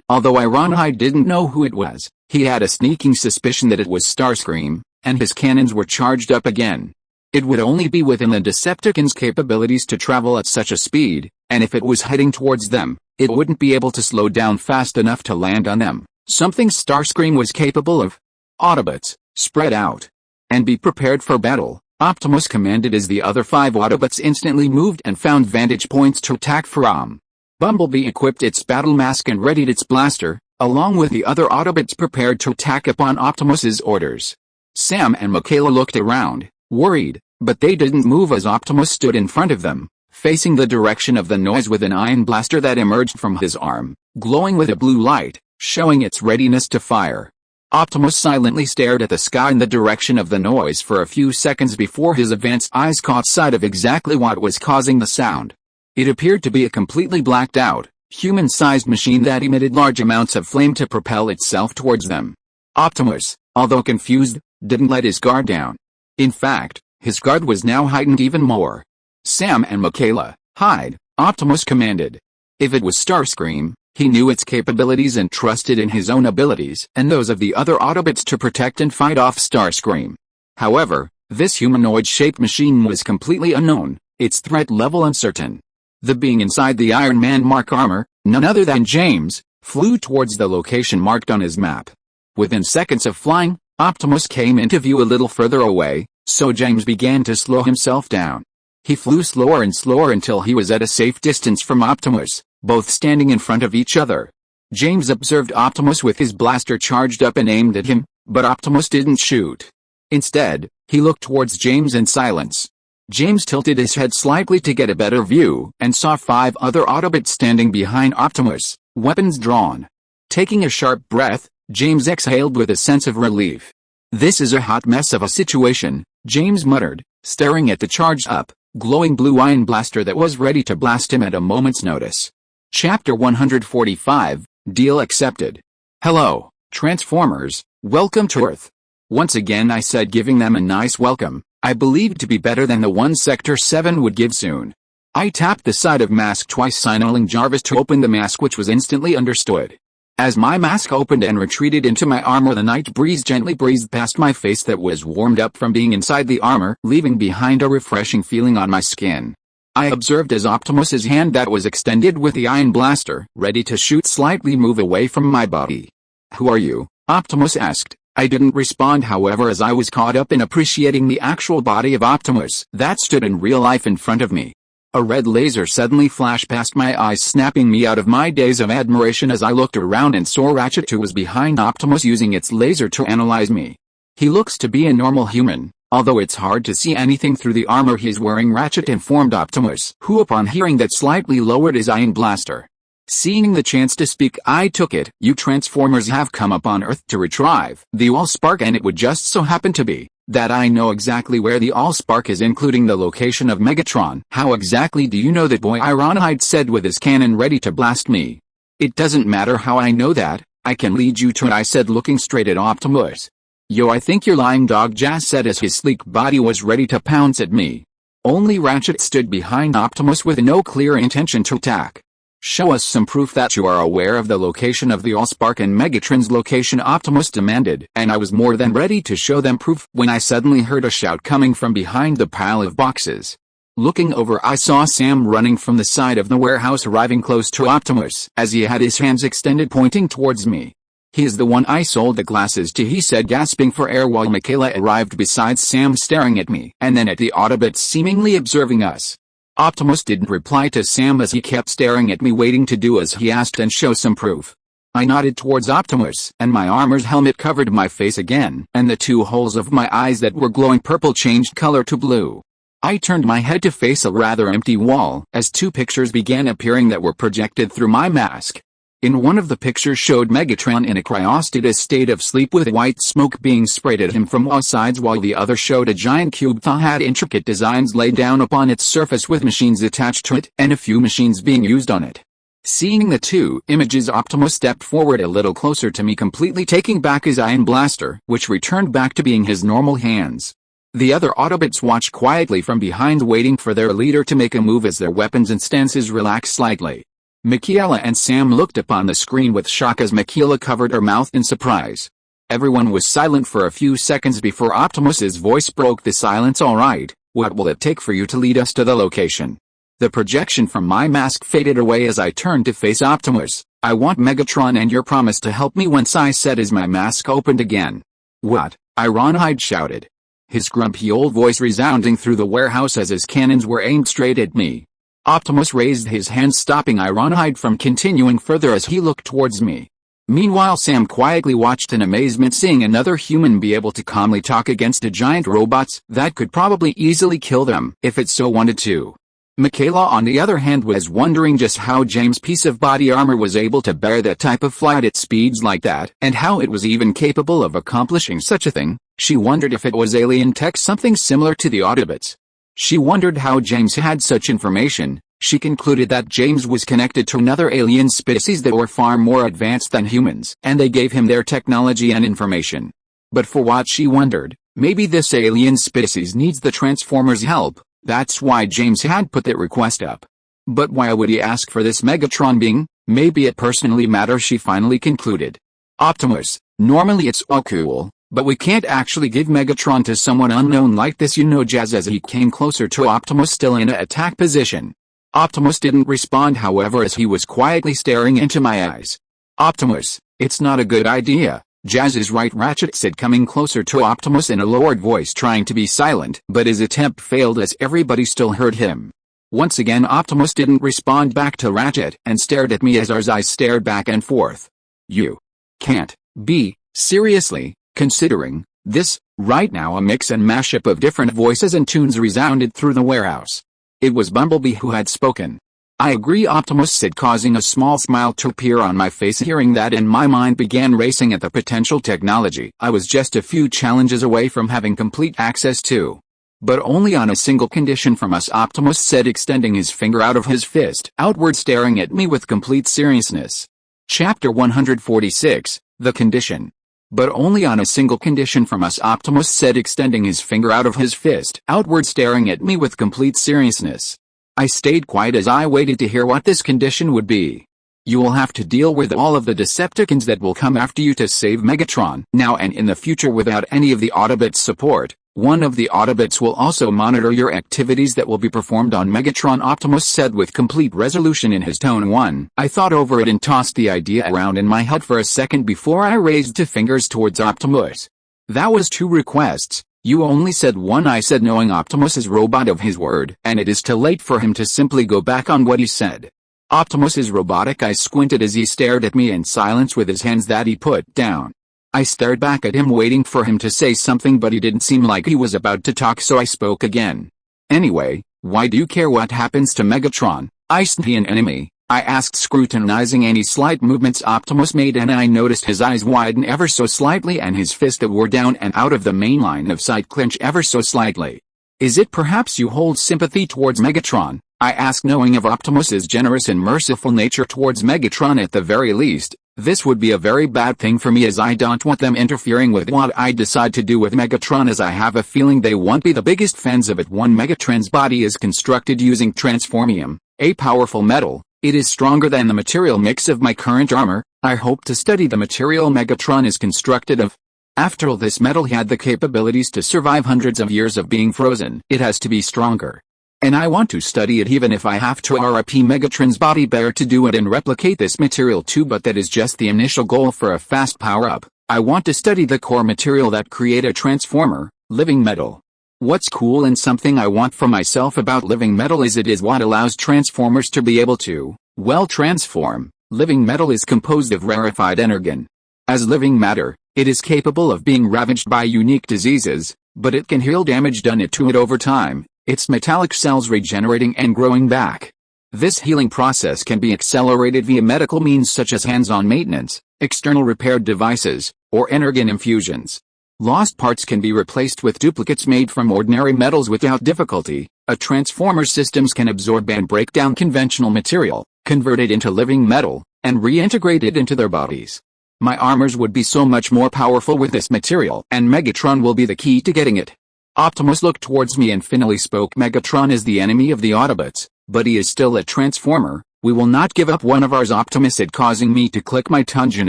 Although Ironhide didn't know who it was, he had a sneaking suspicion that it was Starscream, and his cannons were charged up again. It would only be within the Decepticons' capabilities to travel at such a speed, and if it was heading towards them, it wouldn't be able to slow down fast enough to land on them, something Starscream was capable of. "Autobots, spread out. And be prepared for battle," Optimus commanded as the other 5 Autobots instantly moved and found vantage points to attack from. Bumblebee equipped its battle mask and readied its blaster, along with the other Autobots prepared to attack upon Optimus's orders. Sam and Michaela looked around, worried, but they didn't move as Optimus stood in front of them, facing the direction of the noise with an ion blaster that emerged from his arm, glowing with a blue light, showing its readiness to fire. Optimus silently stared at the sky in the direction of the noise for a few seconds before his advanced eyes caught sight of exactly what was causing the sound. It appeared to be a completely blacked out, human-sized machine that emitted large amounts of flame to propel itself towards them. Optimus, although confused, didn't let his guard down. In fact, his guard was now heightened even more. "Sam and Michaela, hide," Optimus commanded. If it was Starscream, he knew its capabilities and trusted in his own abilities and those of the other Autobots to protect and fight off Starscream. However, this humanoid-shaped machine was completely unknown, its threat level uncertain. The being inside the Iron Man Mark armor, none other than James, flew towards the location marked on his map. Within seconds of flying, Optimus came into view a little further away, so James began to slow himself down. He flew slower and slower until he was at a safe distance from Optimus, both standing in front of each other. James observed Optimus with his blaster charged up and aimed at him, but Optimus didn't shoot. Instead, he looked towards James in silence. James tilted his head slightly to get a better view and saw 5 other Autobots standing behind Optimus, weapons drawn. Taking a sharp breath, James exhaled with a sense of relief. "This is a hot mess of a situation," James muttered, staring at the charged up, glowing blue ion blaster that was ready to blast him at a moment's notice. Chapter 145, Deal Accepted. "Hello, Transformers, welcome to Earth." Once again I said, giving them a nice welcome, I believed to be better than the one Sector 7 would give soon. I tapped the side of mask twice, signaling Jarvis to open the mask, which was instantly understood. As my mask opened and retreated into my armor, the night breeze gently breezed past my face that was warmed up from being inside the armor, leaving behind a refreshing feeling on my skin. I observed as Optimus's hand that was extended with the ion blaster, ready to shoot, slightly move away from my body. "Who are you?" Optimus asked. I didn't respond, however, as I was caught up in appreciating the actual body of Optimus that stood in real life in front of me. A red laser suddenly flashed past my eyes, snapping me out of my daze of admiration as I looked around and saw Ratchet, who was behind Optimus, using its laser to analyze me. He looks to be a normal human, although it's hard to see anything through the armor he's wearing, Ratchet informed Optimus, who upon hearing that slightly lowered his ion blaster. Seeing the chance to speak, I took it. "You Transformers have come up on Earth to retrieve the Allspark, and it would just so happen to be that I know exactly where the Allspark is, including the location of Megatron." "How exactly do you know that, boy?" Ironhide said with his cannon ready to blast me. "It doesn't matter how I know that, I can lead you to it," I said, looking straight at Optimus. "Yo, I think you're lying, dog," Jazz said as his sleek body was ready to pounce at me. Only Ratchet stood behind Optimus with no clear intention to attack. "Show us some proof that you are aware of the location of the Allspark and Megatron's location," Optimus demanded, and I was more than ready to show them proof when I suddenly heard a shout coming from behind the pile of boxes. Looking over, I saw Sam running from the side of the warehouse, arriving close to Optimus as he had his hands extended pointing towards me. "He is the one I sold the glasses to," he said, gasping for air, while Michaela arrived beside Sam, staring at me and then at the Autobots seemingly observing us. Optimus didn't reply to Sam as he kept staring at me, waiting to do as he asked and show some proof. I nodded towards Optimus, and my armor's helmet covered my face again, and the 2 holes of my eyes that were glowing purple changed color to blue. I turned my head to face a rather empty wall as two pictures began appearing that were projected through my mask. In one of the pictures showed Megatron in a cryostatic state of sleep with white smoke being sprayed at him from all sides, while the other showed a giant cube that had intricate designs laid down upon its surface with machines attached to it and a few machines being used on it. Seeing the two images, Optimus stepped forward a little closer to me, completely taking back his iron blaster, which returned back to being his normal hands. The other Autobots watched quietly from behind, waiting for their leader to make a move as their weapons and stances relaxed slightly. Michaela and Sam looked upon the screen with shock as Michaela covered her mouth in surprise. Everyone was silent for a few seconds before Optimus's voice broke the silence. "All right, what will it take for you to lead us to the location?" The projection from my mask faded away as I turned to face Optimus. "I want Megatron and your promise to help me," once I said as my mask opened again. "What?" Ironhide shouted, his grumpy old voice resounding through the warehouse as his cannons were aimed straight at me. Optimus raised his hand, stopping Ironhide from continuing further as he looked towards me. Meanwhile, Sam quietly watched in amazement, seeing another human be able to calmly talk against a giant robots that could probably easily kill them if it so wanted to. Michaela, on the other hand, was wondering just how James' piece of body armor was able to bear that type of flight at speeds like that, and how it was even capable of accomplishing such a thing. She wondered if it was alien tech, something similar to the Autobots. She wondered how James had such information. She concluded that James was connected to another alien species that were far more advanced than humans, and they gave him their technology and information. But for what, she wondered. Maybe this alien species needs the Transformers' help. That's why James had put that request up. But why would he ask for this Megatron being? Maybe it personally matters, she finally concluded. "Optimus, normally it's all cool, but we can't actually give Megatron to someone unknown like this, you know," Jazz as he came closer to Optimus, still in an attack position. Optimus didn't respond, however, as he was quietly staring into my eyes. "Optimus, it's not a good idea. Jazz is right," Ratchet said, coming closer to Optimus in a lowered voice, trying to be silent, but his attempt failed as everybody still heard him. Once again, Optimus didn't respond back to Ratchet and stared at me as our eyes stared back and forth. "You can't be seriously considering this right now?" A mix and mashup of different voices and tunes resounded through the warehouse. It was Bumblebee who had spoken. "I agree," Optimus said, causing a small smile to appear on my face. Hearing that, and my mind began racing at the potential technology I was just a few challenges away from having complete access to. "But only on a single condition from us," Optimus said, extending his finger out of his fist outward, staring at me with complete seriousness. Chapter 146, The Condition. "But only on a single condition from us," Optimus said, extending his finger out of his fist outward, staring at me with complete seriousness. I stayed quiet as I waited to hear what this condition would be. "You will have to deal with all of the Decepticons that will come after you to save Megatron now and in the future without any of the Autobots' support. One of the Autobots will also monitor your activities that will be performed on Megatron," Optimus said with complete resolution in his tone. I thought over it and tossed the idea around in my head for a second before I raised two fingers towards Optimus. "That was two requests. You only said one," I said, knowing Optimus is robot of his word, and it is too late for him to simply go back on what he said. Optimus is robotic. I squinted as he stared at me in silence with his hands that he put down. I stared back at him, waiting for him to say something, but he didn't seem like he was about to talk, so I spoke again. "Anyway, why do you care what happens to Megatron? Isn't he an enemy?" I asked, scrutinizing any slight movements Optimus made, and I noticed his eyes widen ever so slightly and his fist that were down and out of the main line of sight clench ever so slightly. "Is it perhaps you hold sympathy towards Megatron?" I asked, knowing of Optimus's generous and merciful nature towards Megatron. At the very least, this would be a very bad thing for me, as I don't want them interfering with what I decide to do with Megatron, as I have a feeling they won't be the biggest fans of it. One, Megatron's body is constructed using transformium, a powerful metal. It is stronger than the material mix of my current armor. I hope to study the material Megatron is constructed of. After all, this metal had the capabilities to survive hundreds of years of being frozen. It has to be stronger. And I want to study it, even if I have to RIP Megatron's body bear to do it and replicate this material too, but that is just the initial goal for a fast power-up. I want to study the core material that create a transformer, living metal. What's cool and something I want for myself about living metal is it is what allows transformers to be able to, well, transform. Living metal is composed of rarefied energon. As living matter, it is capable of being ravaged by unique diseases, but it can heal damage done to it over time. its metallic cells regenerating and growing back. This healing process can be accelerated via medical means such as hands-on maintenance, external repaired devices, or energon infusions. Lost parts can be replaced with duplicates made from ordinary metals without difficulty. A transformer systems can absorb and break down conventional material, convert it into living metal, and reintegrate it into their bodies. My armors would be so much more powerful with this material, and Megatron will be the key to getting it. Optimus looked towards me and finally spoke. Megatron is the enemy of the Autobots, but he is still a transformer. We will not give up one of ours, Optimus said, causing me to click my tongue in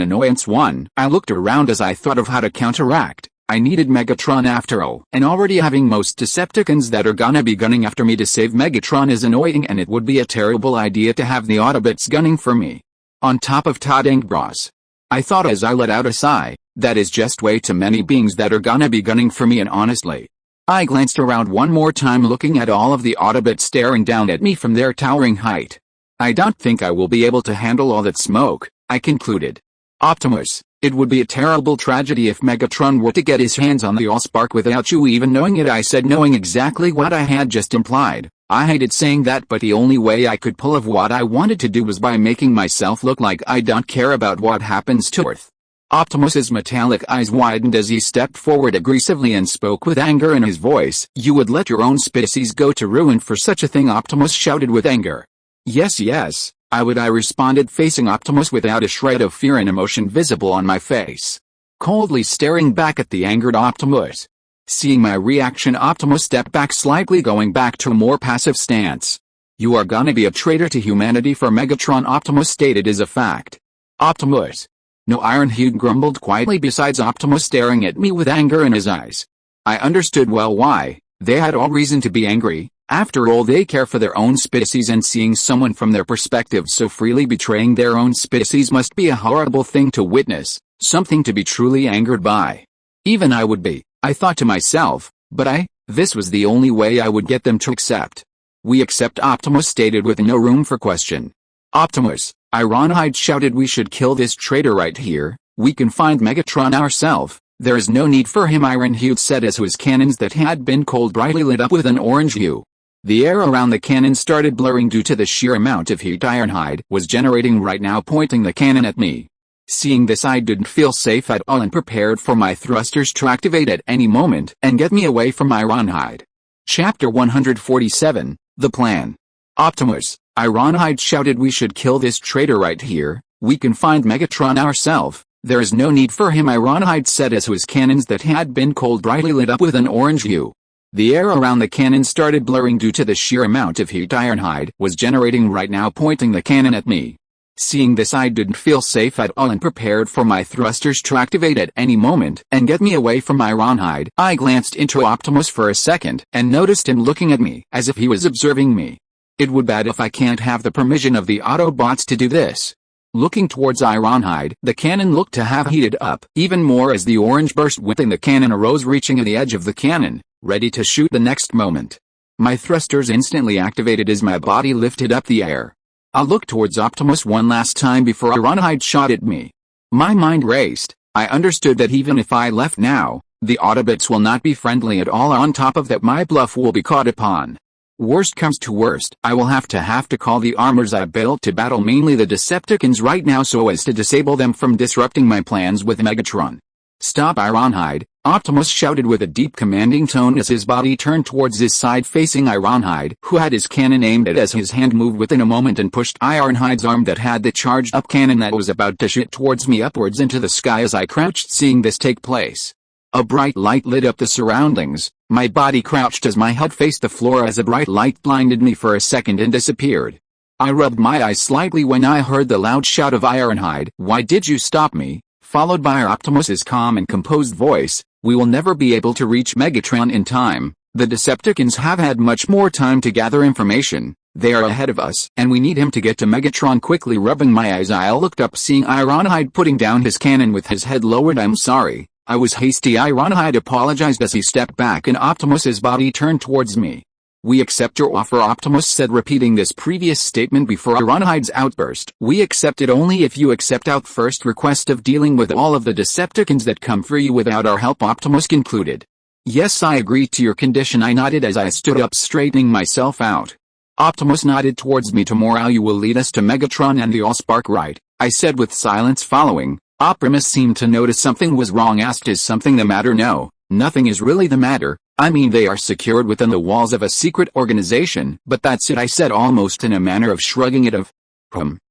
annoyance. I looked around as I thought of how to counteract. I needed Megatron after all, and already having most Decepticons that are gonna be gunning after me to save Megatron is annoying, and it would be a terrible idea to have the Autobots gunning for me. On top of Todang Bros. I thought as I let out a sigh, that is just way too many beings that are gonna be gunning for me, and honestly. I glanced around one more time looking at all of the Autobots staring down at me from their towering height. I don't think I will be able to handle all that smoke, I concluded. Optimus, it would be a terrible tragedy if Megatron were to get his hands on the Allspark without you even knowing it, I said, knowing exactly what I had just implied. I hated saying that, but the only way I could pull off what I wanted to do was by making myself look like I don't care about what happens to Earth. Optimus's metallic eyes widened as he stepped forward aggressively and spoke with anger in his voice. You would let your own species go to ruin for such a thing? Optimus shouted with anger. Yes, I would, I responded, facing Optimus without a shred of fear and emotion visible on my face. Coldly staring back at the angered Optimus. Seeing my reaction, Optimus stepped back slightly, going back to a more passive stance. You are gonna be a traitor to humanity for Megatron, Optimus stated as a fact. Optimus. No, Ironhide grumbled quietly besides Optimus staring at me with anger in his eyes. I understood well why. They had all reason to be angry. After all, they care for their own species, and seeing someone from their perspective so freely betraying their own species must be a horrible thing to witness, something to be truly angered by. Even I would be, I thought to myself, but this was the only way I would get them to accept. We accept, Optimus stated with no room for question. Optimus, Ironhide shouted, we should kill this traitor right here. We can find Megatron ourselves. There is no need for him, Ironhide said as his cannons that had been cold brightly lit up with an orange hue. The air around the cannon started blurring due to the sheer amount of heat Ironhide was generating right now, pointing the cannon at me. Seeing this, I didn't feel safe at all and prepared for my thrusters to activate at any moment and get me away from Ironhide. Chapter 147, The Plan. Optimus, Ironhide shouted, we should kill this traitor right here. We can find Megatron ourselves. There is no need for him, Ironhide said as his cannons that had been cold brightly lit up with an orange hue. The air around the cannon started blurring due to the sheer amount of heat Ironhide was generating right now, pointing the cannon at me. Seeing this, I didn't feel safe at all and prepared for my thrusters to activate at any moment and get me away from Ironhide. I glanced into Optimus for a second and noticed him looking at me as if he was observing me. It would be bad if I can't have the permission of the Autobots to do this. Looking towards Ironhide, the cannon looked to have heated up even more as the orange burst within the cannon arose, reaching the edge of the cannon, ready to shoot the next moment. My thrusters instantly activated as my body lifted up the air. I looked towards Optimus one last time before Ironhide shot at me. My mind raced. I understood that even if I left now, the Autobots will not be friendly at all. On top of that, my bluff will be caught upon. Worst comes to worst, I will have to call the armors I built to battle mainly the Decepticons right now so as to disable them from disrupting my plans with Megatron. Stop, Ironhide, Optimus shouted with a deep commanding tone as his body turned towards his side, facing Ironhide, who had his cannon aimed at as his hand moved within a moment and pushed Ironhide's arm that had the charged up cannon that was about to shoot towards me upwards into the sky as I crouched. Seeing this take place, a bright light lit up the surroundings. My body crouched as my head faced the floor as a bright light blinded me for a second and disappeared. I rubbed my eyes slightly when I heard the loud shout of Ironhide, "Why did you stop me?" followed by Optimus's calm and composed voice, "We will never be able to reach Megatron in time. The Decepticons have had much more time to gather information. They are ahead of us, and we need him to get to Megatron quickly." Rubbing my eyes, I looked up, seeing Ironhide putting down his cannon with his head lowered. "I'm sorry. I was hasty," Ironhide apologized as he stepped back and Optimus's body turned towards me. "We accept your offer," Optimus said, repeating this previous statement before Ironhide's outburst. "We accept it only if you accept our first request of dealing with all of the Decepticons that come for you without our help," Optimus concluded. Yes, I agree to your condition, I nodded as I stood up, straightening myself out. Optimus nodded towards me. Tomorrow you will lead us to Megatron and the Allspark, right? I said with silence following. Optimus seemed to notice something was wrong, asked, is something the matter? No, nothing is really the matter. I mean, they are secured within the walls of a secret organization, but that's it, I said, almost in a manner of shrugging it off.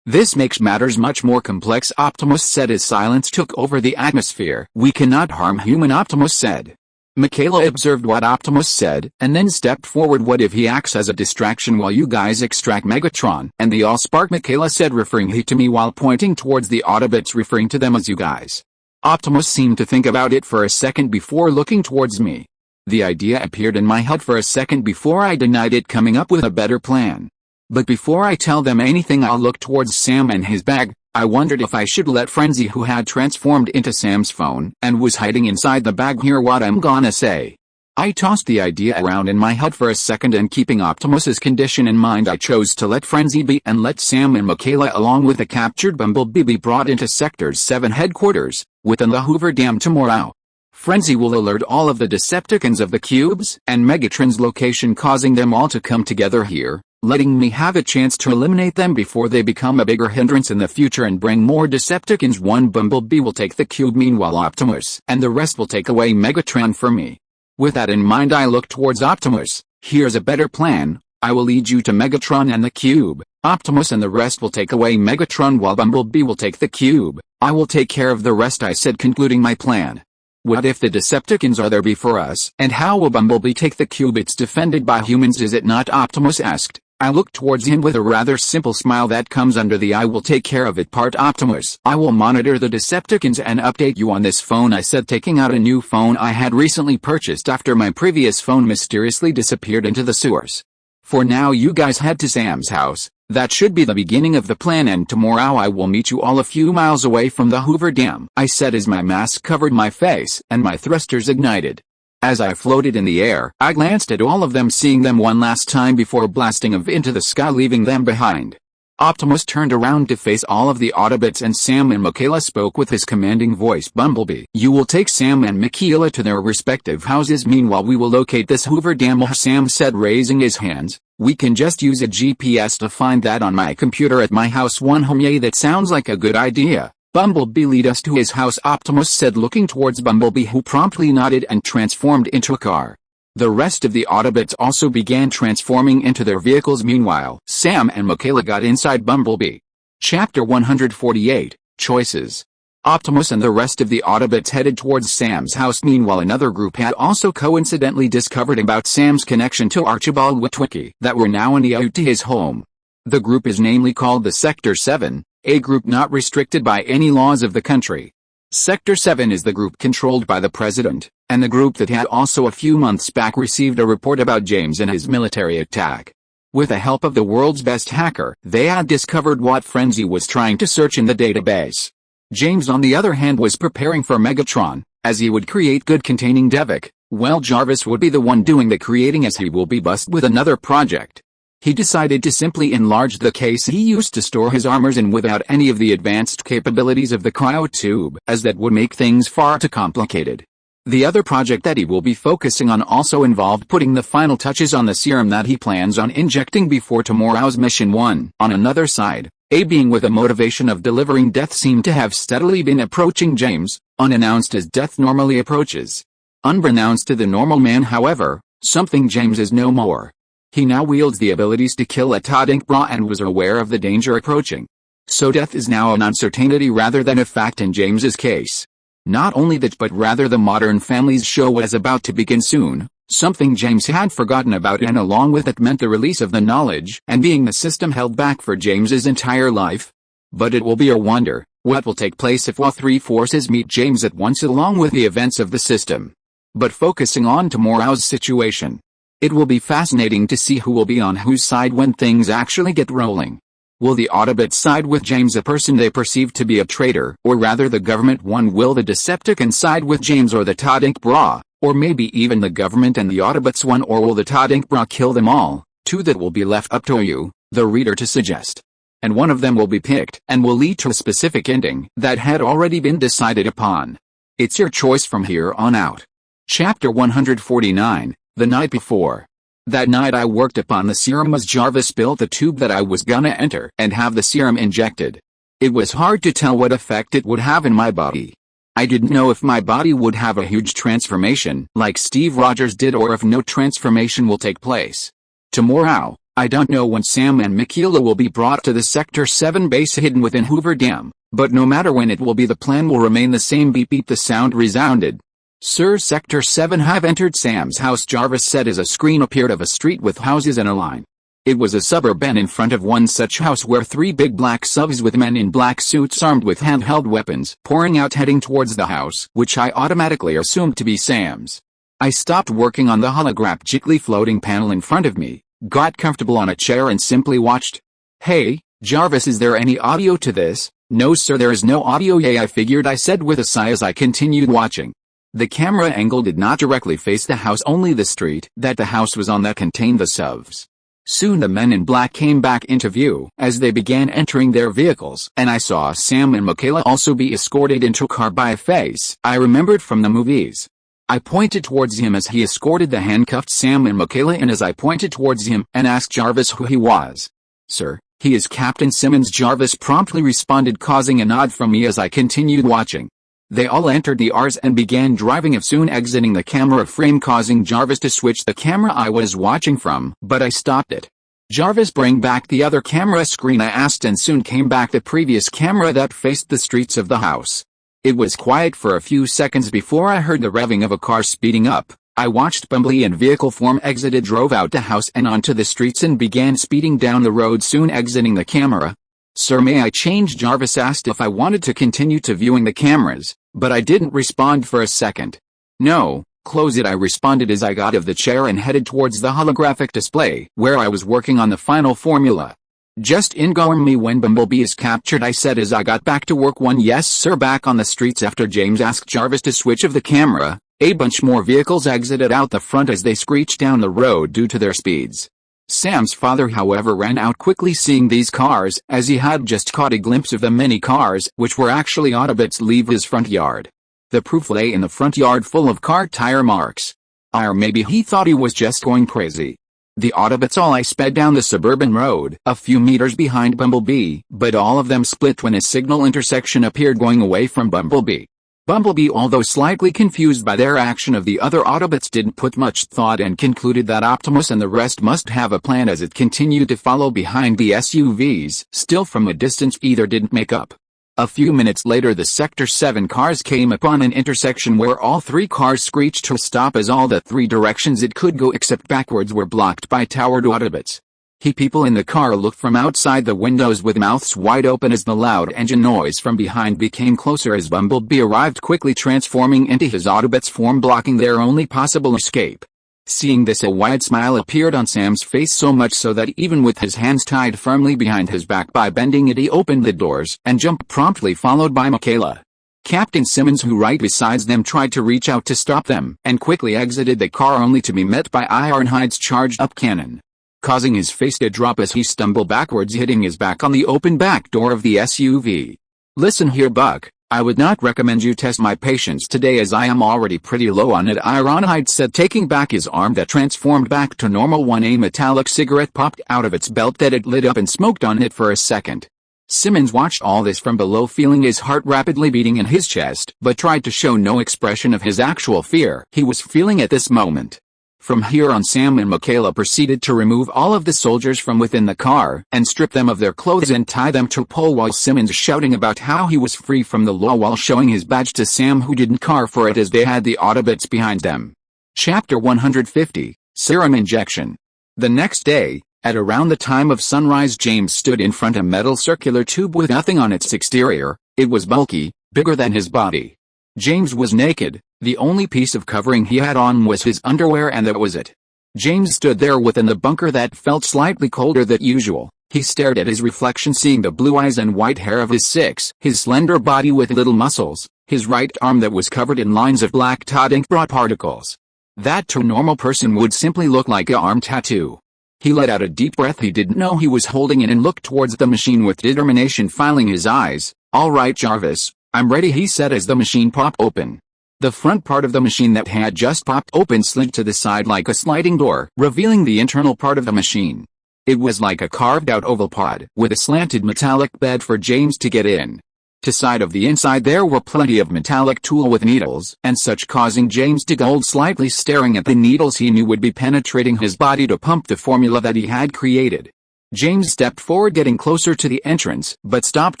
This makes matters much more complex, Optimus said as silence took over the atmosphere. We cannot harm human, Optimus said. Michaela observed what Optimus said, and then stepped forward. What if he acts as a distraction while you guys extract Megatron and the Allspark? Michaela said, referring he to me while pointing towards the Autobots, referring to them as you guys. Optimus seemed to think about it for a second before looking towards me. The idea appeared in my head for a second before I denied it, coming up with a better plan. But before I tell them anything, I'll look towards Sam and his bag. I wondered if I should let Frenzy, who had transformed into Sam's phone and was hiding inside the bag, hear what I'm gonna say. I tossed the idea around in my head for a second, and keeping Optimus's condition in mind, I chose to let Frenzy be and let Sam and Michaela along with the captured Bumblebee be brought into Sector 7 headquarters, within the Hoover Dam tomorrow. Frenzy will alert all of the Decepticons of the cubes and Megatron's location, causing them all to come together here, letting me have a chance to eliminate them before they become a bigger hindrance in the future and bring more Decepticons. One Bumblebee will take the cube, meanwhile Optimus and the rest will take away Megatron for me. With that in mind, I look towards Optimus. Here's a better plan. I will lead you to Megatron and the cube. Optimus and the rest will take away Megatron while Bumblebee will take the cube. I will take care of the rest, I said, concluding my plan. What if the Decepticons are there before us? And how will Bumblebee take the cube? It's defended by humans, is it not? Optimus asked. I looked towards him with a rather simple smile that comes under the "I will take care of it" part. Optimus, I will monitor the Decepticons and update you on this phone, I said, taking out a new phone I had recently purchased after my previous phone mysteriously disappeared into the sewers. For now, you guys head to Sam's house. That should be the beginning of the plan, and tomorrow I will meet you all a few miles away from the Hoover Dam, I said as my mask covered my face and my thrusters ignited. As I floated in the air, I glanced at all of them, seeing them one last time before blasting off into the sky, leaving them behind. Optimus turned around to face all of the Autobots, and Sam and Michaela spoke with his commanding voice. Bumblebee, you will take Sam and Michaela to their respective houses. Meanwhile, we will locate this Hoover Dam, Sam said, raising his hands. We can just use a GPS to find that on my computer at my house. Yeah, that sounds like a good idea. Bumblebee, lead us to his house, Optimus said, looking towards Bumblebee, who promptly nodded and transformed into a car. The rest of the Autobots also began transforming into their vehicles. Meanwhile, Sam and Michaela got inside Bumblebee. Chapter 148, Choices. Optimus and the rest of the Autobots headed towards Sam's house. Meanwhile, another group had also coincidentally discovered about Sam's connection to Archibald Witwicky that were now in out to his home. The group is namely called the Sector 7, a group not restricted by any laws of the country. Sector 7 is the group controlled by the president, and the group that had also a few months back received a report about James and his military attack. With the help of the world's best hacker, they had discovered what Frenzy was trying to search in the database. James, on the other hand, was preparing for Megatron, as he would create good containing Devik, while Jarvis would be the one doing the creating, as he will be busted with another project. He decided to simply enlarge the case he used to store his armors in without any of the advanced capabilities of the cryotube, as that would make things far too complicated. The other project that he will be focusing on also involved putting the final touches on the serum that he plans on injecting before tomorrow's mission 1. On another side, a being with a motivation of delivering death seemed to have steadily been approaching James, unannounced as death normally approaches. Unbeknownst to the normal man, however, something James is no more. He now wields the abilities to kill a Tadinkbra and was aware of the danger approaching. So death is now an uncertainty rather than a fact in James's case. Not only that, but rather the Modern Families show was about to begin soon, something James had forgotten about, and along with it meant the release of the knowledge and being the system held back for James's entire life. But it will be a wonder what will take place if all three forces meet James at once along with the events of the system. But focusing on tomorrow's situation, it will be fascinating to see who will be on whose side when things actually get rolling. Will the Autobots side with James, a person they perceive to be a traitor, or rather the government one? Will the Decepticons side with James or the Tadinkbra, or maybe even the government and the Autobots one? Or will the Tadinkbra kill them all? Two that will be left up to you, the reader, to suggest. And one of them will be picked and will lead to a specific ending that had already been decided upon. It's your choice from here on out. Chapter 149, The Night Before. That night I worked upon the serum as Jarvis built the tube that I was gonna enter and have the serum injected. It was hard to tell what effect it would have in my body. I didn't know if my body would have a huge transformation like Steve Rogers did or if no transformation will take place. Tomorrow, I don't know when Sam and Michaela will be brought to the Sector 7 base hidden within Hoover Dam, but no matter when it will be, the plan will remain the same. Beep beep, the sound resounded. Sir, Sector 7 have entered Sam's house, Jarvis said as a screen appeared of a street with houses in a line. It was a suburban in front of one such house where three big black subs with men in black suits armed with handheld weapons pouring out heading towards the house, which I automatically assumed to be Sam's. I stopped working on the holographically floating panel in front of me, got comfortable on a chair and simply watched. Hey, Jarvis, is there any audio to this? No sir, there is no audio. Yay, I figured, I said with a sigh as I continued watching. The camera angle did not directly face the house, only the street that the house was on that contained the subs. Soon the men in black came back into view as they began entering their vehicles, and I saw Sam and Michaela also be escorted into a car by a face I remembered from the movies. I pointed towards him as he escorted the handcuffed Sam and Michaela in as I pointed towards him and asked Jarvis who he was. Sir, he is Captain Simmons, Jarvis promptly responded, causing a nod from me as I continued watching. They all entered the Rs and began driving, soon exiting the camera frame, causing Jarvis to switch the camera I was watching from, but I stopped it. Jarvis, bring back the other camera screen, I asked, and soon came back the previous camera that faced the streets of the house. It was quiet for a few seconds before I heard the revving of a car speeding up. I watched Bumblebee in vehicle form exited, drove out the house and onto the streets and began speeding down the road, soon exiting the camera. Sir, may I change? Jarvis asked if I wanted to continue to viewing the cameras, but I didn't respond for a second. No, close it, I responded as I got out of the chair and headed towards the holographic display, where I was working on the final formula. Just inform me when Bumblebee is captured, I said as I got back to work. One yes sir. Back on the streets after James asked Jarvis to switch of the camera, a bunch more vehicles exited out the front as they screeched down the road due to their speeds. Sam's father, however, ran out quickly seeing these cars, as he had just caught a glimpse of the many cars, which were actually Autobots, leave his front yard. The proof lay in the front yard full of car tire marks. Or maybe he thought he was just going crazy. The Autobots all sped down the suburban road, a few meters behind Bumblebee, but all of them split when a signal intersection appeared going away from Bumblebee. Bumblebee, although slightly confused by their action of the other Autobots, didn't put much thought and concluded that Optimus and the rest must have a plan as it continued to follow behind the SUVs. Still from a distance, either didn't make up. A few minutes later the Sector 7 cars came upon an intersection where all three cars screeched to stop as all the three directions it could go except backwards were blocked by towered Autobots. People in the car looked from outside the windows with mouths wide open as the loud engine noise from behind became closer as Bumblebee arrived, quickly transforming into his Autobots form, blocking their only possible escape. Seeing this, a wide smile appeared on Sam's face, so much so that even with his hands tied firmly behind his back by bending it, he opened the doors and jumped, promptly followed by Michaela. Captain Simmons, who right beside them, tried to reach out to stop them and quickly exited the car, only to be met by Ironhide's charged-up cannon, causing his face to drop as he stumbled backwards, hitting his back on the open back door of the SUV. Listen here, Buck, I would not recommend you test my patience today as I am already pretty low on it, Ironhide said, taking back his arm that transformed back to normal. A metallic cigarette popped out of its belt that it lit up and smoked on it for a second. Simmons watched all this from below, feeling his heart rapidly beating in his chest, but tried to show no expression of his actual fear he was feeling at this moment. From here on, Sam and Michaela proceeded to remove all of the soldiers from within the car and strip them of their clothes and tie them to a pole, while Simmons shouting about how he was free from the law while showing his badge to Sam, who didn't care for it as they had the Autobots behind them. Chapter 150, Serum Injection. The next day, at around the time of sunrise, James stood in front of a metal circular tube with nothing on its exterior. It was bulky, bigger than his body. James was naked. The only piece of covering he had on was his underwear, and that was it. James stood there within the bunker that felt slightly colder than usual. He stared at his reflection, seeing the blue eyes and white hair of his his slender body with little muscles, his right arm that was covered in lines of black Todd ink broad particles. That to a normal person would simply look like an arm tattoo. He let out a deep breath he didn't know he was holding in and looked towards the machine with determination, filing his eyes. All right, Jarvis, I'm ready, he said as the machine popped open. The front part of the machine that had just popped open slid to the side like a sliding door, revealing the internal part of the machine. It was like a carved-out oval pod, with a slanted metallic bed for James to get in. To side of the inside there were plenty of metallic tool with needles and such, causing James to go slightly, staring at the needles he knew would be penetrating his body to pump the formula that he had created. James stepped forward, getting closer to the entrance, but stopped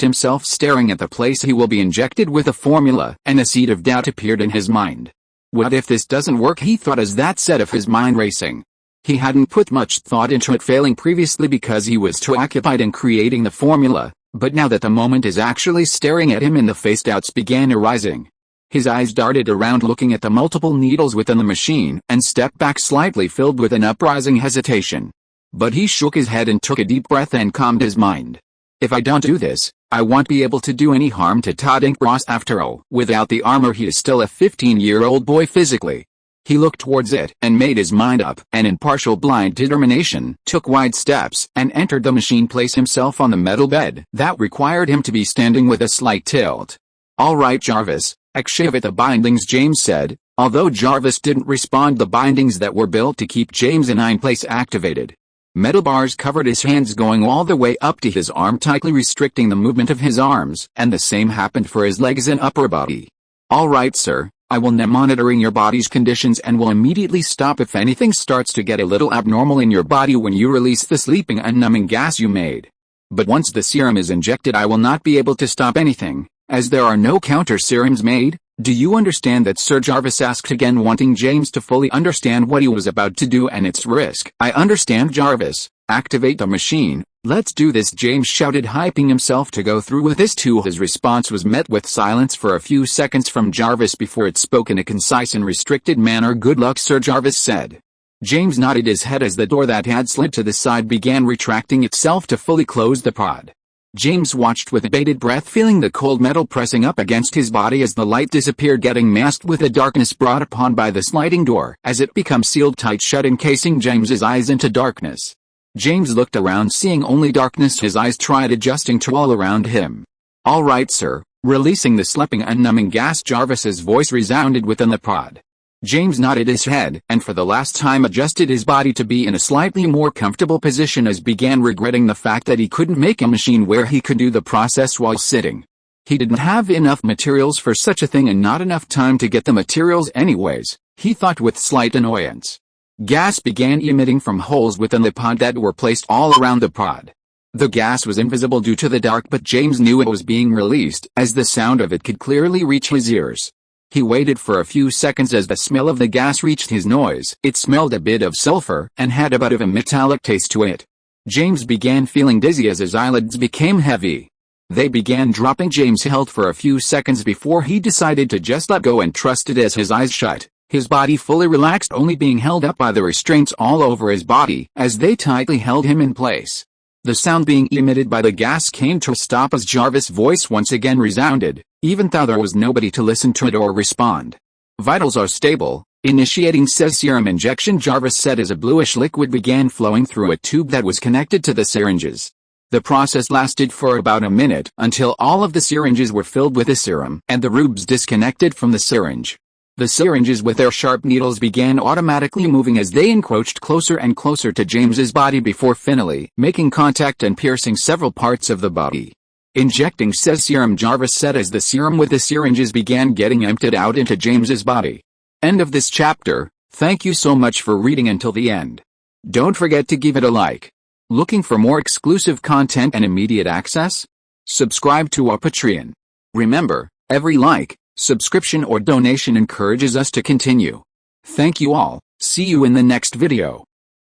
himself, staring at the place he will be injected with the formula, and a seed of doubt appeared in his mind. What if this doesn't work, he thought as that set of his mind racing. He hadn't put much thought into it failing previously because he was too occupied in creating the formula, but now that the moment is actually staring at him in the face, doubts began arising. His eyes darted around, looking at the multiple needles within the machine, and stepped back slightly, filled with an uprising hesitation. But he shook his head and took a deep breath and calmed his mind. If I don't do this, I won't be able to do any harm to Todd Ross. After all, without the armor he is still a 15-year-old boy physically. He looked towards it and made his mind up, and in partial blind determination, took wide steps and entered the machine, place himself on the metal bed that required him to be standing with a slight tilt. All right, Jarvis, activate the bindings, James said, although Jarvis didn't respond. The bindings that were built to keep James in place activated. Metal bars covered his hands, going all the way up to his arm, tightly restricting the movement of his arms, and the same happened for his legs and upper body. All right, sir, I will now monitoring your body's conditions and will immediately stop if anything starts to get a little abnormal in your body when you release the sleeping and numbing gas you made. But once the serum is injected, I will not be able to stop anything, as there are no counter serums made. Do you understand that, Sir? Jarvis asked again, wanting James to fully understand what he was about to do and its risk. I understand, Jarvis. Activate the machine. Let's do this, James shouted, hyping himself to go through with this too. His response was met with silence for a few seconds from Jarvis before it spoke in a concise and restricted manner. Good luck, Sir, Jarvis said. James nodded his head as the door that had slid to the side began retracting itself to fully close the pod. James watched with bated breath, feeling the cold metal pressing up against his body as the light disappeared, getting masked with the darkness brought upon by the sliding door as it became sealed tight shut, encasing James's eyes into darkness. James looked around, seeing only darkness. His eyes tried adjusting to all around him. All right, sir. Releasing the sleeping and numbing gas, Jarvis's voice resounded within the pod. James nodded his head, and for the last time adjusted his body to be in a slightly more comfortable position, as began regretting the fact that he couldn't make a machine where he could do the process while sitting. He didn't have enough materials for such a thing, and not enough time to get the materials anyways, he thought with slight annoyance. Gas began emitting from holes within the pod that were placed all around the pod. The gas was invisible due to the dark, but James knew it was being released, as the sound of it could clearly reach his ears. He waited for a few seconds as the smell of the gas reached his nose. It smelled a bit of sulfur and had a bit of a metallic taste to it. James began feeling dizzy as his eyelids became heavy. They began dropping. James held for a few seconds before he decided to just let go and trusted as his eyes shut. His body fully relaxed, only being held up by the restraints all over his body as they tightly held him in place. The sound being emitted by the gas came to a stop as Jarvis' voice once again resounded, even though there was nobody to listen to it or respond. Vitals are stable. Initiating says serum injection, Jarvis said as a bluish liquid began flowing through a tube that was connected to the syringes. The process lasted for about a minute until all of the syringes were filled with the serum and the rubes disconnected from the syringe. The syringes with their sharp needles began automatically moving as they encroached closer and closer to James's body before finally making contact and piercing several parts of the body. Injecting says serum, Jarvis said as the serum with the syringes began getting emptied out into James's body. End of this chapter. Thank you so much for reading until the end. Don't forget to give it a like. Looking for more exclusive content and immediate access? Subscribe to our Patreon. Remember, every like, subscription or donation encourages us to continue. Thank you all. See you in the next video.